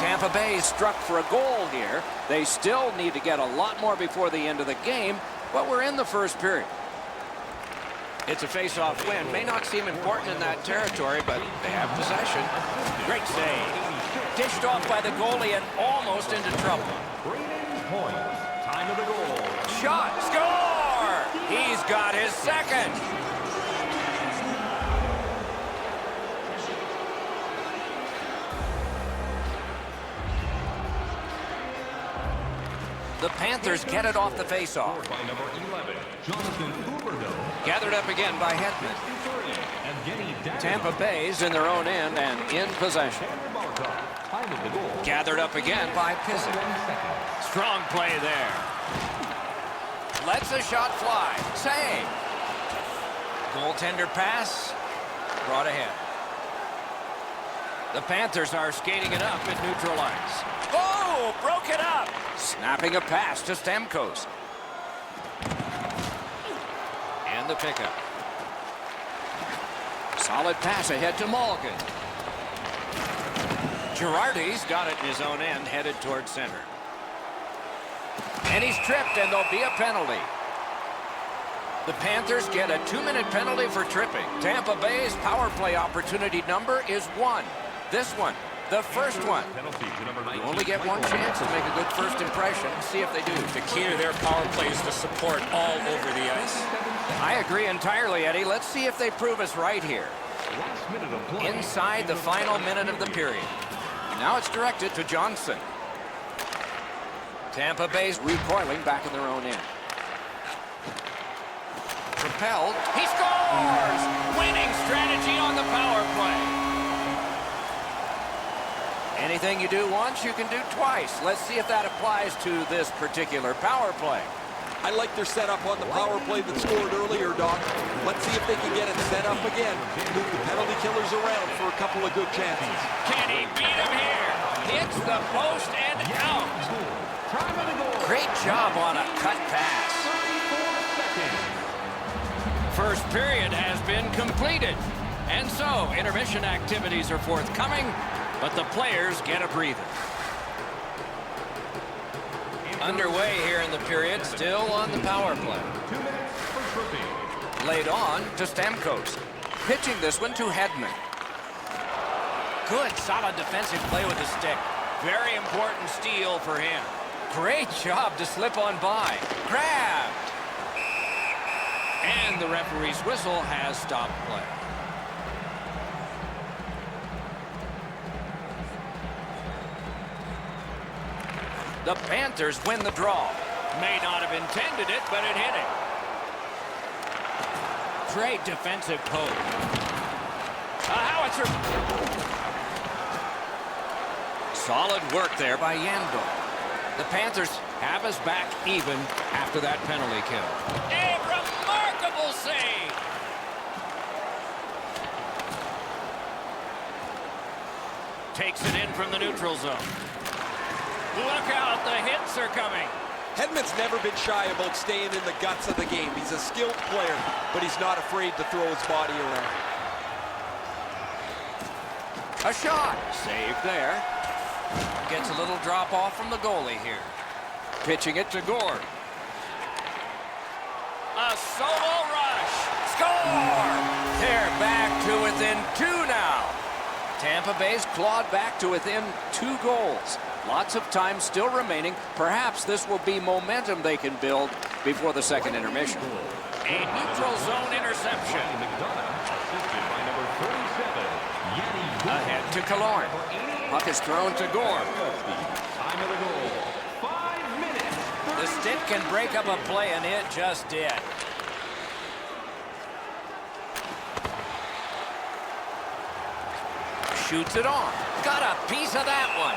Tampa Bay struck for a goal here. They still need to get a lot more before the end of the game, but we're in the first period. It's a face-off win. May not seem important in that territory, but they have possession. Great save. Dished off by the goalie and almost into trouble. Braden Point. Time of the goal. Shot. Score! He's got his second. The Panthers get it off the faceoff. By number 11, Jonathan Huberdeau. Gathered up again by Hedman. Tampa Bay's in their own end and in possession. Time of the goal. Gathered up again by Pizzak. Strong play there. Lets a shot fly. Save. Goaltender pass. Brought ahead. The Panthers are skating it up at neutral ice. Oh, broke it up. Snapping a pass to Stamkos. And the pickup. Solid pass ahead to Mulligan. Girardi's got it in his own end, headed toward center. And he's tripped, and there'll be a penalty. The Panthers get a 2-minute penalty for tripping. Tampa Bay's power play opportunity number is 1. This one, the first one. You only get one chance to make a good first impression. See if they do. The key to their power play is to support all over the ice. I agree entirely, Eddie. Let's see if they prove us right here. Inside the final minute of the period. Now it's directed to Johnson. Tampa Bay's recoiling back in their own end. Propelled. He scores! Winning strategy on the power play. Anything you do once, you can do twice. Let's see if that applies to this particular power play. I like their setup on the power play that scored earlier, Doc. Let's see if they can get it set up again. Move the penalty killers around for a couple of good chances. Can he beat him here? Hits the post and out. Great job on a cut pass. First period has been completed. And so, intermission activities are forthcoming, but the players get a breather. Underway here in the period, still on the power play. 2 minutes for Trippy. Laid on to Stamkos. Pitching this one to Hedman. Good, solid defensive play with the stick. Very important steal for him. Great job to slip on by. Grabbed. And the referee's whistle has stopped play. The Panthers win the draw. May not have intended it, but it hit him. Great defensive poke. A howitzer. Solid work there by Yandel. The Panthers have us back even after that penalty kill. A remarkable save. Takes it in from the neutral zone. Look out, the hits are coming. Hedman's never been shy about staying in the guts of the game. He's a skilled player, but he's not afraid to throw his body around. A shot. Saved there. Gets a little drop off from the goalie here. Pitching it to Gord. A solo rush. Score! They're back to within 2 now. Tampa Bay's clawed back to within 2 goals. Lots of time still remaining. Perhaps this will be momentum they can build before the second intermission. A neutral zone interception. Ahead to Killorn. Puck is thrown to Gord. Time of the goal. 5 minutes. The stick can break up a play, and it just did. Shoots it on. Got a piece of that one.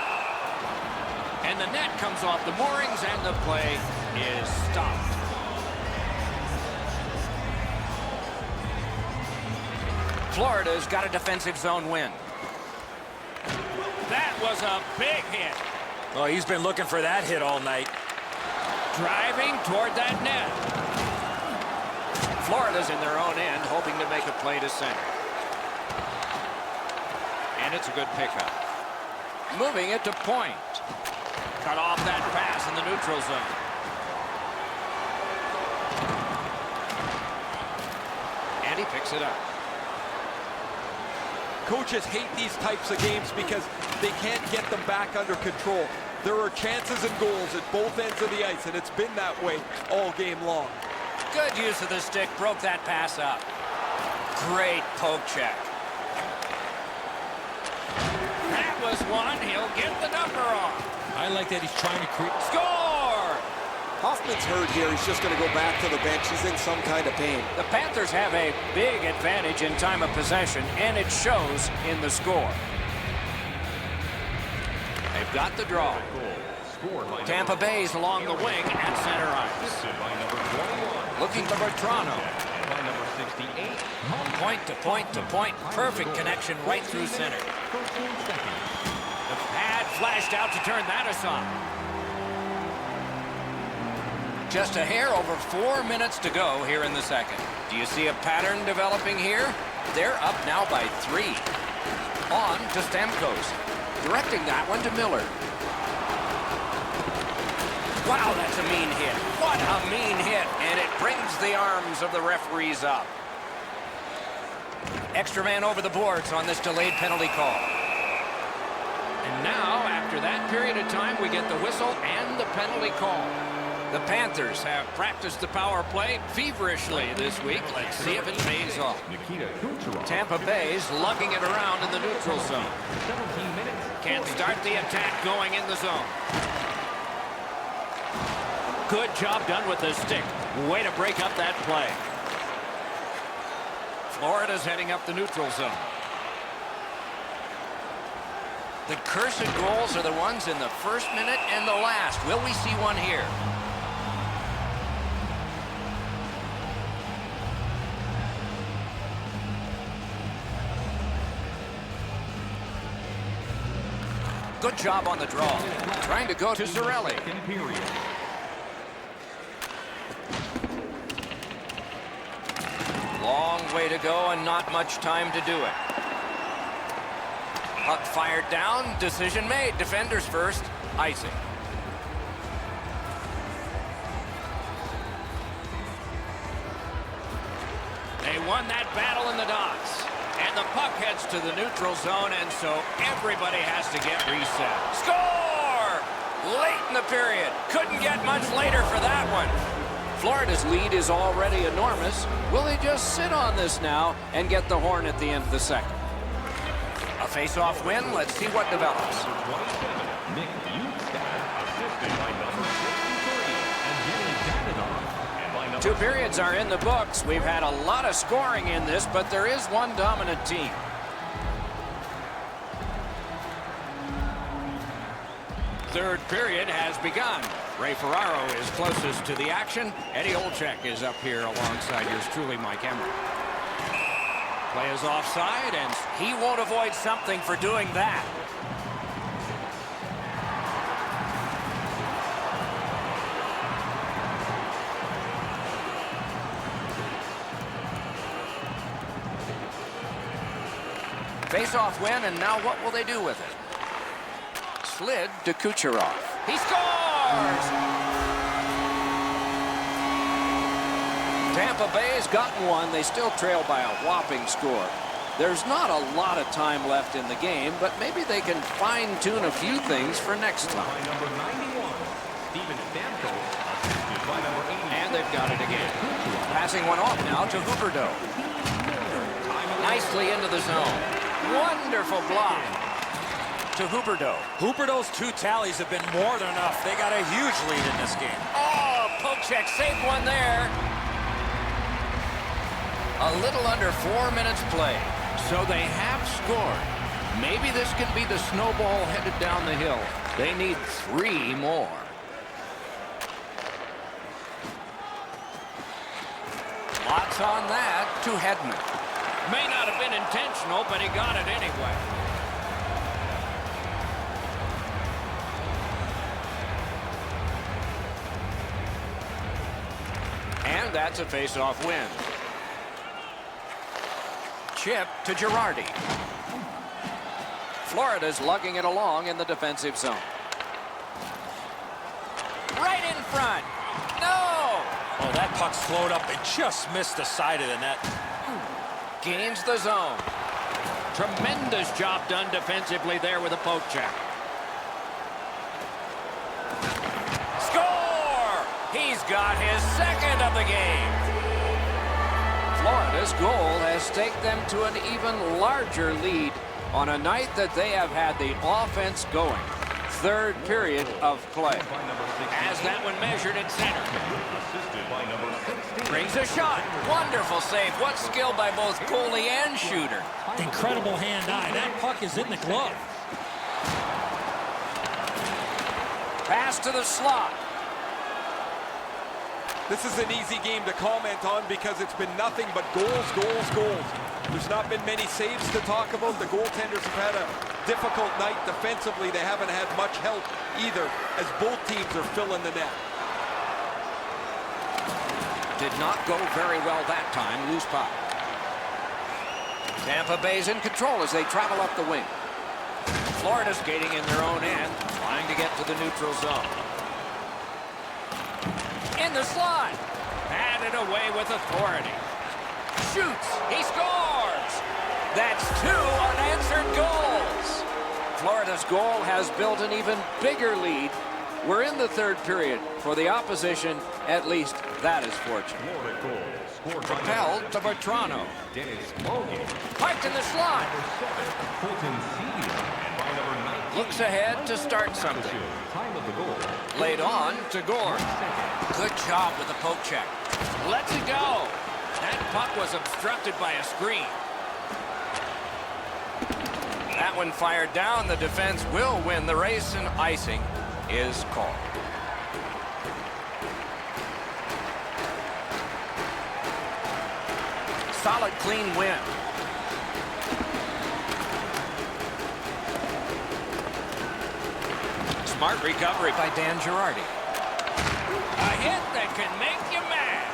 And the net comes off the moorings, and the play is stopped. Florida's got a defensive zone win. That was a big hit. Well, he's been looking for that hit all night. Driving toward that net. Florida's in their own end, hoping to make a play to center. And it's a good pickup. Moving it to point. Cut off that pass in the neutral zone. And he picks it up. Coaches hate these types of games because they can't get them back under control. There are chances and goals at both ends of the ice, and it's been that way all game long. Good use of the stick, broke that pass up. Great poke check. That was one. He'll get the number on. I like that he's trying to create. Score! Hoffman's hurt here. He's just going to go back to the bench. He's in some kind of pain. The Panthers have a big advantage in time of possession, and it shows in the score. They've got the draw. Tampa Bay's along the wing at center ice. Looking for Bertrano. Point to point to point. Perfect connection right through center. The pad flashed out to turn that aside. Just a hair over 4 minutes to go here in the second. Do you see a pattern developing here? They're up now by 3. On to Stamkos. Directing that one to Miller. Wow, that's a mean hit. What a mean hit. And it brings the arms of the referees up. Extra man over the boards on this delayed penalty call. And now, after that period of time, we get the whistle and the penalty call. The Panthers have practiced the power play feverishly this week. Let's see if it pays off. Tampa Bay's lugging it around in the neutral zone. Can't start the attack going in the zone. Good job done with the stick. Way to break up that play. Florida's heading up the neutral zone. The cursed goals are the ones in the first minute and the last. Will we see one here? Good job on the draw. Trying to go to Cirelli. Long way to go and not much time to do it. Puck fired down. Decision made. Defenders first. Icing. They won that battle in the dots. And the puck heads to the neutral zone, and so everybody has to get reset. Score! Late in the period. Couldn't get much later for that one. Florida's lead is already enormous. Will they just sit on this now and get the horn at the end of the second? A face-off win. Let's see what develops. Nick Bjugstad, assisted by number 63, and Jimmy Davidoff, and by number 2 periods are in the books. We've had a lot of scoring in this, but there is one dominant team. Third period has begun. Ray Ferraro is closest to the action. Eddie Olczyk is up here alongside yours truly, Mike Emrick. Play is offside, and he won't avoid something for doing that. Face-off win, and now what will they do with it? Slid to Kucherov. He scores! Tampa Bay's gotten one. They still trail by a whopping score. There's not a lot of time left in the game, but maybe they can fine-tune a few things for next time. by number 91, Steven Stamkos, assisted by number 80. And they've got it again. Passing one off now to Huberdeau. Nicely into the zone. Wonderful block to Huberdeau. Huberdeau's 2 tallies have been more than enough. They got a huge lead in this game. Oh, Pocheck saved one there. A little under 4 minutes played. So they have scored. Maybe this can be the snowball headed down the hill. They need 3 more. Lots on that to Hedman. May not have been intentional, but he got it anyway. And that's a face-off win. Chip to Girardi. Florida's lugging it along in the defensive zone. Right in front. No! Oh, that puck slowed up and just missed the side of the net. Gains the zone. Tremendous job done defensively there with a poke check. Score! He's got his second of the game. Florida's goal has staked them to an even larger lead on a night that they have had the offense going. Third period of play. As that one measured at center. Brings a shot. Wonderful save. What skill by both goalie and shooter. Incredible hand-eye. That puck is in the glove. Pass to the slot. This is an easy game to comment on because it's been nothing but goals, goals, goals. There's not been many saves to talk about. The goaltenders have had a difficult night defensively. They haven't had much help either as both teams are filling the net. Did not go very well that time. Loose puck. Tampa Bay's in control as they travel up the wing. Florida skating in their own end, trying to get to the neutral zone. In the slot. Batted away with authority. Shoots. He scores. That's 2 unanswered goals. Florida's goal has built an even bigger lead. We're in the third period. For the opposition, at least that is fortunate. Florida goal scored by Propelled to Bertrano. Dennis Logan, Parked in the slot. number 7, Colton Celia, and by number 19, Looks ahead to start something. time of the goal, Laid on to Gore. Good job with the poke check. Lets it go. That puck was obstructed by a screen. That one fired down. The defense will win the race, and icing is called. Solid, clean win. Smart recovery by Dan Girardi. A hit that can make you mad.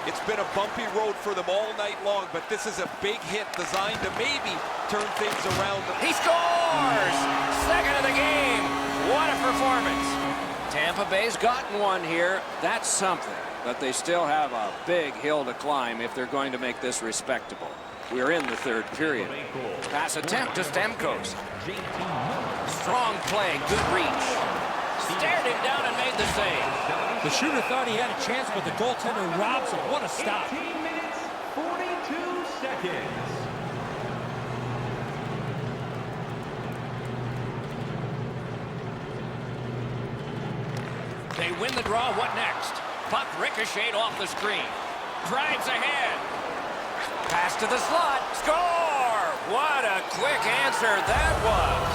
It's been a bumpy road for them all night long, but this is a big hit designed to maybe turn things around. He scores! Second of the game. What a performance. Tampa Bay's gotten one here. That's something. But they still have a big hill to climb if they're going to make this respectable. We're in the third period. Pass attempt to Stamkos. Strong play, good reach. Stared him down and made the save. The shooter thought he had a chance, but the goaltender robs him. What a stop. 18 minutes, 42 seconds. They win the draw. What next? Puck ricocheted off the screen. Drives ahead. Pass to the slot. Score! What a quick answer that was.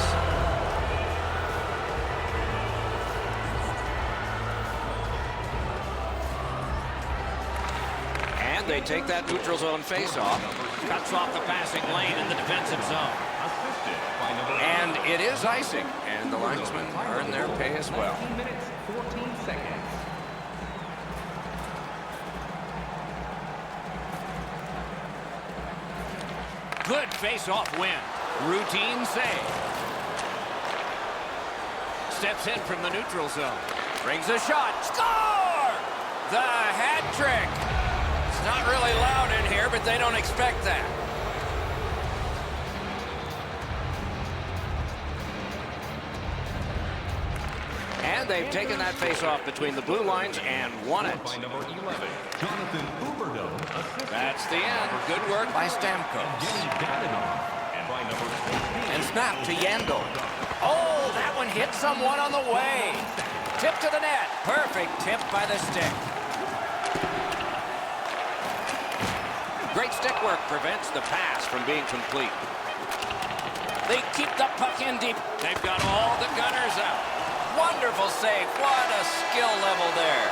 And they take that neutral zone face-off. Cuts off the passing lane in the defensive zone. And it is icing. And the linesmen earn their pay as well. 19 minutes, 14 seconds. Good face-off win. Routine save. Steps in from the neutral zone. Brings a shot. Score! The hat trick. It's not really loud in here, but they don't expect that. And they've taken that face-off between the blue lines and won it. By number 11, Jonathan Huberdeau, assisted. That's the end. Good work by Stamkos. Evgeny Dadonov, and by number 18, And snap to Yandel. Oh, that one hit someone on the way. Tip to the net. Perfect tip by the stick. Great stick work prevents the pass from being complete. They keep the puck in deep. They've got all the gunners out. Wonderful save. What a skill level there.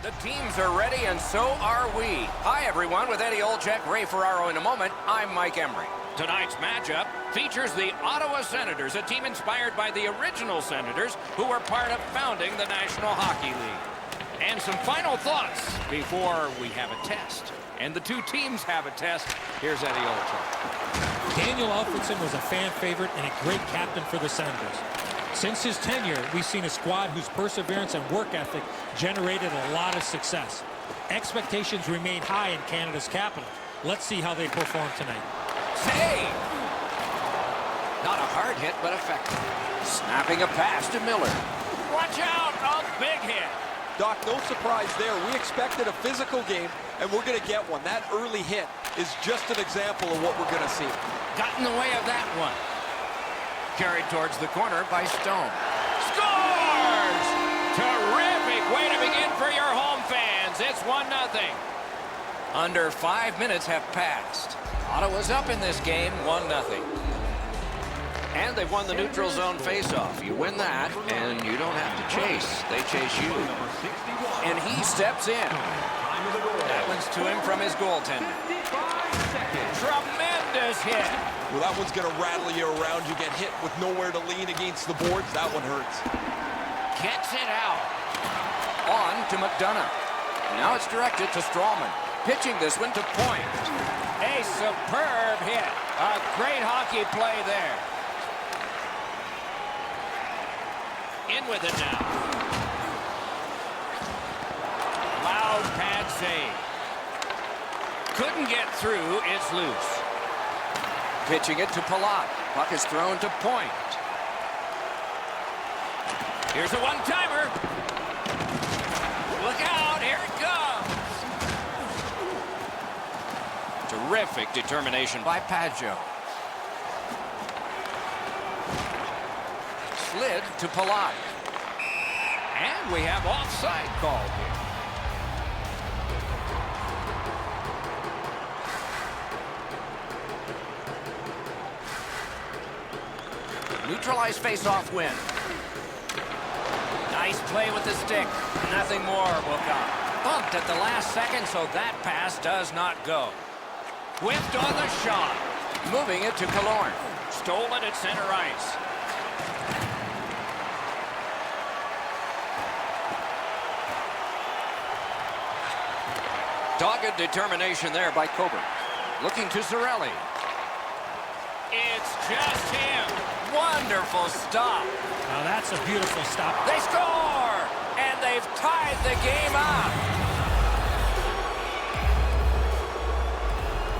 The teams are ready, and so are we. Hi, everyone. With Eddie Olczyk, Ray Ferraro in a moment, I'm Mike Emery. Tonight's matchup features the Ottawa Senators, a team inspired by the original Senators who were part of founding the National Hockey League. And some final thoughts before we have a test. And the two teams have a test. Here's Eddie Olczyk. Daniel Alfredsson was a fan favorite and a great captain for the Senators. Since his tenure, we've seen a squad whose perseverance and work ethic generated a lot of success. Expectations remain high in Canada's capital. Let's see how they perform tonight. Save! Not a hard hit, but effective. Snapping a pass to Miller. Watch out! A big hit. Doc, no surprise there. We expected a physical game, and we're going to get one. That early hit is just an example of what we're going to see. Got in the way of that one. Carried towards the corner by Stone. Scores! Terrific way to begin for your home fans. It's 1-0. Under 5 minutes have passed. Ottawa's up in this game, 1-0. And they've won the neutral zone faceoff. You win that, and you don't have to chase. They chase you. And he steps in. That one's to him from his goaltender. Tremendous hit. Well, that one's going to rattle you around. You get hit with nowhere to lean against the boards. That one hurts. Gets it out. On to McDonough. Now it's directed to Strawman. Pitching this one to Point. A superb hit. A great hockey play there. In with it now. Loud pad save. Couldn't get through. It's loose. Pitching it to Palat. Puck is thrown to Point. Here's a one-timer. Look out. Here it comes. Terrific determination by Pageau. Slid to Palat. And we have offside called here. Neutralized face-off win. Nice play with the stick. Nothing more will come. Bumped at the last second, so that pass does not go. Whipped on the shot. Moving it to Killorn. Stolen at center ice. Dogged determination there by Coburn. Looking to Cirelli. It's just him. Wonderful stop. Now that's a beautiful stop. They score! And they've tied the game up.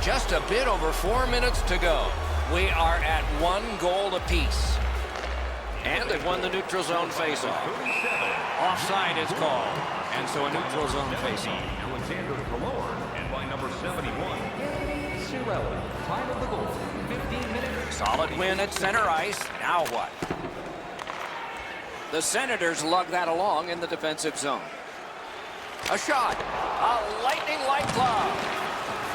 Just a bit over 4 minutes to go. We are at 1 goal apiece. And they've won the neutral zone faceoff. Offside is called. And so a neutral zone faceoff. Alexander Killorn, and by number 71, Cirelli. Time of the goal, 15 minutes. Solid win at center ice. Now what? The Senators lug that along in the defensive zone. A shot. A lightning-like glove.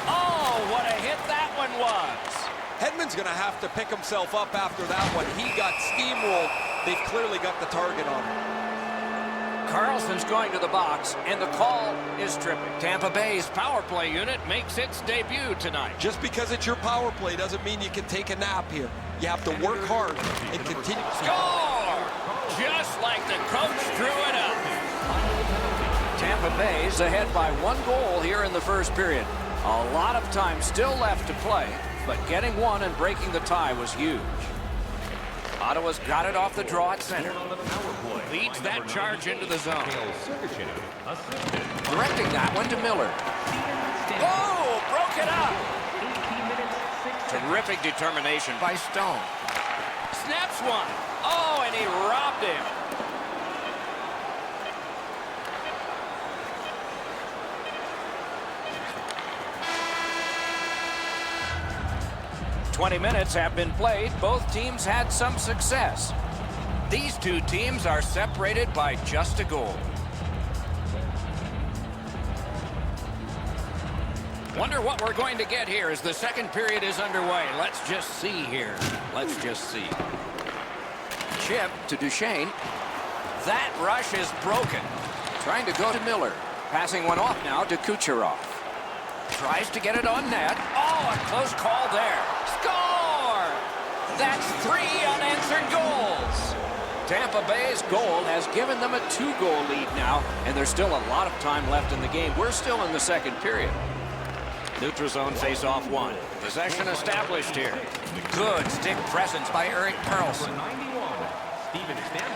Oh, what a hit that one was. Hedman's going to have to pick himself up after that one. He got steamrolled. They've clearly got the target on him. Carlson's going to the box, and the call is tripping. Tampa Bay's power play unit makes its debut tonight. Just because it's your power play doesn't mean you can take a nap here. You have to work hard and continue. Score! Just like the coach drew it up. Tampa Bay's ahead by 1 goal here in the first period. A lot of time still left to play, but getting one and breaking the tie was huge. Ottawa's got it off the draw at center. Leads that charge into the zone. Directing that one to Miller. Oh, broke it up. Terrific determination by Stone. Snaps one. Oh, and he robbed him. "20 minutes have been played. Both teams had some success. These two teams are separated by just a goal. Wonder what we're going to get here as the second period is underway. Let's just see here. Let's just see. Chip to Duchesne. That rush is broken. Trying to go to Miller. Passing one off now to Kucherov. Tries to get it on net. Oh, a close call there. Score! That's 3 unanswered goals. Tampa Bay's goal has given them a 2-goal lead now, and there's still a lot of time left in the game. We're still in the second period. Neutral zone face-off 1. Possession established here. Good stick presence by Erik Karlsson.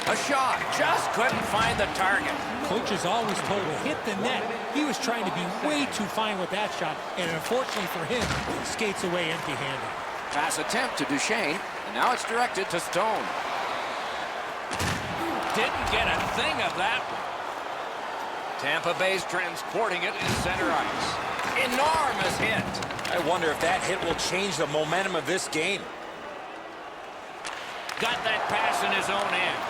A shot. Just couldn't find the target. Coach is always told to hit the net. He was trying to be way too fine with that shot, and unfortunately for him, skates away empty-handed. Pass attempt to Duchesne, and now it's directed to Stone. Didn't get a thing of that one. Tampa Bay's transporting it in center ice. Enormous hit. I wonder if that hit will change the momentum of this game. Got that pass in his own end.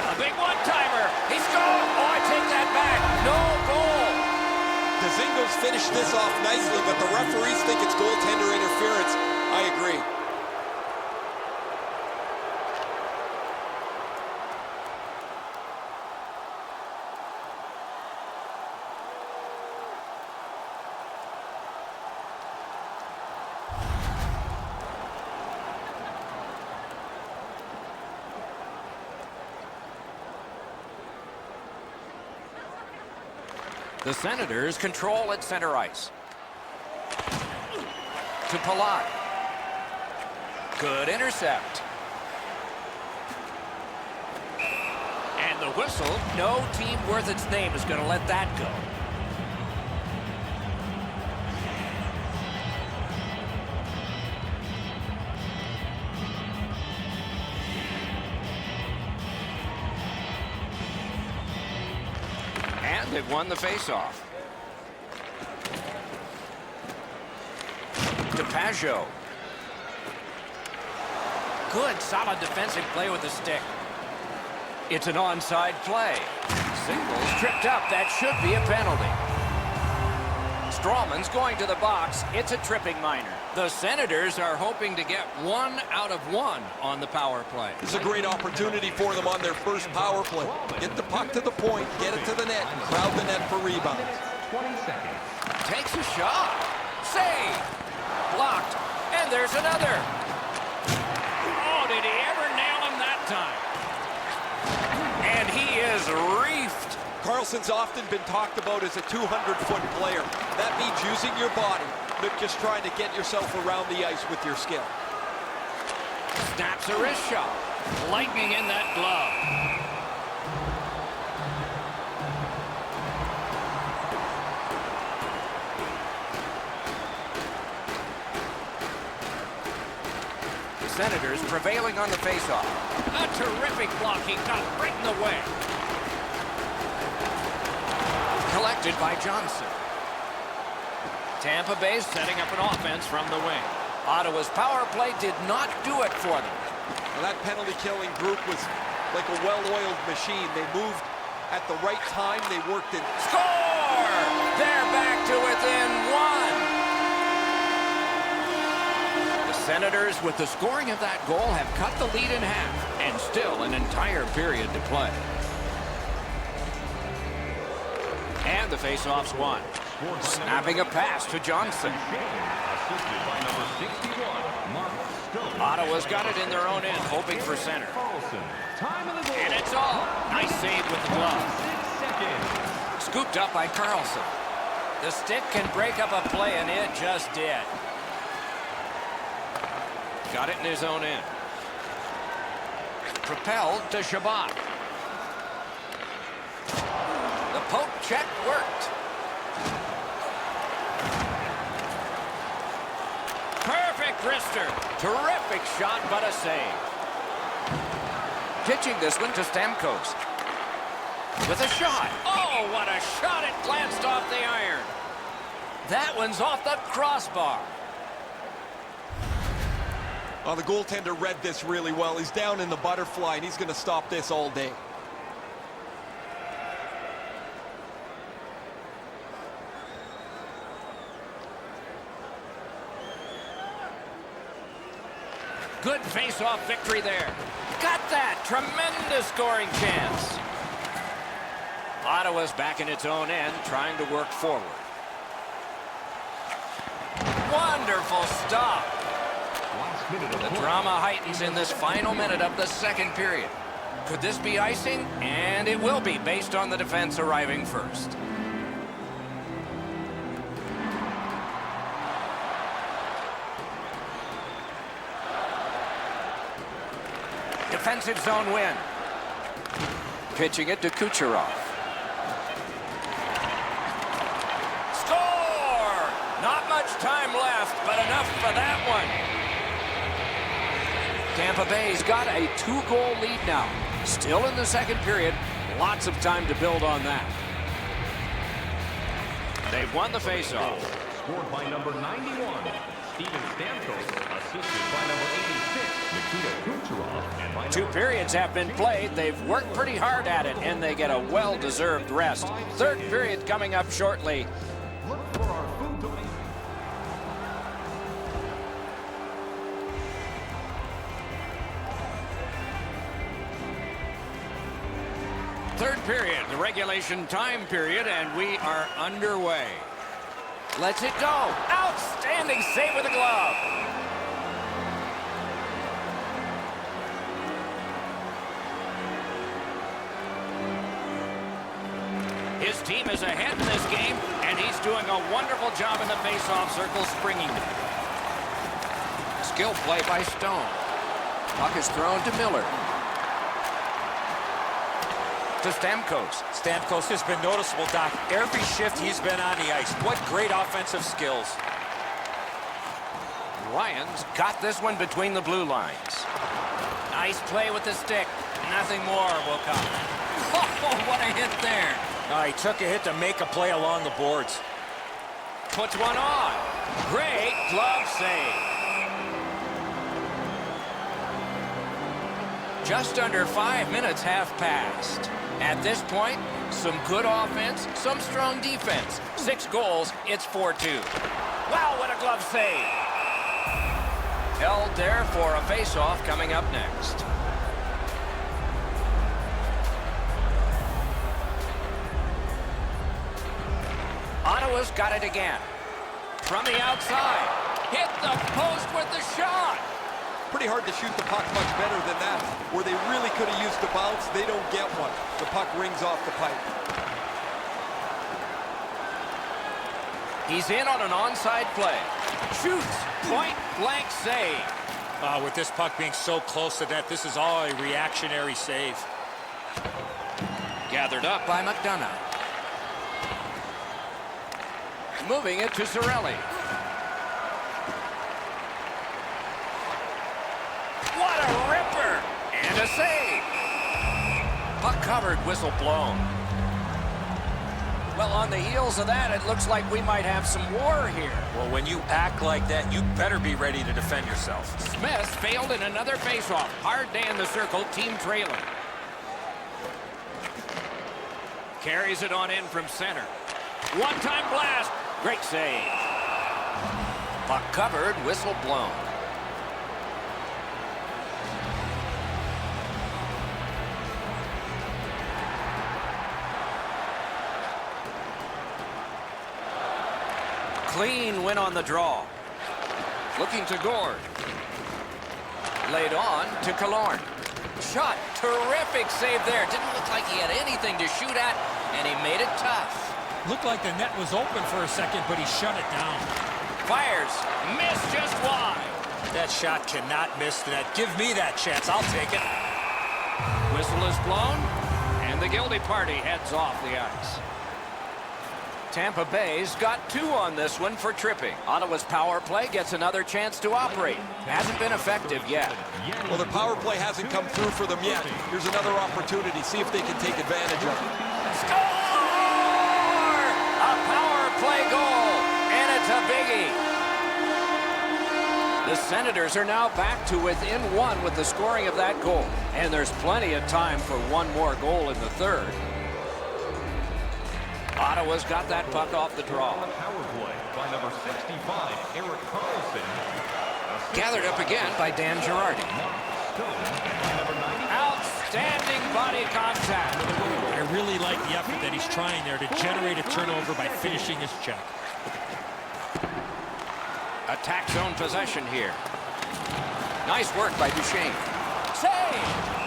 A big one-timer. He scored. Oh, I take that back. No goal. Dzingos finished this off nicely, but the referees think it's goaltender interference. I agree. The Senators control at center ice. To Palat. Good intercept. And the whistle. No team worth its name is going to let that go. And they've won the faceoff. DiPaggio. Good, solid defensive play with the stick. It's an onside play. Singles tripped up. That should be a penalty. Strawman's going to the box. It's a tripping minor. The Senators are hoping to get 1 out of 1 on the power play. This is a great opportunity for them on their first power play. Get the puck to the point, get it to the net, and crowd the net for rebounds. 20 seconds. Takes a shot. Save. Blocked. And there's another. Oh, did he ever nail him that time? And he is reefed. Carlson's often been talked about as a 200-foot player. That means using your body, not just trying to get yourself around the ice with your skill. Snaps a wrist shot. Lightning in that glove. Senators prevailing on the faceoff. A terrific block. He got right in the way. Collected by Johnson. Tampa Bay setting up an offense from the wing. Ottawa's power play did not do it for them. Well, that penalty-killing group was like a well-oiled machine. They moved at the right time. They worked in. Score! They're back to within 1. Senators, with the scoring of that goal, have cut the lead in half, and still an entire period to play. And the faceoff's won. Snapping a pass to Johnson. Ottawa's got it in their own end, hoping for center. And it's all. Nice save with the glove. Scooped up by Carlson. The stick can break up a play, and it just did. Got it in his own end. Propelled to Shabbat. The poke check worked. Perfect wrister. Terrific shot, but a save. Pitching this one to Stamkos. With a shot. Oh, what a shot. It glanced off the iron. That one's off the crossbar. Oh, the goaltender read this really well. He's down in the butterfly, and he's going to stop this all day. Good face-off victory there. Got that. Tremendous scoring chance. Ottawa's back in its own end, trying to work forward. Wonderful stop. The drama heightens in this final minute of the second period. Could this be icing? And it will be, based on the defense arriving first. Defensive zone win. Pitching it to Kucherov. Score! Not much time left, but enough for that one. Tampa Bay's got a 2-goal lead now. Still in the second period. Lots of time to build on that. They've won the faceoff. Scored by number 91, Steven Stamkos, assisted by number 86, Nikita Kucherov, and by 2 periods have been played. They've worked pretty hard at it, and they get a well-deserved rest. Third period coming up shortly. Look for our food delivery. Third period, the regulation time period, and we are underway. Lets it go. Outstanding save with the glove. His His team is ahead in this game, and he's doing a wonderful job in the face-off circle, springing. Skill play by Stone. Puck is thrown to Miller. To Stamkos. Stamkos has been noticeable, Doc. Every shift he's been on the ice. What great offensive skills. Ryan's got this one between the blue lines. Nice play with the stick. Nothing more will come. Oh, what a hit there. He took a hit to make a play along the boards. Puts one on. Great glove save. Just under 5 minutes have passed. At this point, some good offense, some strong defense. 6 goals, it's 4-2. Wow, what a glove save. Held there for a face-off coming up next. Ottawa's got it again. From the outside. Hit the post with the shot. Pretty hard to shoot the puck much better than that. Where they really could have used the bounce, they don't get one. The puck rings off the pipe. He's in on an onside play. Shoots. Point blank save. With this puck being so close to that, this is all a reactionary save. Gathered up by McDonough. Moving it to Cirelli. What a ripper! And a save! Puck covered, whistle blown. Well, on the heels of that, it looks like we might have some war here. Well, when you act like that, you better be ready to defend yourself. Smith failed in another faceoff. Hard day in the circle, team trailing. Carries it on in from center. One-time blast. Great save. Puck covered, whistle blown. Clean win on the draw. Looking to Gord. Laid on to Killorn. Shot. Terrific save there. Didn't look like he had anything to shoot at, and he made it tough. Looked like the net was open for a second, but he shut it down. Fires. Missed just wide. That shot cannot miss the net. Give me that chance. I'll take it. Whistle is blown, and the guilty party heads off the ice. Tampa Bay's got 2 on this one for tripping. Ottawa's power play gets another chance to operate. Hasn't been effective yet. Well, their power play hasn't come through for them yet. Here's another opportunity. See if they can take advantage of it. Score! A power play goal, and it's a biggie. The Senators are now back to within 1 with the scoring of that goal. And there's plenty of time for one more goal in the third. Ottawa's got that puck off the draw. Power play by number 65, Erik Karlsson. Gathered up again by Dan Girardi. Outstanding body contact. I really like the effort that he's trying there to generate a turnover by finishing his check. Attack zone possession here. Nice work by Duchesne. Save!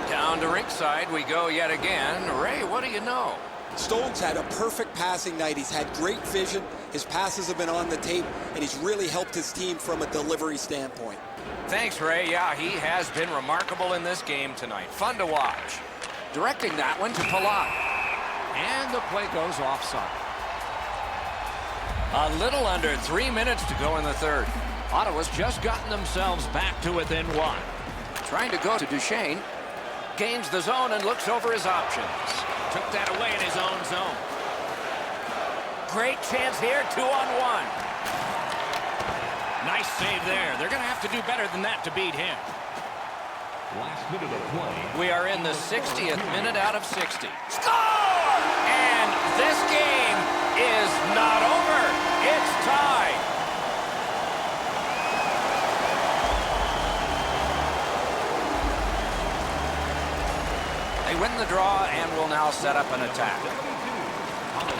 Down to rinkside we go yet again. Ray, what do you know? Stone's had a perfect passing night. He's had great vision. His passes have been on the tape, and he's really helped his team from a delivery standpoint. Thanks, Ray. Yeah, he has been remarkable in this game tonight. Fun to watch. Directing that one to Palat. And the play goes offside. A little under 3 minutes to go in the third. Ottawa's just gotten themselves back to within 1. Trying to go to Duchesne. Gains the zone and looks over his options. Took that away in his own zone. Great chance here, 2-on-1. Nice save there. They're going to have to do better than that to beat him. Last minute of play. We are in the 60th minute out of 60. Score! And this game is not over. It's tied. They win the draw and will now set up an attack.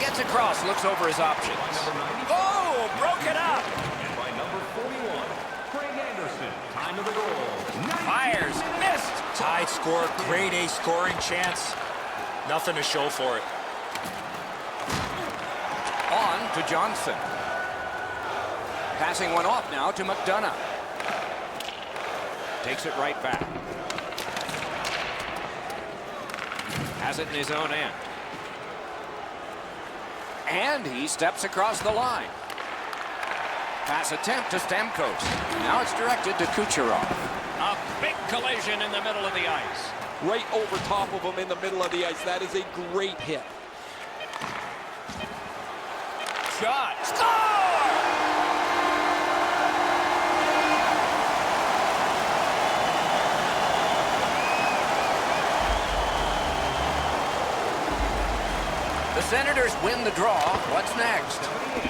Gets across, looks over his options. Oh, broke it up. And by number 41, Craig Anderson. Time of the goal. Fires, missed. Tied score, grade A scoring chance. Nothing to show for it. On to Johnson. Passing one off now to McDonough. Takes it right back. Has it in his own end. And he steps across the line. Pass attempt to Stamkos. Now it's directed to Kucherov. A big collision in the middle of the ice. Right over top of him in the middle of the ice. That is a great hit. Shot. Score! The Senators win the draw. What's next?